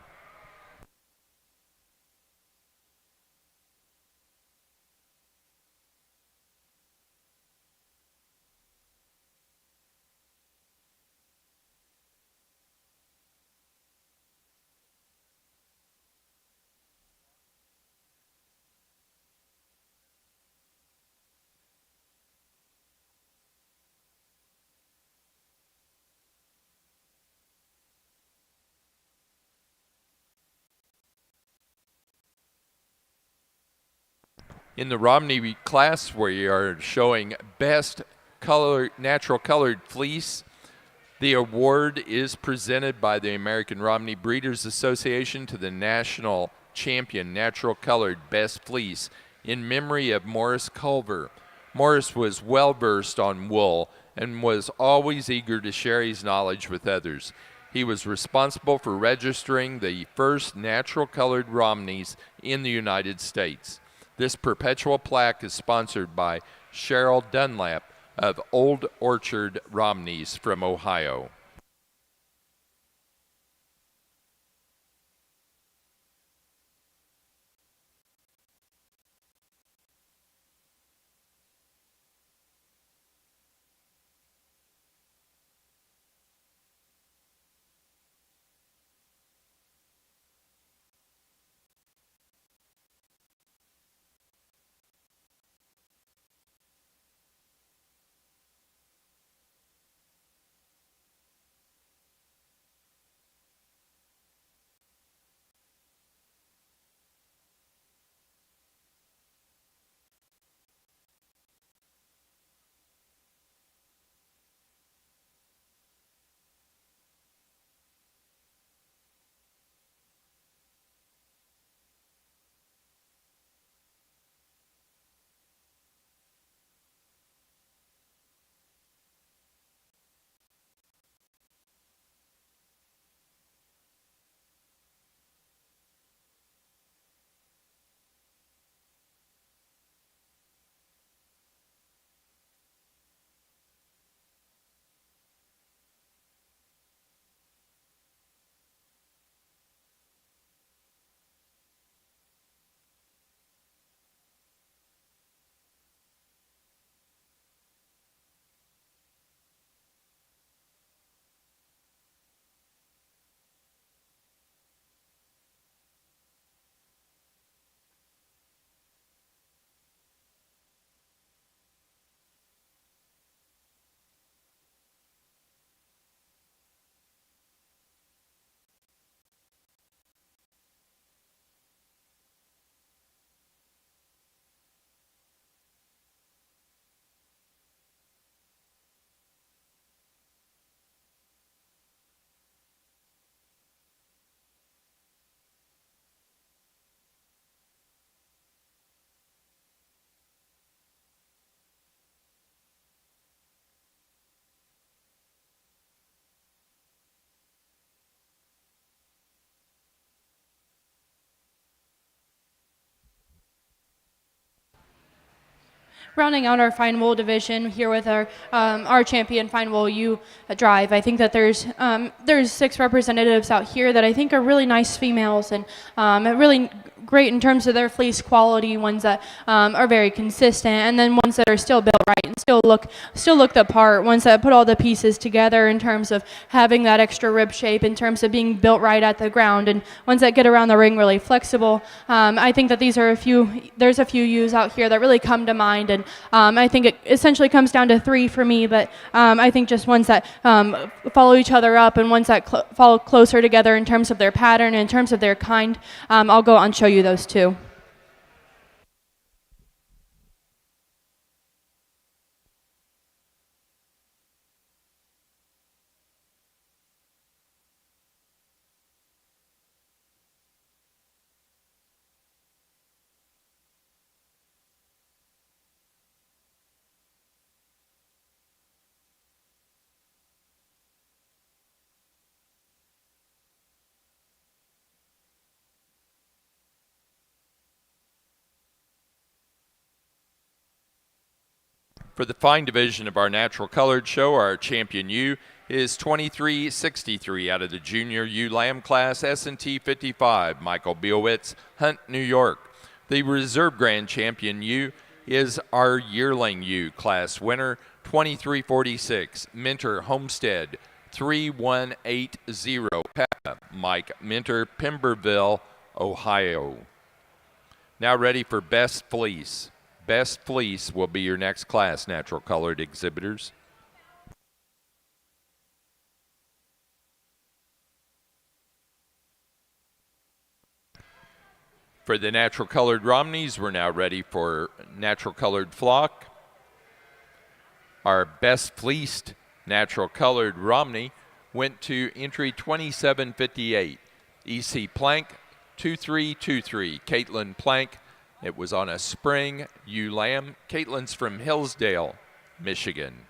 In the Romney class, we are showing best natural colored fleece. The award is presented by the American Romney Breeders Association to the national champion natural colored best fleece in memory of Morris Culver. Morris was well versed on wool and was always eager to share his knowledge with others. He was responsible for registering the first natural colored Romneys in the United States. This perpetual plaque is sponsored by Cheryl Dunlap of Old Orchard Romneys from Ohio. Rounding out our fine wool division here with our champion fine wool U drive, I think that there's 6 representatives out here that I think are really nice females and really great in terms of their fleece quality, ones that are very consistent, and then ones that are still built right and still look the part, ones that put all the pieces together in terms of having that extra rib shape, in terms of being built right at the ground, and ones that get around the ring really flexible. I think that there's a few U's out here that really come to mind, and I think it essentially comes down to 3 for me, but I think just ones that follow each other up and ones that follow closer together in terms of their pattern, in terms of their kind. I'll go and show you those 2. For the fine division of our natural colored show, our champion ewe is 2363 out of the junior ewe lamb class, S&T 55, Michael Bielwitz, Hunt, New York. The reserve grand champion ewe is our yearling ewe class winner, 2346, Minter Homestead, 3180, Peppa, Mike Minter, Pemberville, Ohio. Now ready for Best Fleece. Best Fleece will be your next class, natural colored exhibitors. For the natural colored Romneys, we're now ready for natural colored flock. Our best fleeced natural colored Romney went to entry 2758. EC Plank 2323. Caitlin Plank. It was on a spring ewe lamb. Caitlin's from Hillsdale, Michigan.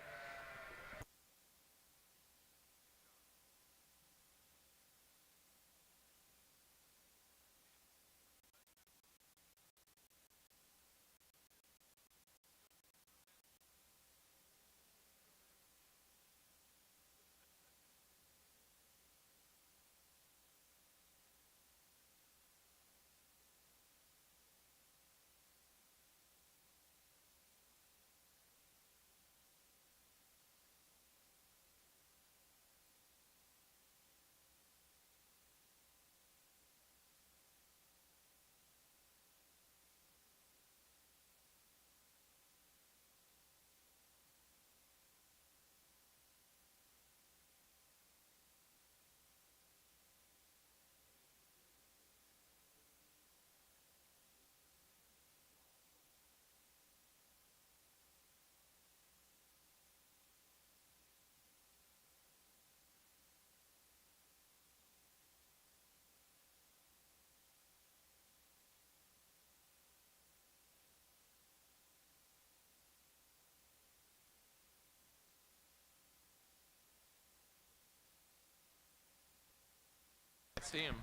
See him.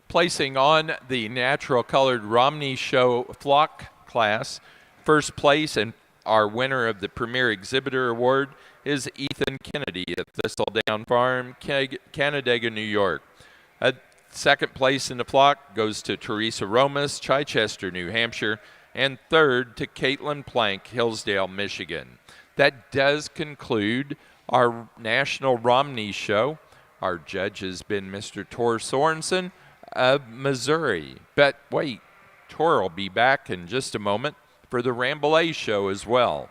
Placing on the natural colored Romney show flock class, first place and our winner of the Premier Exhibitor Award is Ethan Kennedy of Thistledown Farm, Canandaigua, New York. Second place in the flock goes to Teresa Romas, Chichester, New Hampshire, and third to Caitlin Plank, Hillsdale, Michigan. That does conclude our National Romney show. Our judge has been Mr. Tor Sorensen of Missouri. But wait, Tor will be back in just a moment for the Rambouillet show as well.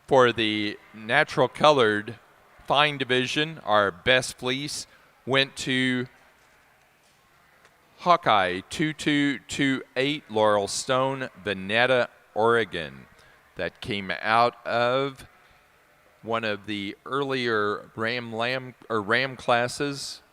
For the natural colored fine division, our best fleece went to Hawkeye 2228 Laurel Stone, Veneta, Oregon. That came out of one of the earlier Ram classes.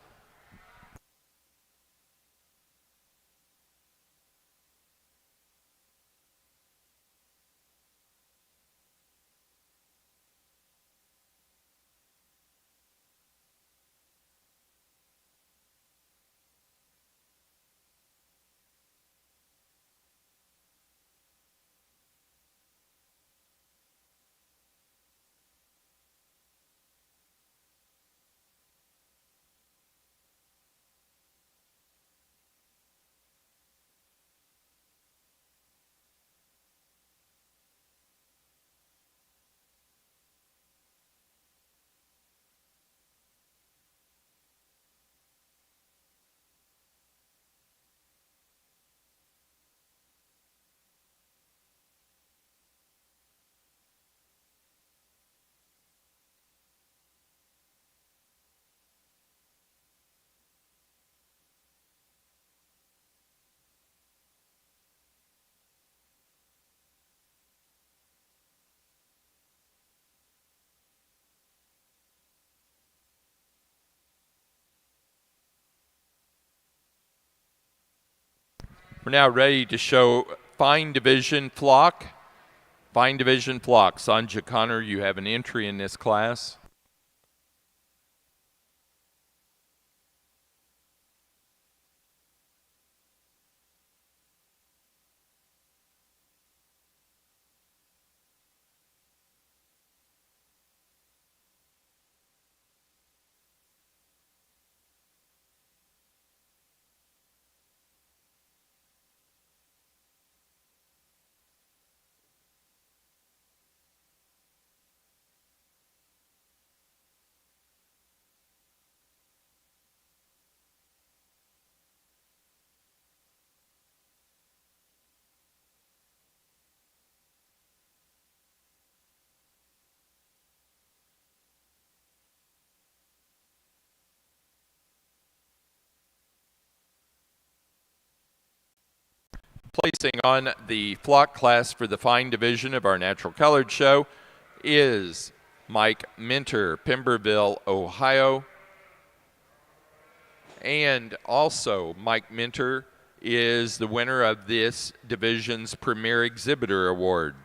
We're now ready to show fine division flock. Fine division flock. Sanja Connor, you have an entry in this class. Placing on the flock class for the fine division of our natural colored show is Mike Minter, Pemberville, Ohio. And also, Mike Minter is the winner of this division's Premier Exhibitor Award.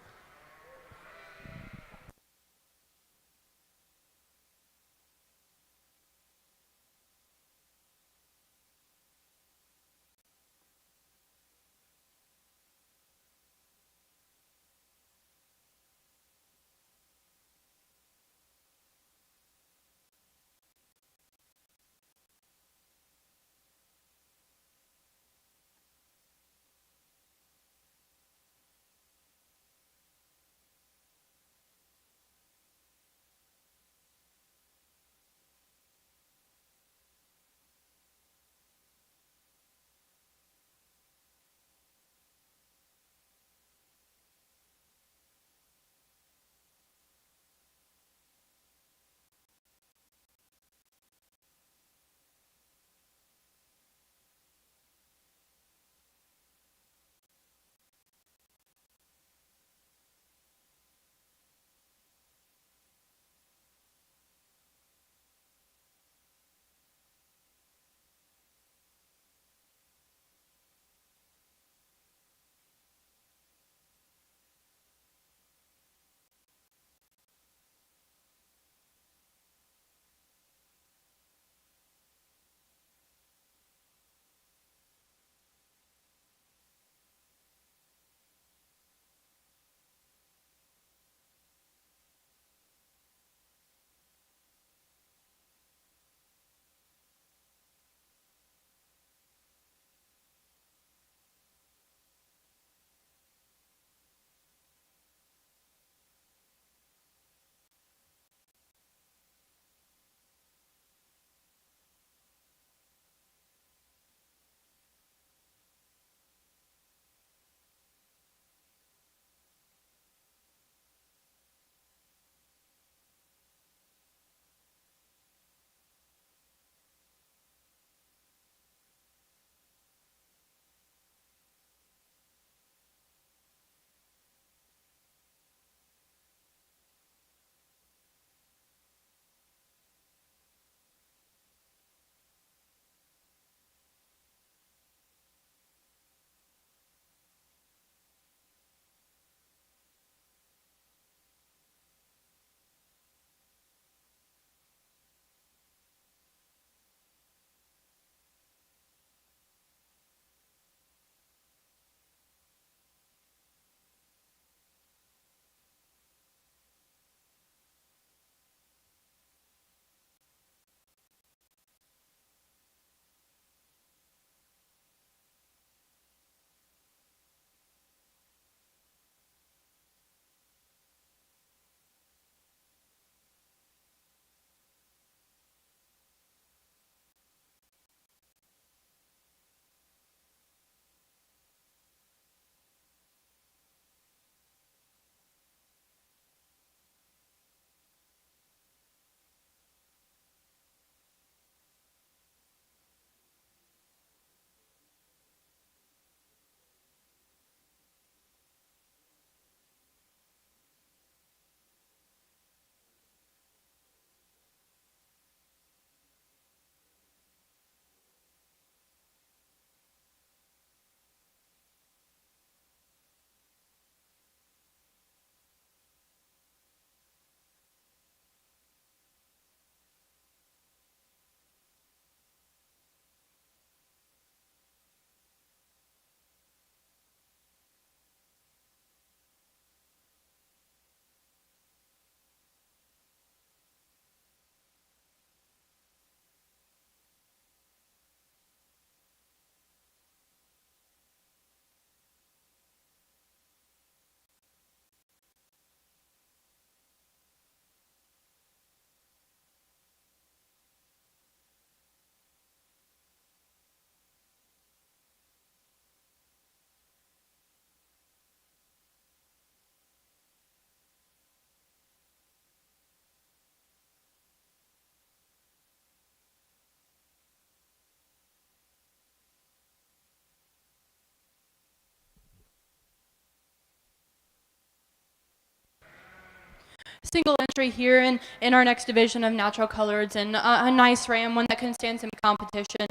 single entry here in our next division of natural coloreds, and a nice ram, one that can stand some competition.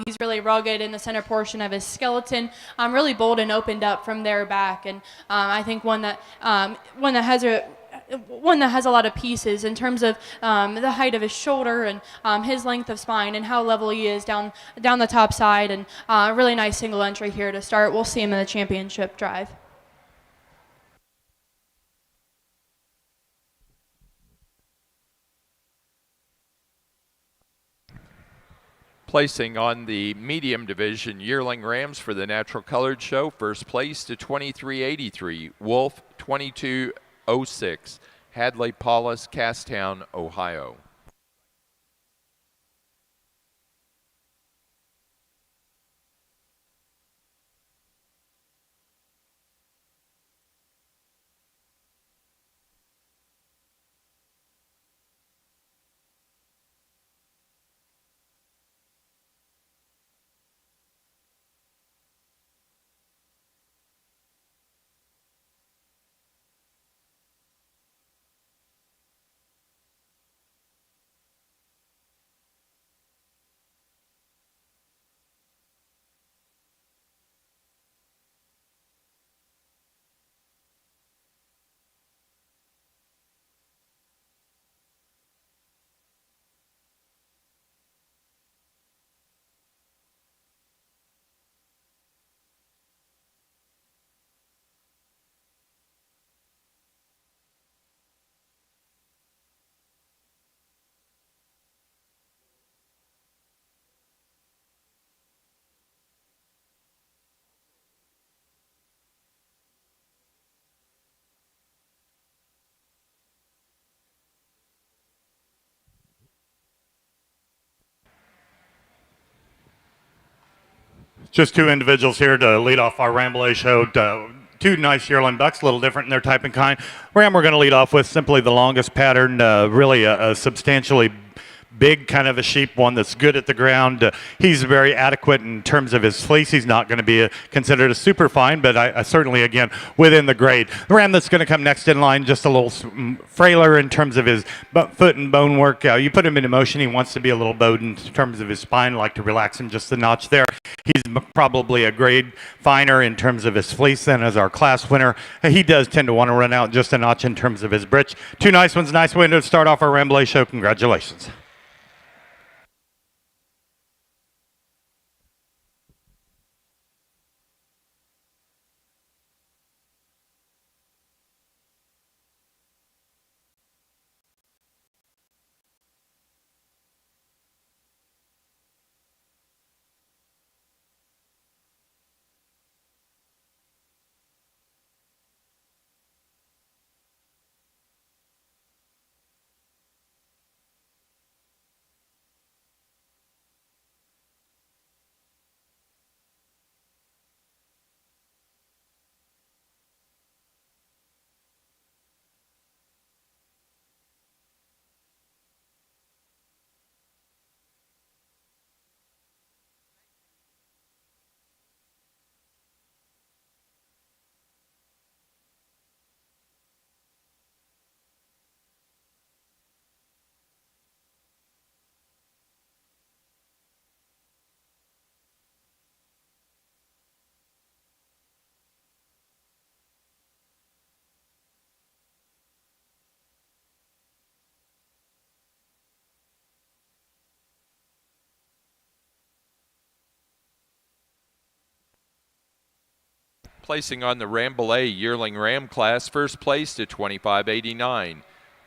He's really rugged in the center portion of his skeleton, really bold and opened up from there back, and I think one that has a lot of pieces in terms of the height of his shoulder and his length of spine and how level he is down the top side, and a really nice single entry here to start. We'll see him in the championship drive. Placing on the medium division yearling rams for the natural colored show, first place to 2383, Wolf 2206, Hadley Paulus, Casstown, Ohio. Just two individuals here to lead off our Rambouillet show. Two nice yearling bucks, a little different in their type and kind. Ram we're going to lead off with simply the longest pattern, really a substantially big kind of a sheep, one that's good at the ground. He's very adequate in terms of his fleece. He's not going to be considered a super fine, but I certainly, again, within the grade. The ram that's going to come next in line, just a little frailer in terms of his foot and bone work. You put him into motion, he wants to be a little bowed in terms of his spine, like to relax him just a notch there. He's probably a grade finer in terms of his fleece than as our class winner. He does tend to want to run out just a notch in terms of his britch. Two nice ones, nice way to start off our Rambouillet show. Congratulations. Placing on the Rambouillet yearling ram class, first place to 2589,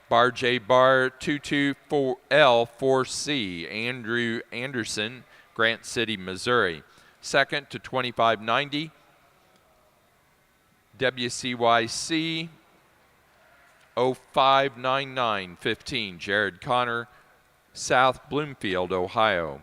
Bar J Bar 224L4C, Andrew Anderson, Grant City, Missouri. Second to 2590, WCYC 059915, Jared Connor, South Bloomfield, Ohio.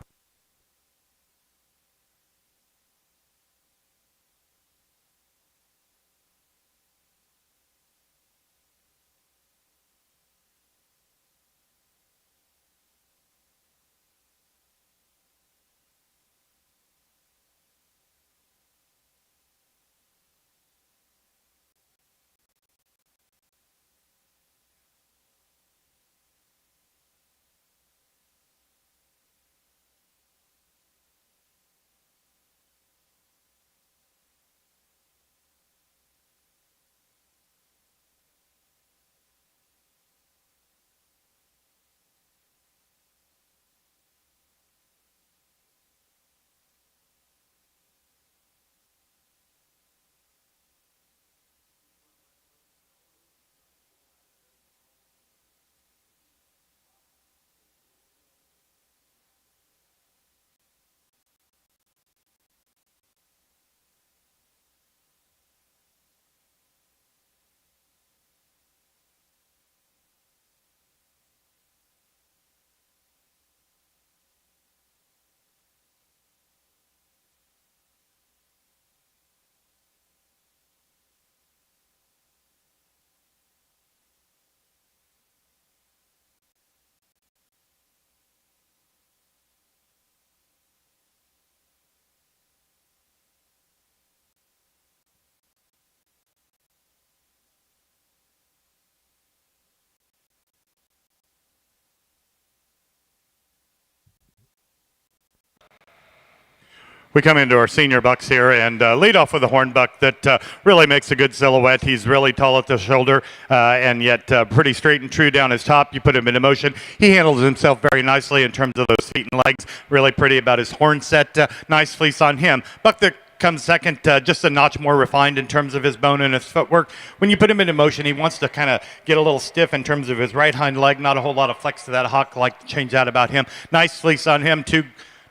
We come into our senior bucks here and lead off with a horn buck that really makes a good silhouette. He's really tall at the shoulder and yet pretty straight and true down his top. You put him into motion. He handles himself very nicely in terms of those feet and legs. Really pretty about his horn set. Nice fleece on him. Buck that comes second, just a notch more refined in terms of his bone and his footwork. When you put him into motion, he wants to kind of get a little stiff in terms of his right hind leg. Not a whole lot of flex to that hock. Like to change that about him. Nice fleece on him. Two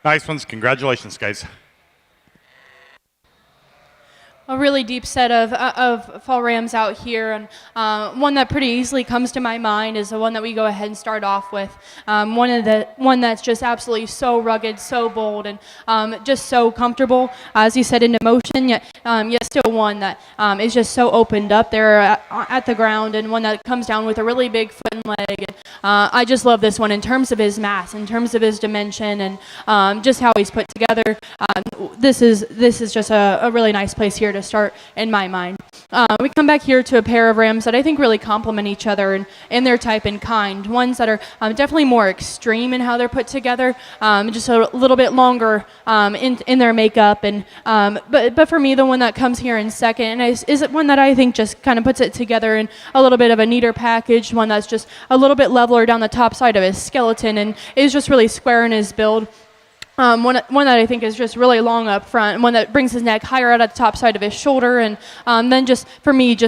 nice ones. Congratulations, guys. A really deep set of fall rams out here, and one that pretty easily comes to my mind is the one that we go ahead and start off with. One that's just absolutely so rugged, so bold, and just so comfortable, as you said, into motion. Yet still one that is just so opened up there at the ground, and one that comes down with a really big foot and leg. And I just love this one in terms of his mass, in terms of his dimension, and just how he's put together. This is just a really nice place here to start in my mind. We come back here to a pair of rams that I think really complement each other in their type and kind. Ones that are definitely more extreme in how they're put together, just a little bit longer in their makeup. And but for me, the one that comes here in second is one that I think just kind of puts it together in a little bit of a neater package. One that's just a little bit leveler down the top side of his skeleton and is just really square in his build. One that I think is just really long up front, one that brings his neck higher out at the top side of his shoulder, and then just for me,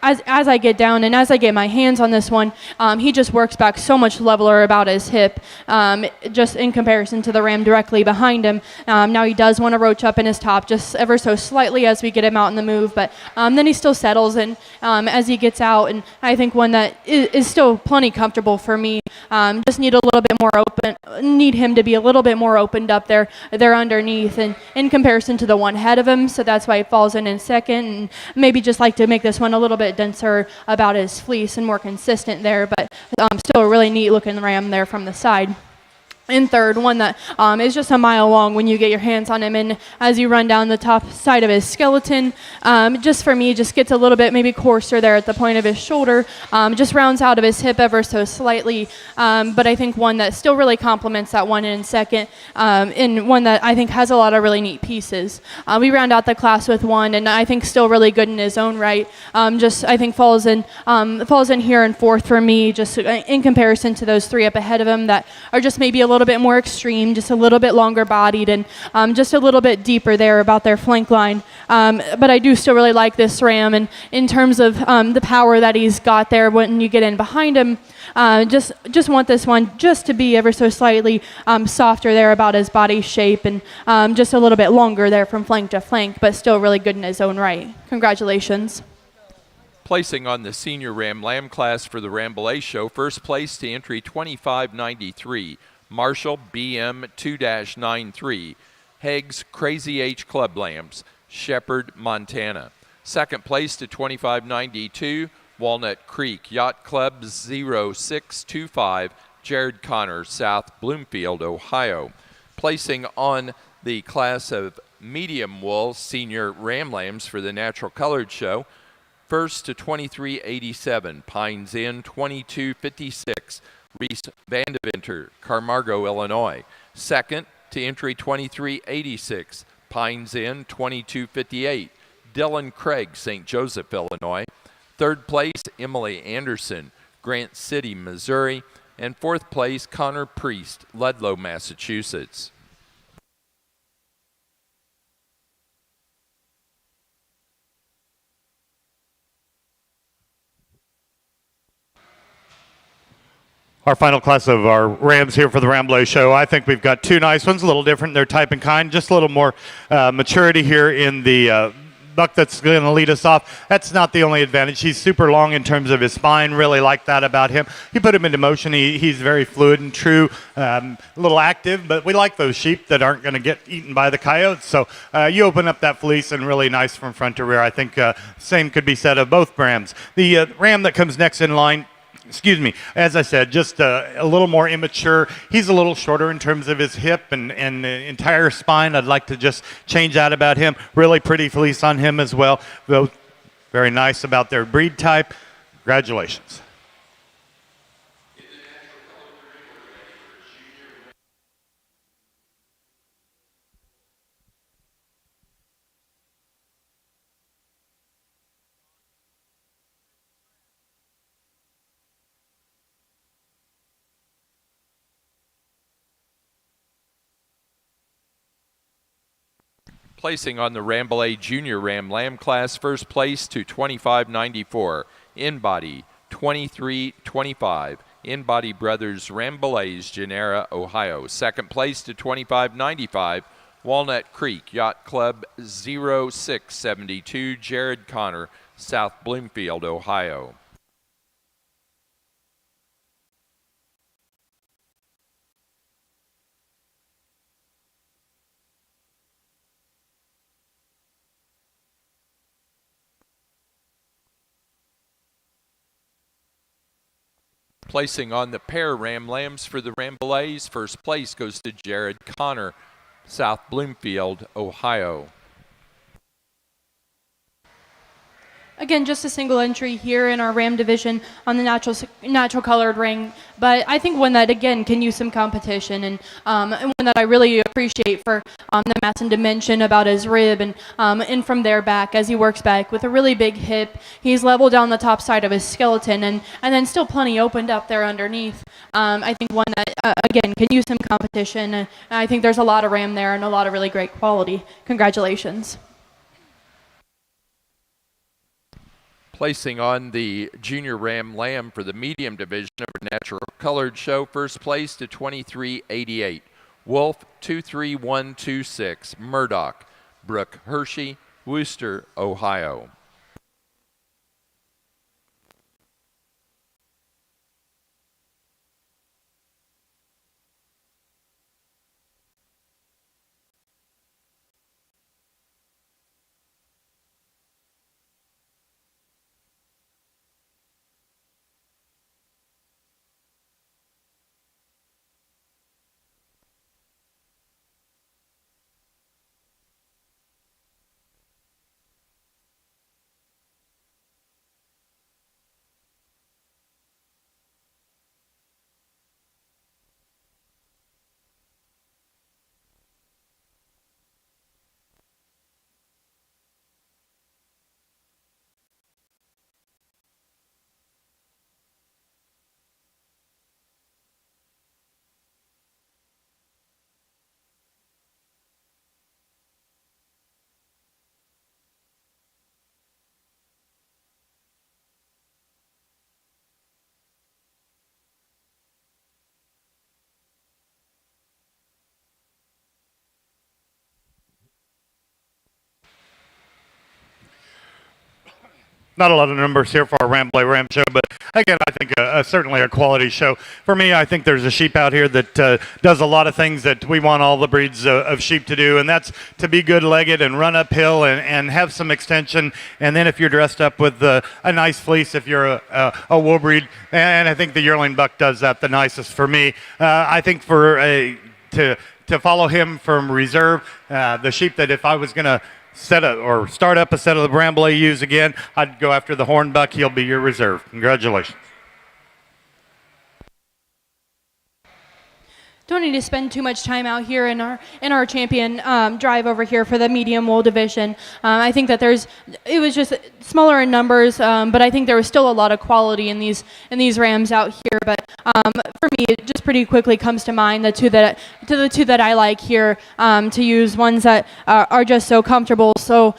as I get down and as I get my hands on this one, he just works back so much leveler about his hip, just in comparison to the ram directly behind him. Now he does want to roach up in his top just ever so slightly as we get him out in the move, but then he still settles, and as he gets out, and I think one that is still plenty comfortable for me. Just need a little bit more open, need him to be a little bit more opened up there underneath and in comparison to the one ahead of him, so that's why he falls in second, and maybe just like to make this one a little bit denser about his fleece and more consistent there, but still a really neat looking ram there from the side. In third, one that is just a mile long when you get your hands on him, and as you run down the top side of his skeleton, just for me, just gets a little bit maybe coarser there at the point of his shoulder, just rounds out of his hip ever so slightly, but I think one that still really complements that one in second, and one that I think has a lot of really neat pieces. We round out the class with one, and I think still really good in his own right. Just I think falls in here in fourth for me, just in comparison to those three up ahead of him that are just maybe a little bit more extreme, just a little bit longer bodied, and just a little bit deeper there about their flank line. But I do still really like this ram, and in terms of the power that he's got there when you get in behind him, just want this one just to be ever so slightly softer there about his body shape, and just a little bit longer there from flank to flank, but still really good in his own right. Congratulations. Placing on the senior ram lamb class for the Rambouillet show, first place to entry 2593. Marshall BM 2-93, Haig's Crazy H Club Lambs, Shepherd, Montana. Second place to 2592, Walnut Creek Yacht Club 0625, Jared Connor, South Bloomfield, Ohio. Placing on the class of medium wool senior ram lambs for the Natural Colored Show, first to 2387, Pines Inn 2256, Reese Vandeventer, Carmargo, Illinois. Second to entry 2386, Pines Inn 2258, Dylan Craig, St. Joseph, Illinois. Third place, Emily Anderson, Grant City, Missouri. And fourth place, Connor Priest, Ludlow, Massachusetts. Our final class of our rams here for the Rambouillet show. I think we've got two nice ones, a little different in their type and kind, just a little more maturity here in the buck that's going to lead us off. That's not the only advantage. He's super long in terms of his spine. Really like that about him. You put him into motion. He's very fluid and true, a little active, but we like those sheep that aren't going to get eaten by the coyotes. So you open up that fleece and really nice from front to rear. I think same could be said of both rams. The ram that comes next in line, excuse me, as I said, just a little more immature. He's a little shorter in terms of his hip and the entire spine. I'd like to just change that about him. Really pretty fleece on him as well. Both very nice about their breed type. Congratulations. Placing on the Rambouillet Junior Ram Lamb class, first place to 25.94. In body, 23.25. In body Brothers Rambouillet's Genera, Ohio. Second place to 25.95. Walnut Creek Yacht Club 0672. Jared Connor, South Bloomfield, Ohio. Placing on the pair Ram Lambs for the Rambouillets, first place goes to Jared Connor, South Bloomfield, Ohio. Again, just a single entry here in our Ram division on the natural colored ring, but I think one that, again, can use some competition, and one that I really appreciate for the mass and dimension about his rib, and from there back as he works back with a really big hip. He's leveled down the top side of his skeleton, and then still plenty opened up there underneath. I think one that, again, can use some competition. I think there's a lot of Ram there and a lot of really great quality. Congratulations. Placing on the Junior Ram Lamb for the medium division of our natural colored show, first place to 23.88. Wolf 23126, Murdoch, Brooke Hershey, Wooster, Ohio. Not a lot of numbers here for our Rambouillet Ram show, but again, I think certainly a quality show. For me, I think there's a sheep out here that does a lot of things that we want all the breeds of sheep to do, and that's to be good-legged and run uphill and have some extension. And then if you're dressed up with a nice fleece, if you're a wool breed, and I think the yearling buck does that the nicest for me. I think for to follow him from reserve, the sheep that if I was going to start up a set of the Rambouillet ewes again, I'd go after the horn buck. He'll be your reserve. Congratulations. Don't need to spend too much time out here in our champion drive over here for the medium wool division. I think that it was just smaller in numbers, but I think there was still a lot of quality in these rams out here. But for me, it just pretty quickly comes to mind the two that I like here to use, ones that are just so comfortable, so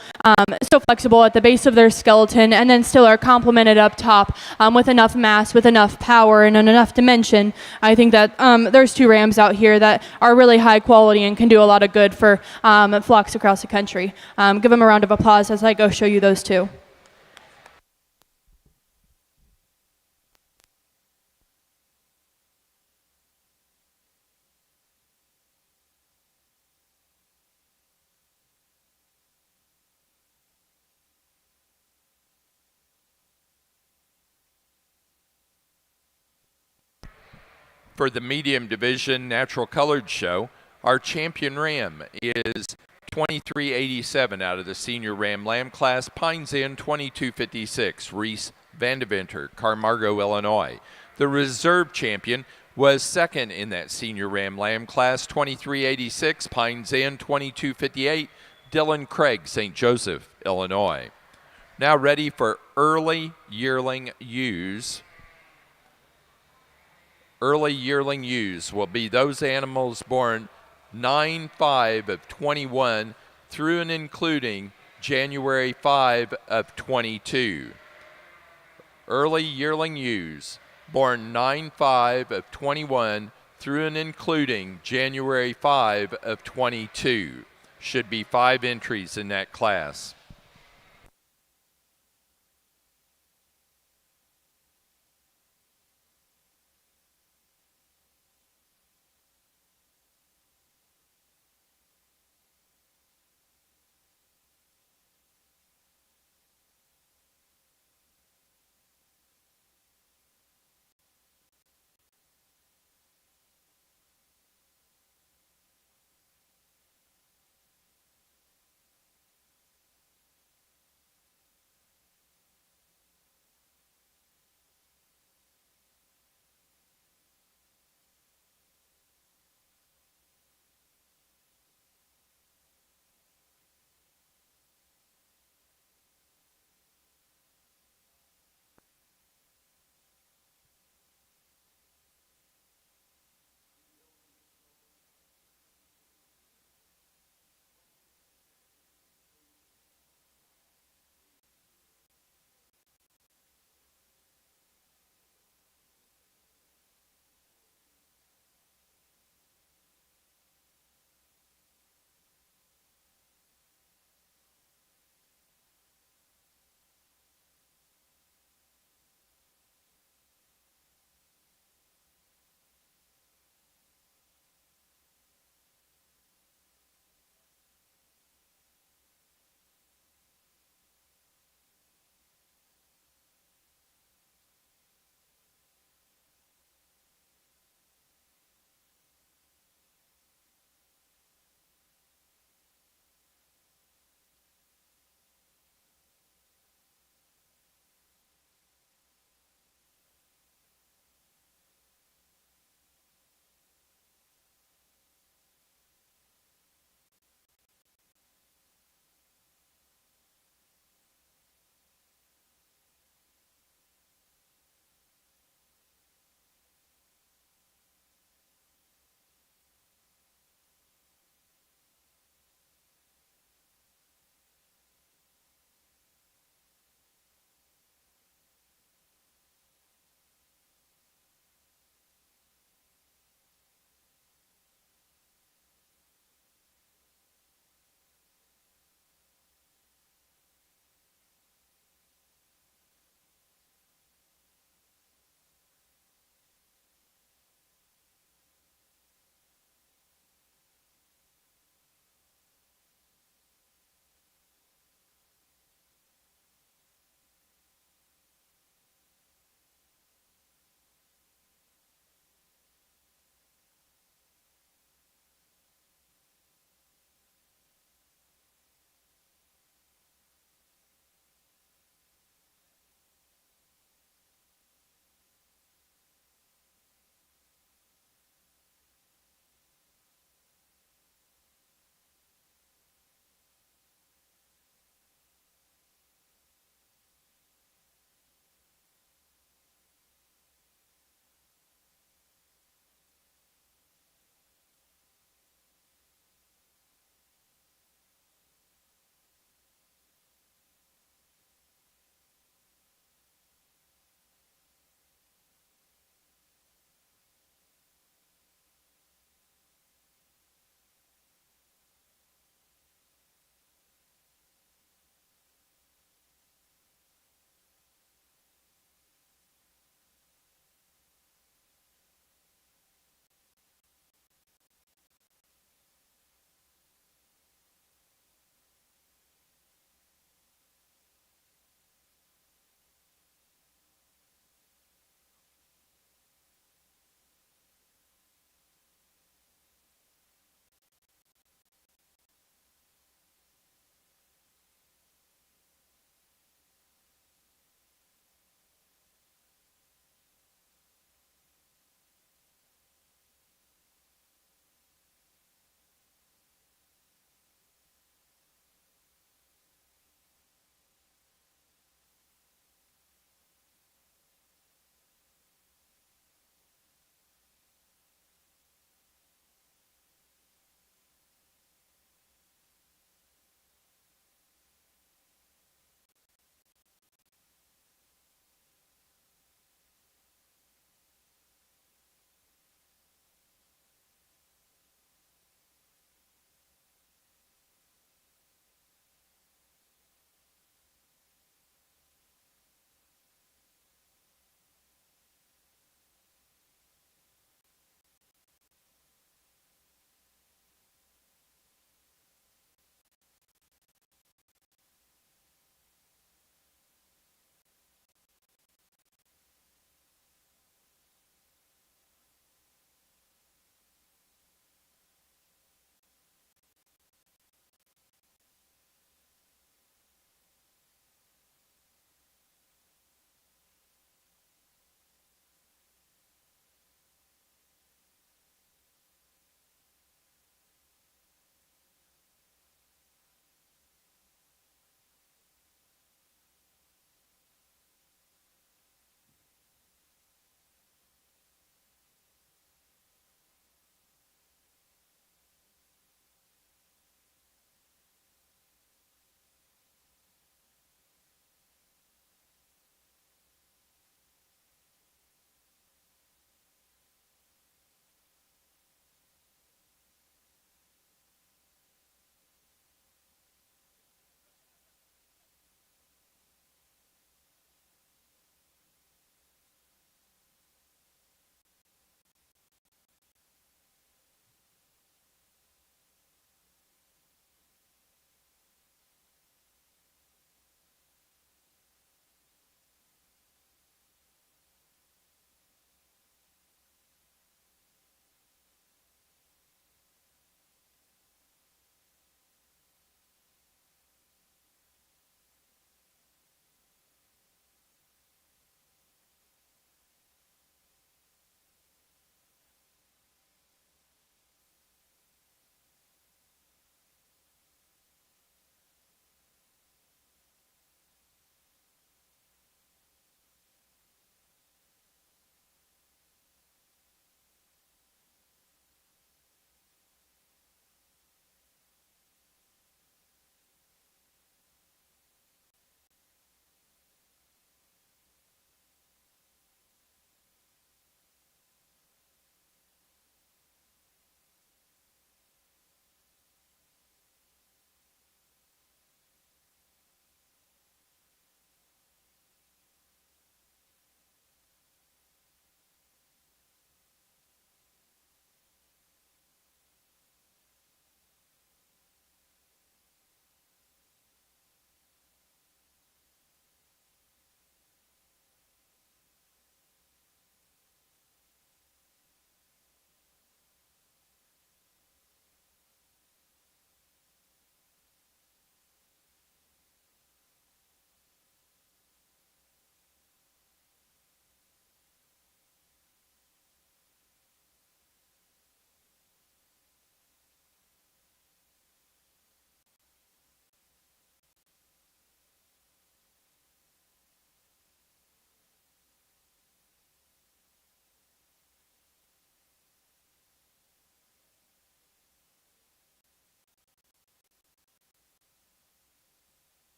flexible at the base of their skeleton, and then still are complemented up top with enough mass, with enough power, and enough dimension. I think that there's two rams out here that are really high quality and can do a lot of good for flocks across the country. Give them a round of applause as I go show you those two. For the medium division natural colored show, our champion ram is 2387 out of the senior ram lamb class, Pines Inn 2256, Reese Vandeventer, Carmargo, Illinois. The reserve champion was second in that senior ram lamb class, 2386, Pines Inn 2258, Dylan Craig, St. Joseph, Illinois. Now ready for early yearling ewes. Early yearling ewes will be those animals born 9/5 of 21 through and including January 5 of 22. Early yearling ewes born 9/5 of 21 through and including January 5 of 22. Should be 5 entries in that class.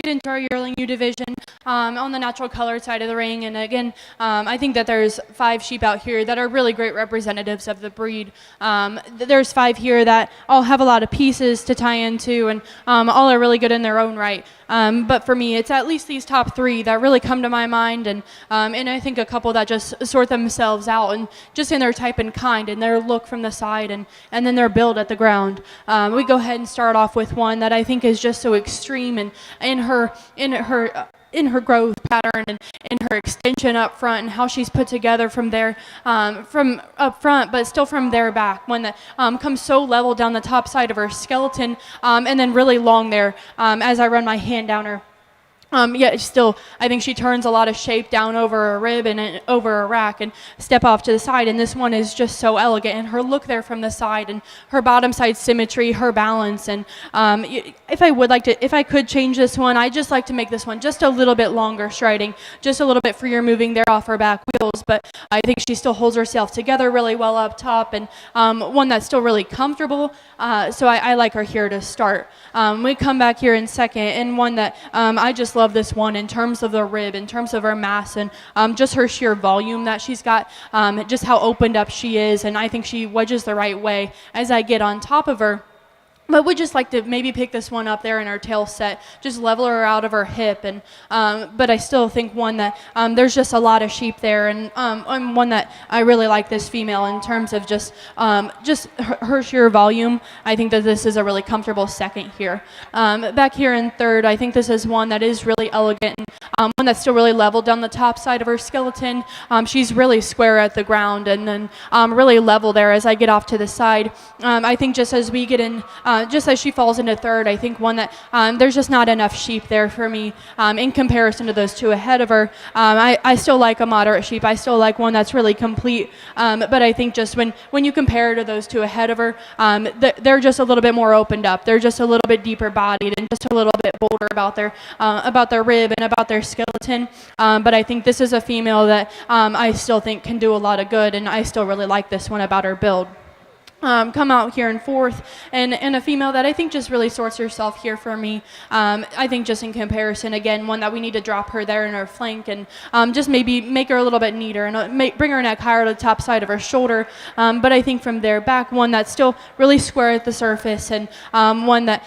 get into our yearling U division on the natural colored side of the ring. And again, I think that there's 5 sheep out here that are really great representatives of the breed. There's 5 here that all have a lot of pieces to tie into, and all are really good in their own right. But for me, it's at least these top 3 that really come to my mind, and I think a couple that just sort themselves out, and just in their type and kind, and their look from the side, and then their build at the ground. We go ahead and start off with one that I think is just so extreme, and in her growth pattern, and in her extension up front, and how she's put together from there, from up front, but still from there back. One that comes so level down the top side of her skeleton, and then really long there as I run my hand down her. Yet still, I think she turns a lot of shape down over a rib and over a rack and step off to the side. And this one is just so elegant. And her look there from the side, and her bottom side symmetry, her balance. And if I could change this one, I'd just like to make this one just a little bit longer striding, just a little bit freer moving there off her back wheels. But I think she still holds herself together really well up top, and one that's still really comfortable. So I like her here to start. We come back here in second, and one that I just love this one in terms of the rib, in terms of her mass, and just her sheer volume that she's got, just how opened up she is, and I think she wedges the right way as I get on top of her. But would just like to maybe pick this one up there in her tail set, just level her out of her hip, and but I still think one that there's just a lot of sheep there, and one that I really like this female in terms of just her sheer volume. I think that this is a really comfortable second here. Back here in third, I think this is one that is really elegant, and one that's still really leveled down the top side of her skeleton. She's really square at the ground, and then really level there as I get off to the side. I think just as we get in. Just as she falls into third, I think one that there's just not enough sheep there for me in comparison to those 2 ahead of her. I still like a moderate sheep. I still like one that's really complete. But I think just when you compare her to those 2 ahead of her, they're just a little bit more opened up. They're just a little bit deeper bodied, and just a little bit bolder about their rib and about their skeleton. But I think this is a female that I still think can do a lot of good, and I still really like this one about her build. Come out here in fourth, and a female that I think just really sorts herself here for me. I think just in comparison, again, one that we need to drop her there in her flank, and just maybe make her a little bit neater, and bring her neck higher to the top side of her shoulder. But I think from there back, one that's still really square at the surface, and one that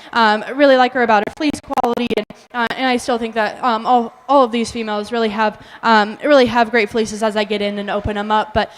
really like her about her fleece quality, and I still think that all of these females really have great fleeces as I get in and open them up. But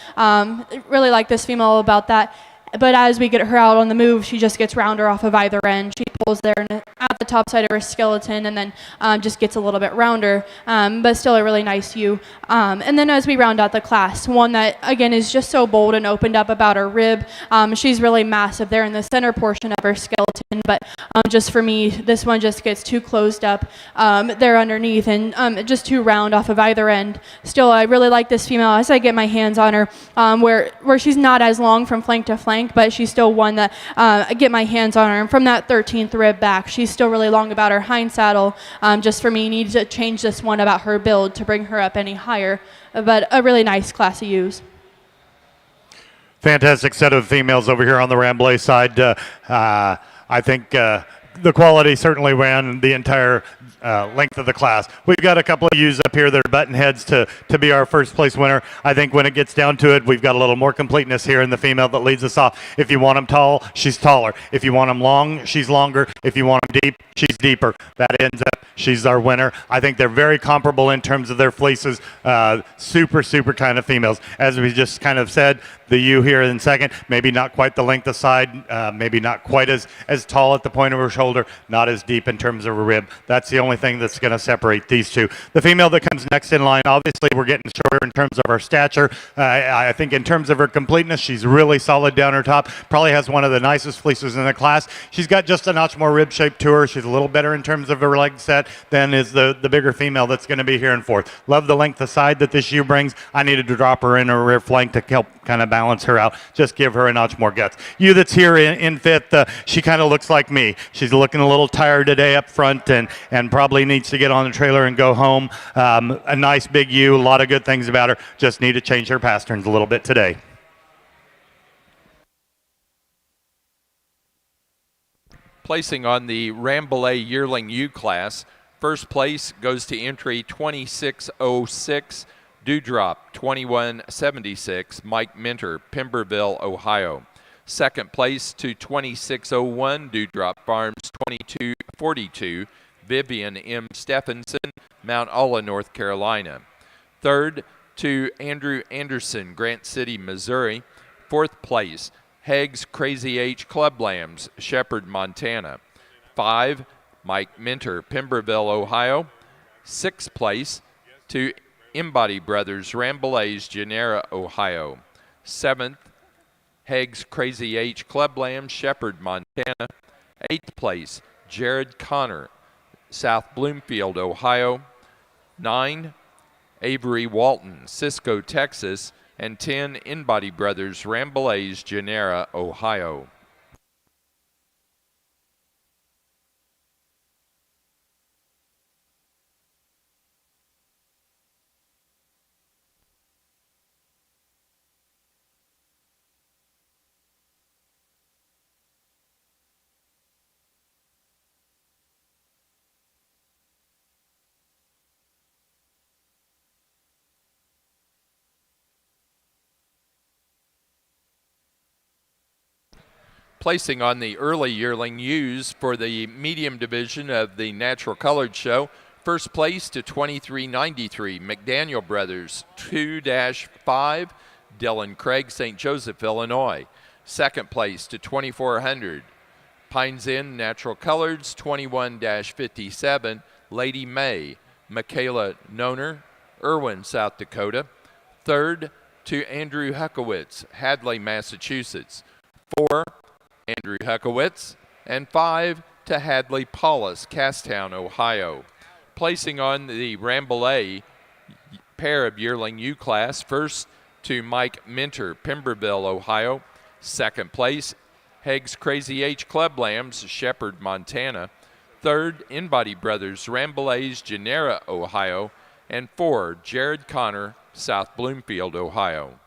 really like this female about that. But as we get her out on the move, she just gets rounder off of either end. She pulls there at the top side of her skeleton, and then just gets a little bit rounder, but still a really nice U. And then as we round out the class, one that, again, is just so bold and opened up about her rib. She's really massive there in the center portion of her skeleton, but just for me, this one just gets too closed up there underneath, and just too round off of either end. Still, I really like this female as I get my hands on her, where she's not as long from flank to flank, but she's still one that I get my hands on her. And from that 13th rib back, she's still really long about her hind saddle. Just for me, need to change this one about her build to bring her up any higher. But a really nice class of ewes. Fantastic set of females over here on the Rambouillet side. I think the quality certainly ran the entire length of the class. We've got a couple of ewes up here that are button heads to be our first place winner. I think when it gets down to it, we've got a little more completeness here in the female that leads us off. If you want them tall, she's taller. If you want them long, she's longer. If you want them deep, she's deeper. That ends up, she's our winner. I think they're very comparable in terms of their fleeces. Super kind of females. As we just kind of said, the ewe here in second, maybe not quite the length of side, maybe not quite as tall at the point of her shoulder, not as deep in terms of her rib. That's the only thing that's going to separate these 2. The female that comes next in line, obviously we're getting shorter in terms of her stature. I think in terms of her completeness, she's really solid down her top. Probably has one of the nicest fleeces in the class. She's got just a notch more rib shape to her. She's a little better in terms of her leg set than is the bigger female that's going to be here in fourth. Love the length of side that this ewe brings. I needed to drop her in her rear flank to help kind of balance her out, just give her a notch more guts. Ewe that's here in fifth, she kind of looks like me. She's looking a little tired today up front, and probably needs to get on the trailer and go home. A nice big ewe, a lot of good things about her. Just need to change her pasterns a little bit today. Placing on the Rambouillet yearling ewe class, First place goes to entry 2606, Dewdrop 2176, Mike Minter, Pemberville, Ohio. Second place to 2601, Dewdrop Farms 2242, Vivian M. Stephenson, Mount Olla, North Carolina. Third to Andrew Anderson, Grant City, Missouri. Fourth place, Haig's Crazy H Club Lambs, Shepherd, Montana. 5, Mike Minter, Pemberville, Ohio. Sixth place to Embody Brothers, Rambouillet, Genera, Ohio. Seventh, Haig's Crazy H Club Lambs, Shepherd, Montana. Eighth place, Jared Connor, South Bloomfield, Ohio. 9, Avery Walton, Cisco, Texas. And 10, Embody Brothers, Rambouillet, Genera, Ohio. Placing on the early yearling ewes for the medium division of the Natural Colored Show. First place to 2393, McDaniel Brothers 2-5, Dylan Craig, St. Joseph, Illinois. Second place to 2400, Pines Inn Natural Coloreds 21-57, Lady May, Michaela Noner, Irwin, South Dakota. Third to Andrew Huckowitz, Hadley, Massachusetts. 4, Andrew Huckowitz, and 5 to Hadley Paulus, Castown, Ohio. Placing on the Rambouillet pair of yearling ewe class, first to Mike Minter, Pemberville, Ohio. Second place, Haig's Crazy H Club Lambs, Shepherd, Montana. Third, Embody Brothers, Rambouillet, Genera, Ohio. And 4, Jared Connor, South Bloomfield, Ohio.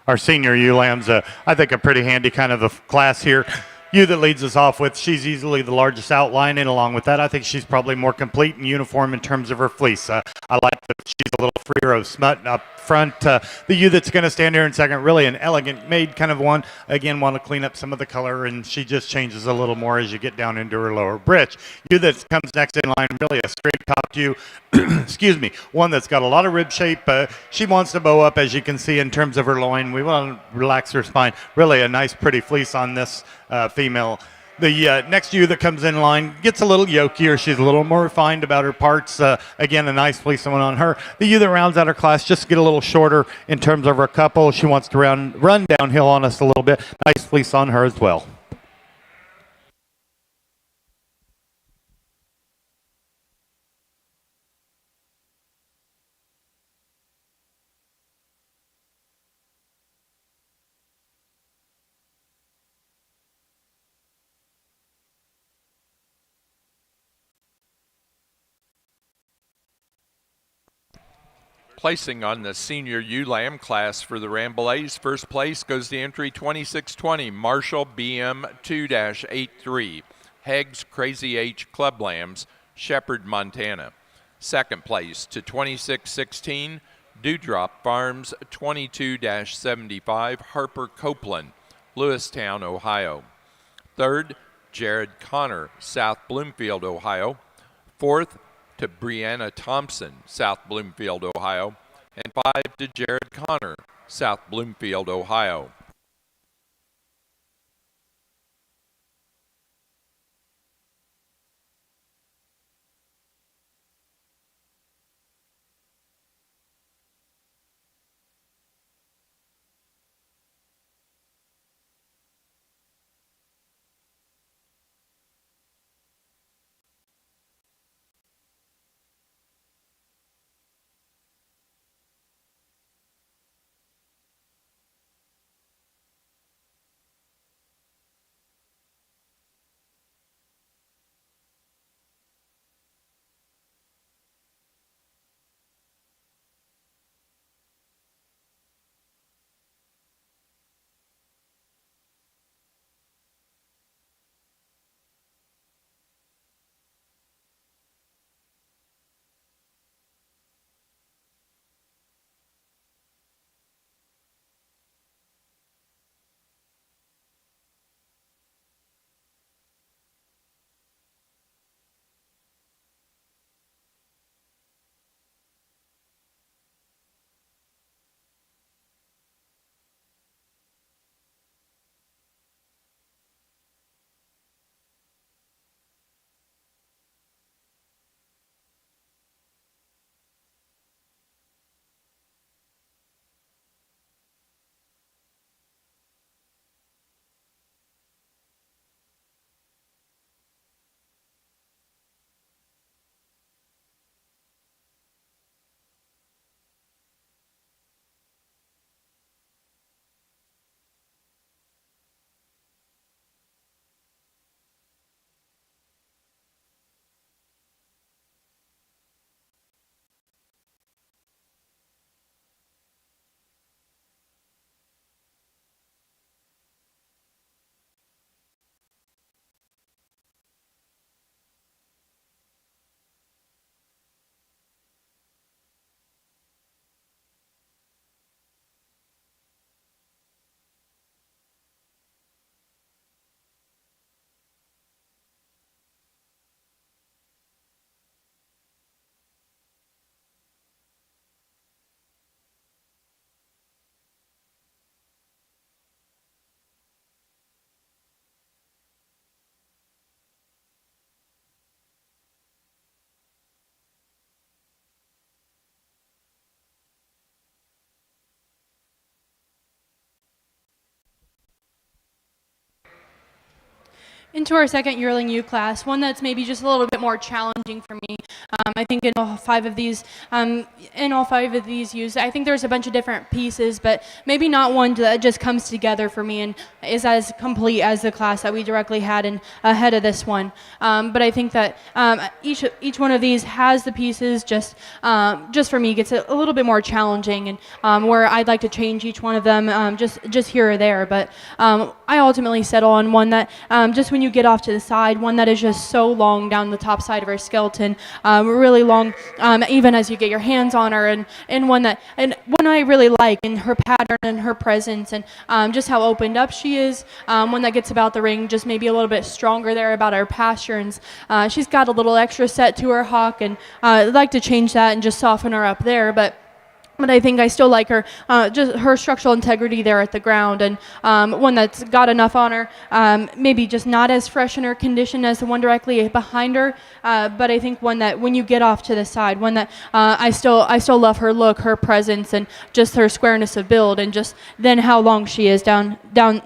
our senior ewe lambs, I think a pretty handy kind of a class here. Ewe that leads us off with, she's easily the largest outline, and along with that, I think she's probably more complete and uniform in terms of her fleece. I like that she's a little freer of smut up front. The ewe that's going to stand here in second, really an elegant made kind of one. Again, want to clean up some of the color, and she just changes a little more as you get down into her lower britch. Ewe that comes next in line, really a straight topped ewe. Excuse me, one that's got a lot of rib shape. She wants to bow up, as you can see, in terms of her loin. We want to relax her spine. Really a nice, pretty fleece on this female. The next ewe that comes in line gets a little yokier. She's a little more refined about her parts. Again, a nice fleece one on her. The ewe that rounds out her class just get a little shorter in terms of her couple. She wants to run downhill on us a little bit. Nice fleece on her as well. Placing on the senior ewe lamb class for the Rambouillets, first place goes the entry 2620 Marshall BM 2-83 Hags Crazy H Club Lambs, Shepherd, Montana. Second place to 2616 Dewdrop Farms 22-75 Harper Copeland, Lewistown, Ohio. Third, Jared Connor, South Bloomfield, Ohio. Fourth, to Brianna Thompson, South Bloomfield, Ohio. And 5 to Jared Connor, South Bloomfield, Ohio. into our second yearling U class, one that's maybe just a little bit more challenging for me. I think in all five of these U's, I think there's a bunch of different pieces, but maybe not one that just comes together for me and is as complete as the class that we directly had in ahead of this one. But I think that each one of these has the pieces. Just for me, gets a little bit more challenging, and where I'd like to change each one of them, just here or there. But I ultimately settle on one that just when you get off to the side, one that is just so long down the top side of her skeleton, really long, even as you get your hands on her, and one I really like in her pattern and her presence, and just how opened up she is. One that gets about the ring, just maybe a little bit stronger there about her pasterns. She's got a little extra set to her hock, and I'd like to change that and just soften her up there, but I think I still like her, just her structural integrity there at the ground, and one that's got enough on her, maybe just not as fresh in her condition as the one directly behind her, but I think one that when you get off to the side, one that I still love her look, her presence, and just her squareness of build, and just then how long she is down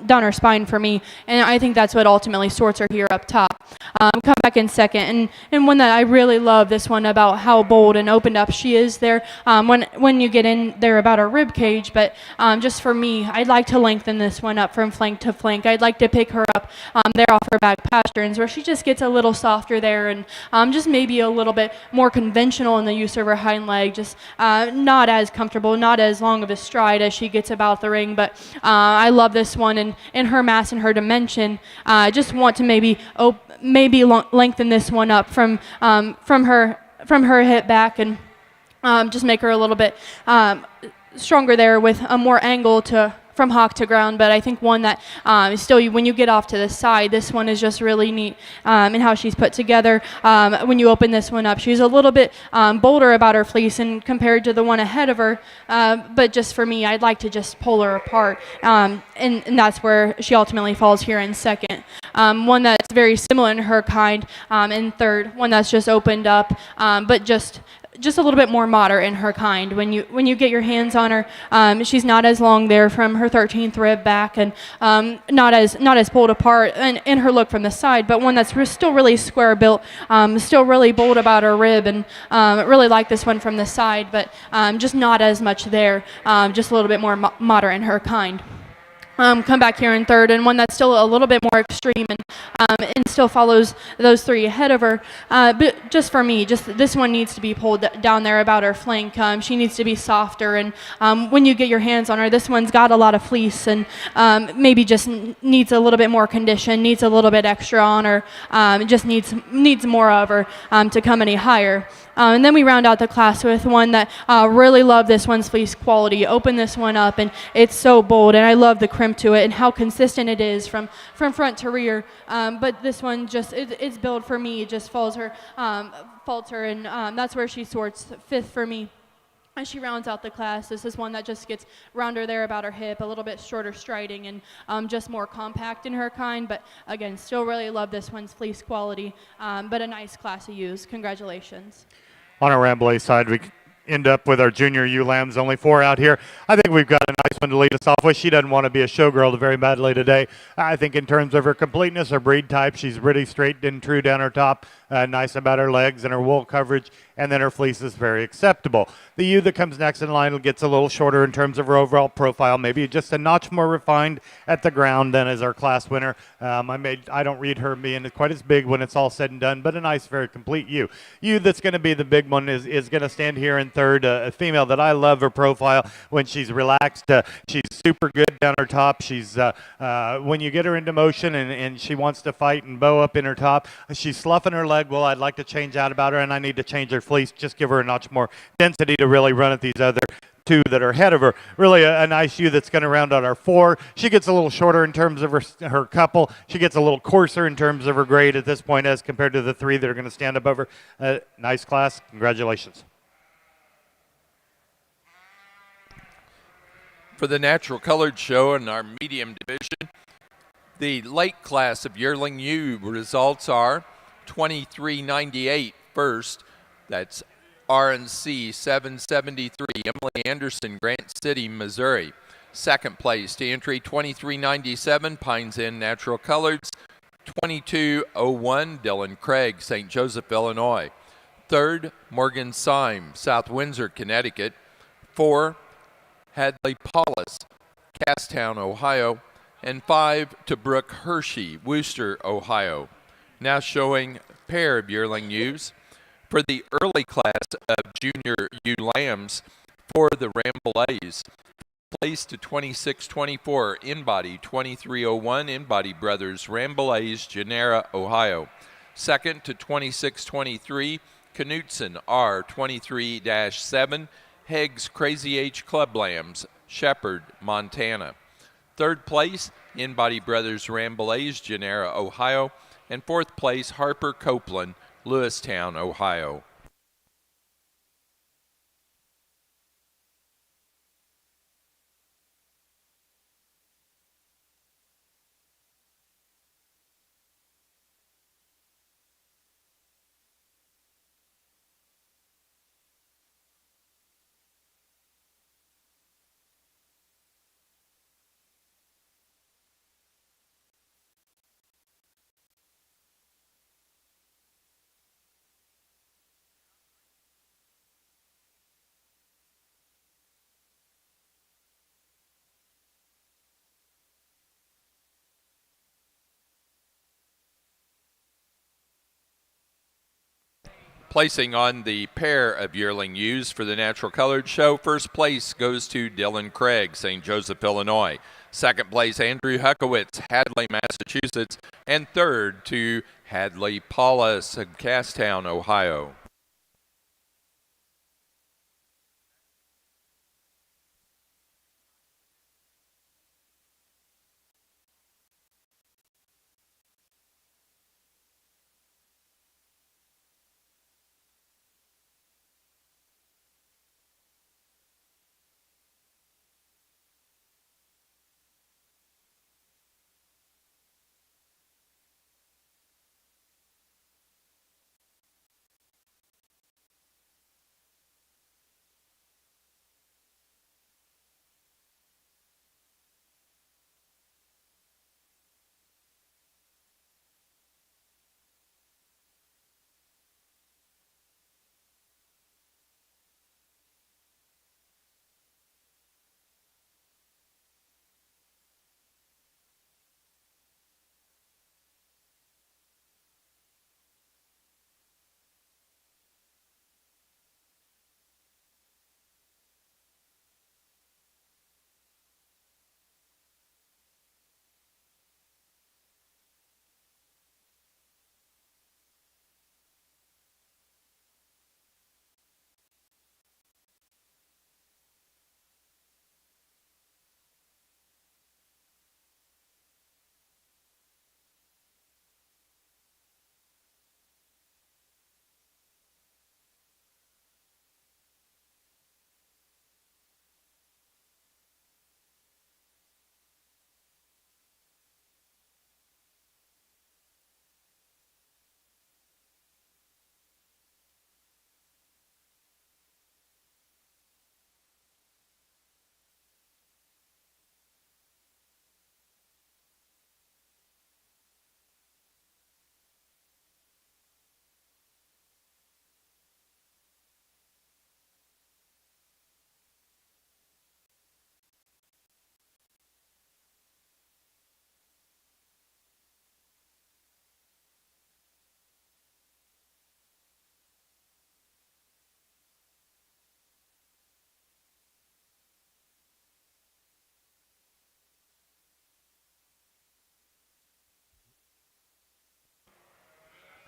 her spine for me, and I think that's what ultimately sorts her here up top. Come back in second, and one that I really love, this one about how bold and opened up she is there, when you get in there about her rib cage, but just for me, I'd like to lengthen this one up from flank to flank. I'd like to pick her up there off her back pasterns, where she just gets a little softer there, and just maybe a little bit more conventional in the use of her hind leg, just not as comfortable, not as long of a stride as she gets about the ring, but I love this one in her mass and her dimension. I just want to maybe lengthen this one up from her hip back, and just make her a little bit stronger there with a more angle from hock to ground. But I think one that still, when you get off to the side, this one is just really neat in how she's put together. When you open this one up, she's a little bit bolder about her fleece and compared to the one ahead of her. But just for me, I'd like to just pull her apart, and that's where she ultimately falls here in second. One that's very similar in her kind in third. One that's just opened up, but just a little bit more moderate in her kind. When you get your hands on her, she's not as long there from her 13th rib back, and not as pulled apart in her look from the side, but one that's still really square built, still really bold about her rib, and really like this one from the side, but just not as much there, just a little bit more moderate in her kind. Come back here in third, and one that's still a little bit more extreme, and still follows those three ahead of her. But just for me, just this one needs to be pulled down there about her flank. She needs to be softer, and when you get your hands on her, this one's got a lot of fleece, and maybe just needs a little bit more condition, needs a little bit extra on her, just needs more of her to come any higher. And then we round out the class with one that really love this one's fleece quality. Open this one up, and it's so bold, and I love the crimp to it and how consistent it is from front to rear. But this one just it's built for me. It just faults her, and that's where she sorts fifth for me. As she rounds out the class, this is one that just gets rounder there about her hip, a little bit shorter striding, and just more compact in her kind. But again, still really love this one's fleece quality, but a nice class to use. Congratulations. On our Rambouillet side, we end up with our junior ewe lambs, only 4 out here. I think we've got a nice one to lead us off with. She doesn't want to be a showgirl very badly today. I think in terms of her completeness, her breed type, she's really straight and true down her top, nice about her legs and her wool coverage, and then her fleece is very acceptable. The ewe that comes next in line gets a little shorter in terms of her overall profile, maybe just a notch more refined at the ground than as our class winner. I don't read her being quite as big when it's all said and done, but a nice, very complete ewe. Ewe that's going to be the big one is going to stand here in third, a female that I love her profile when she's relaxed. She's super good down her top. She's when you get her into motion and she wants to fight and bow up in her top, she's sloughing her leg. Well, I'd like to change that about her, and I need to change her fleece, just give her a notch more density to really run at these other two that are ahead of her. Really a nice ewe that's going to round out our 4. She gets a little shorter in terms of her couple. She gets a little coarser in terms of her grade at this point as compared to the 3 that are going to stand above her. Nice class. Congratulations. For the natural colored show in our medium division, the late class of yearling ewe results are 2398 first. That's RNC 773, Emily Anderson, Grant City, Missouri. Second place to entry 2397, Pines Inn Natural Coloreds. 2201, Dylan Craig, St. Joseph, Illinois. 3rd, Morgan Syme, South Windsor, Connecticut. 4, Hadley Paulus, Casstown, Ohio. And 5, to Brooke Hershey, Worcester, Ohio. Now showing pair of yearling ewes. For the early class of junior ewe lambs for the Rambouillets, placed to 2624, in-body 2301, in-body brothers, Rambouillets, Genera, Ohio. 2nd to 2623, Knutson, R23-7, Heggs Crazy H Club Lambs, Shepherd, Montana. 3rd place, in-body brothers, Rambouillets, Genera, Ohio. And 4th place, Harper Copeland, Lewistown, Ohio. Placing on the pair of yearling ewes for the Natural Colored Show, 1st place goes to Dylan Craig, St. Joseph, Illinois. 2nd place, Andrew Huckowitz, Hadley, Massachusetts. And 3rd to Hadley Paulus of Casstown, Ohio.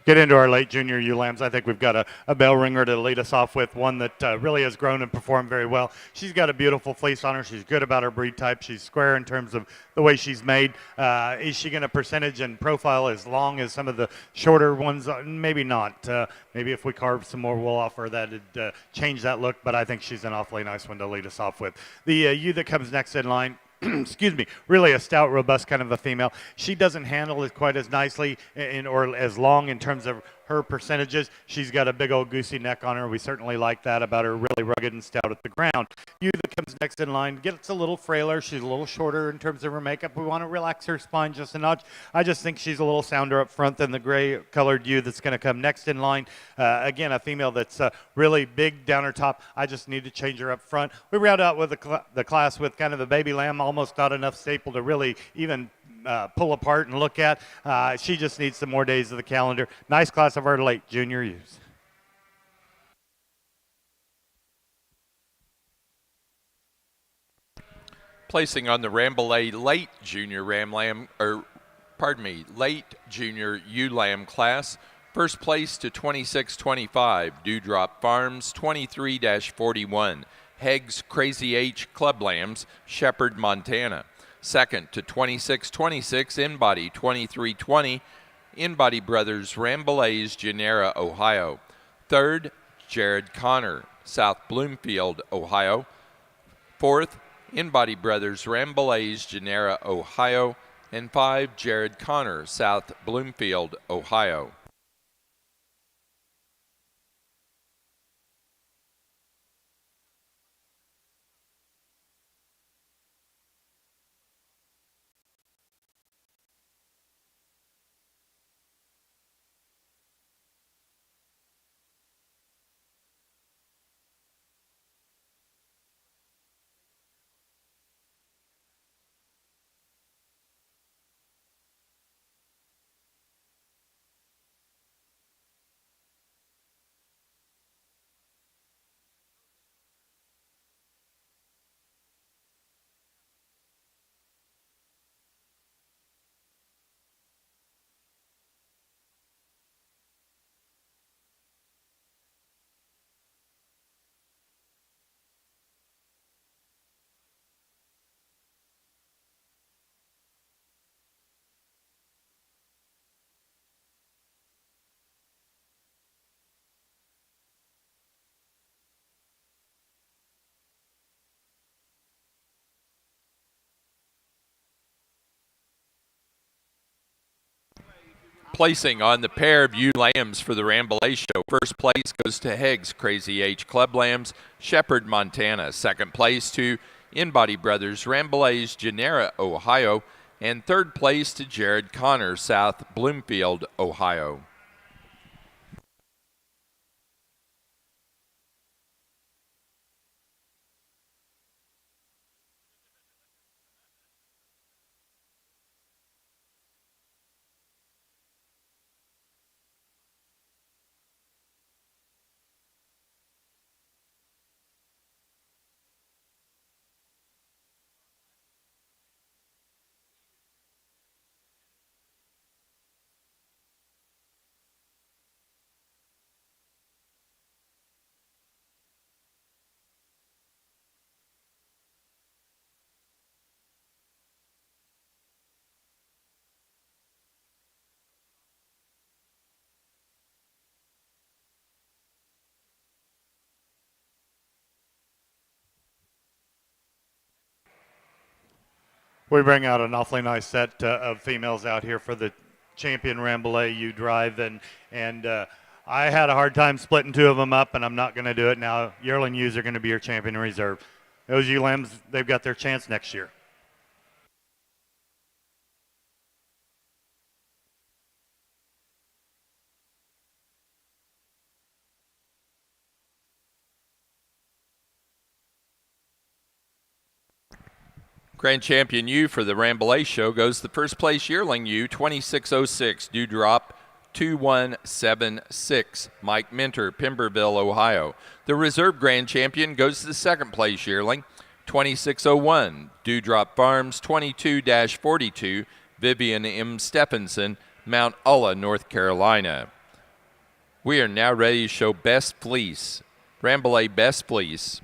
Get into our late junior ewe lambs. I think we've got a bell ringer to lead us off with, one that really has grown and performed very well. She's got a beautiful fleece on her. She's good about her breed type. She's square in terms of the way she's made. Is she going to percentage and profile as long as some of the shorter ones? Maybe not. Maybe if we carve some more wool off her, that'd change that look, but I think she's an awfully nice one to lead us off with. The ewe that comes next in line, excuse me, really a stout, robust kind of a female. She doesn't handle it quite as nicely or as long in terms of her percentages. She's got a big old goosey neck on her. We certainly like that about her, really rugged and stout at the ground. You that comes next in line gets a little frailer. She's a little shorter in terms of her makeup. We want to relax her spine just a notch. I just think she's a little sounder up front than the gray colored ewe that's going to come next in line. Again, a female that's really big down her top. I just need to change her up front. We round out with the class with kind of a baby lamb, almost not enough staple to really even pull apart and look at. She just needs some more days of the calendar. Nice class of our late junior ewes. Placing on the Rambouillet late junior late junior ewe lamb class. First place to 2625, Dewdrop Farms 23-41, Heggs Crazy H Club Lambs, Shepherd, Montana. Second to 2626, InBody 2320, InBody Brothers Rambouillet's Genera, Ohio. Third, Jared Connor, South Bloomfield, Ohio. Fourth, InBody Brothers Rambouillet's Genera, Ohio. And 5, Jared Connor, South Bloomfield, Ohio. Placing on the pair of ewe lambs for the Rambouillet show. First place goes to Heggs Crazy H Club Lambs, Shepherd, Montana. Second place to InBody Brothers Rambouillet's Genera, Ohio. And third place to Jared Connor, South Bloomfield, Ohio. We bring out an awfully nice set of females out here for the champion Rambouillet ewe drive, and I had a hard time splitting two of them up, and I'm not going to do it now. Yearling ewes are going to be your champion reserve. Those ewe lambs, they've got their chance next year. Grand champion ewe for the Rambouillet show goes the first place yearling ewe, 2606, Dewdrop 2176, Mike Minter, Pemberville, Ohio. The reserve grand champion goes to the second place yearling, 2601, Dewdrop Farms 22-42, Vivian M. Stephenson, Mount Ulla, North Carolina. We are now ready to show Best Fleece, Rambouillet Best Fleece.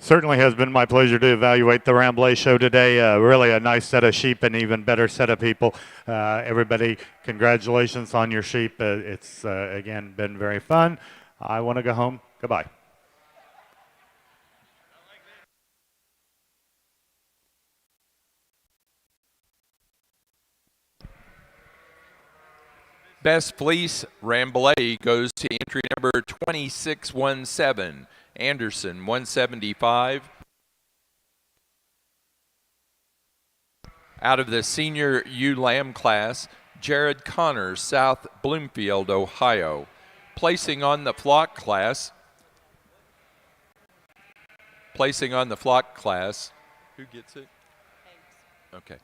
Certainly has been my pleasure to evaluate the Rambouillet show today. Really a nice set of sheep and even better set of people. Everybody, congratulations on your sheep. It's, again, been very fun. I want to go home. Goodbye. Best Fleece Rambouillet goes to entry number 2617, Anderson 175. Out of the senior ewe lamb class, Jared Connors, South Bloomfield, Ohio. Placing on the flock class, who gets it? Okay.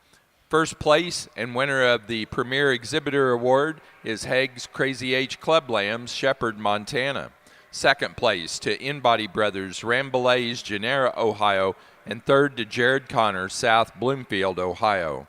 First place and winner of the Premier Exhibitor Award is Haig's Crazy H Club Lambs, Shepherd, Montana. Second place to InBody Brothers, Rambouillet's, Genera, Ohio. And third to Jared Connor, South Bloomfield, Ohio.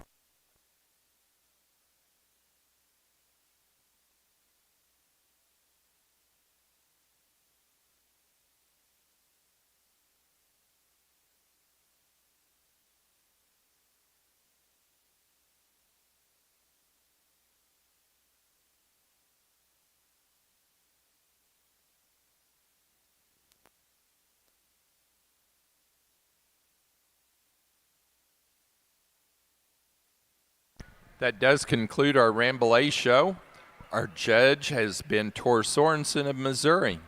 That does conclude our Rambouillet show. Our judge has been Tor Sorensen of Missouri.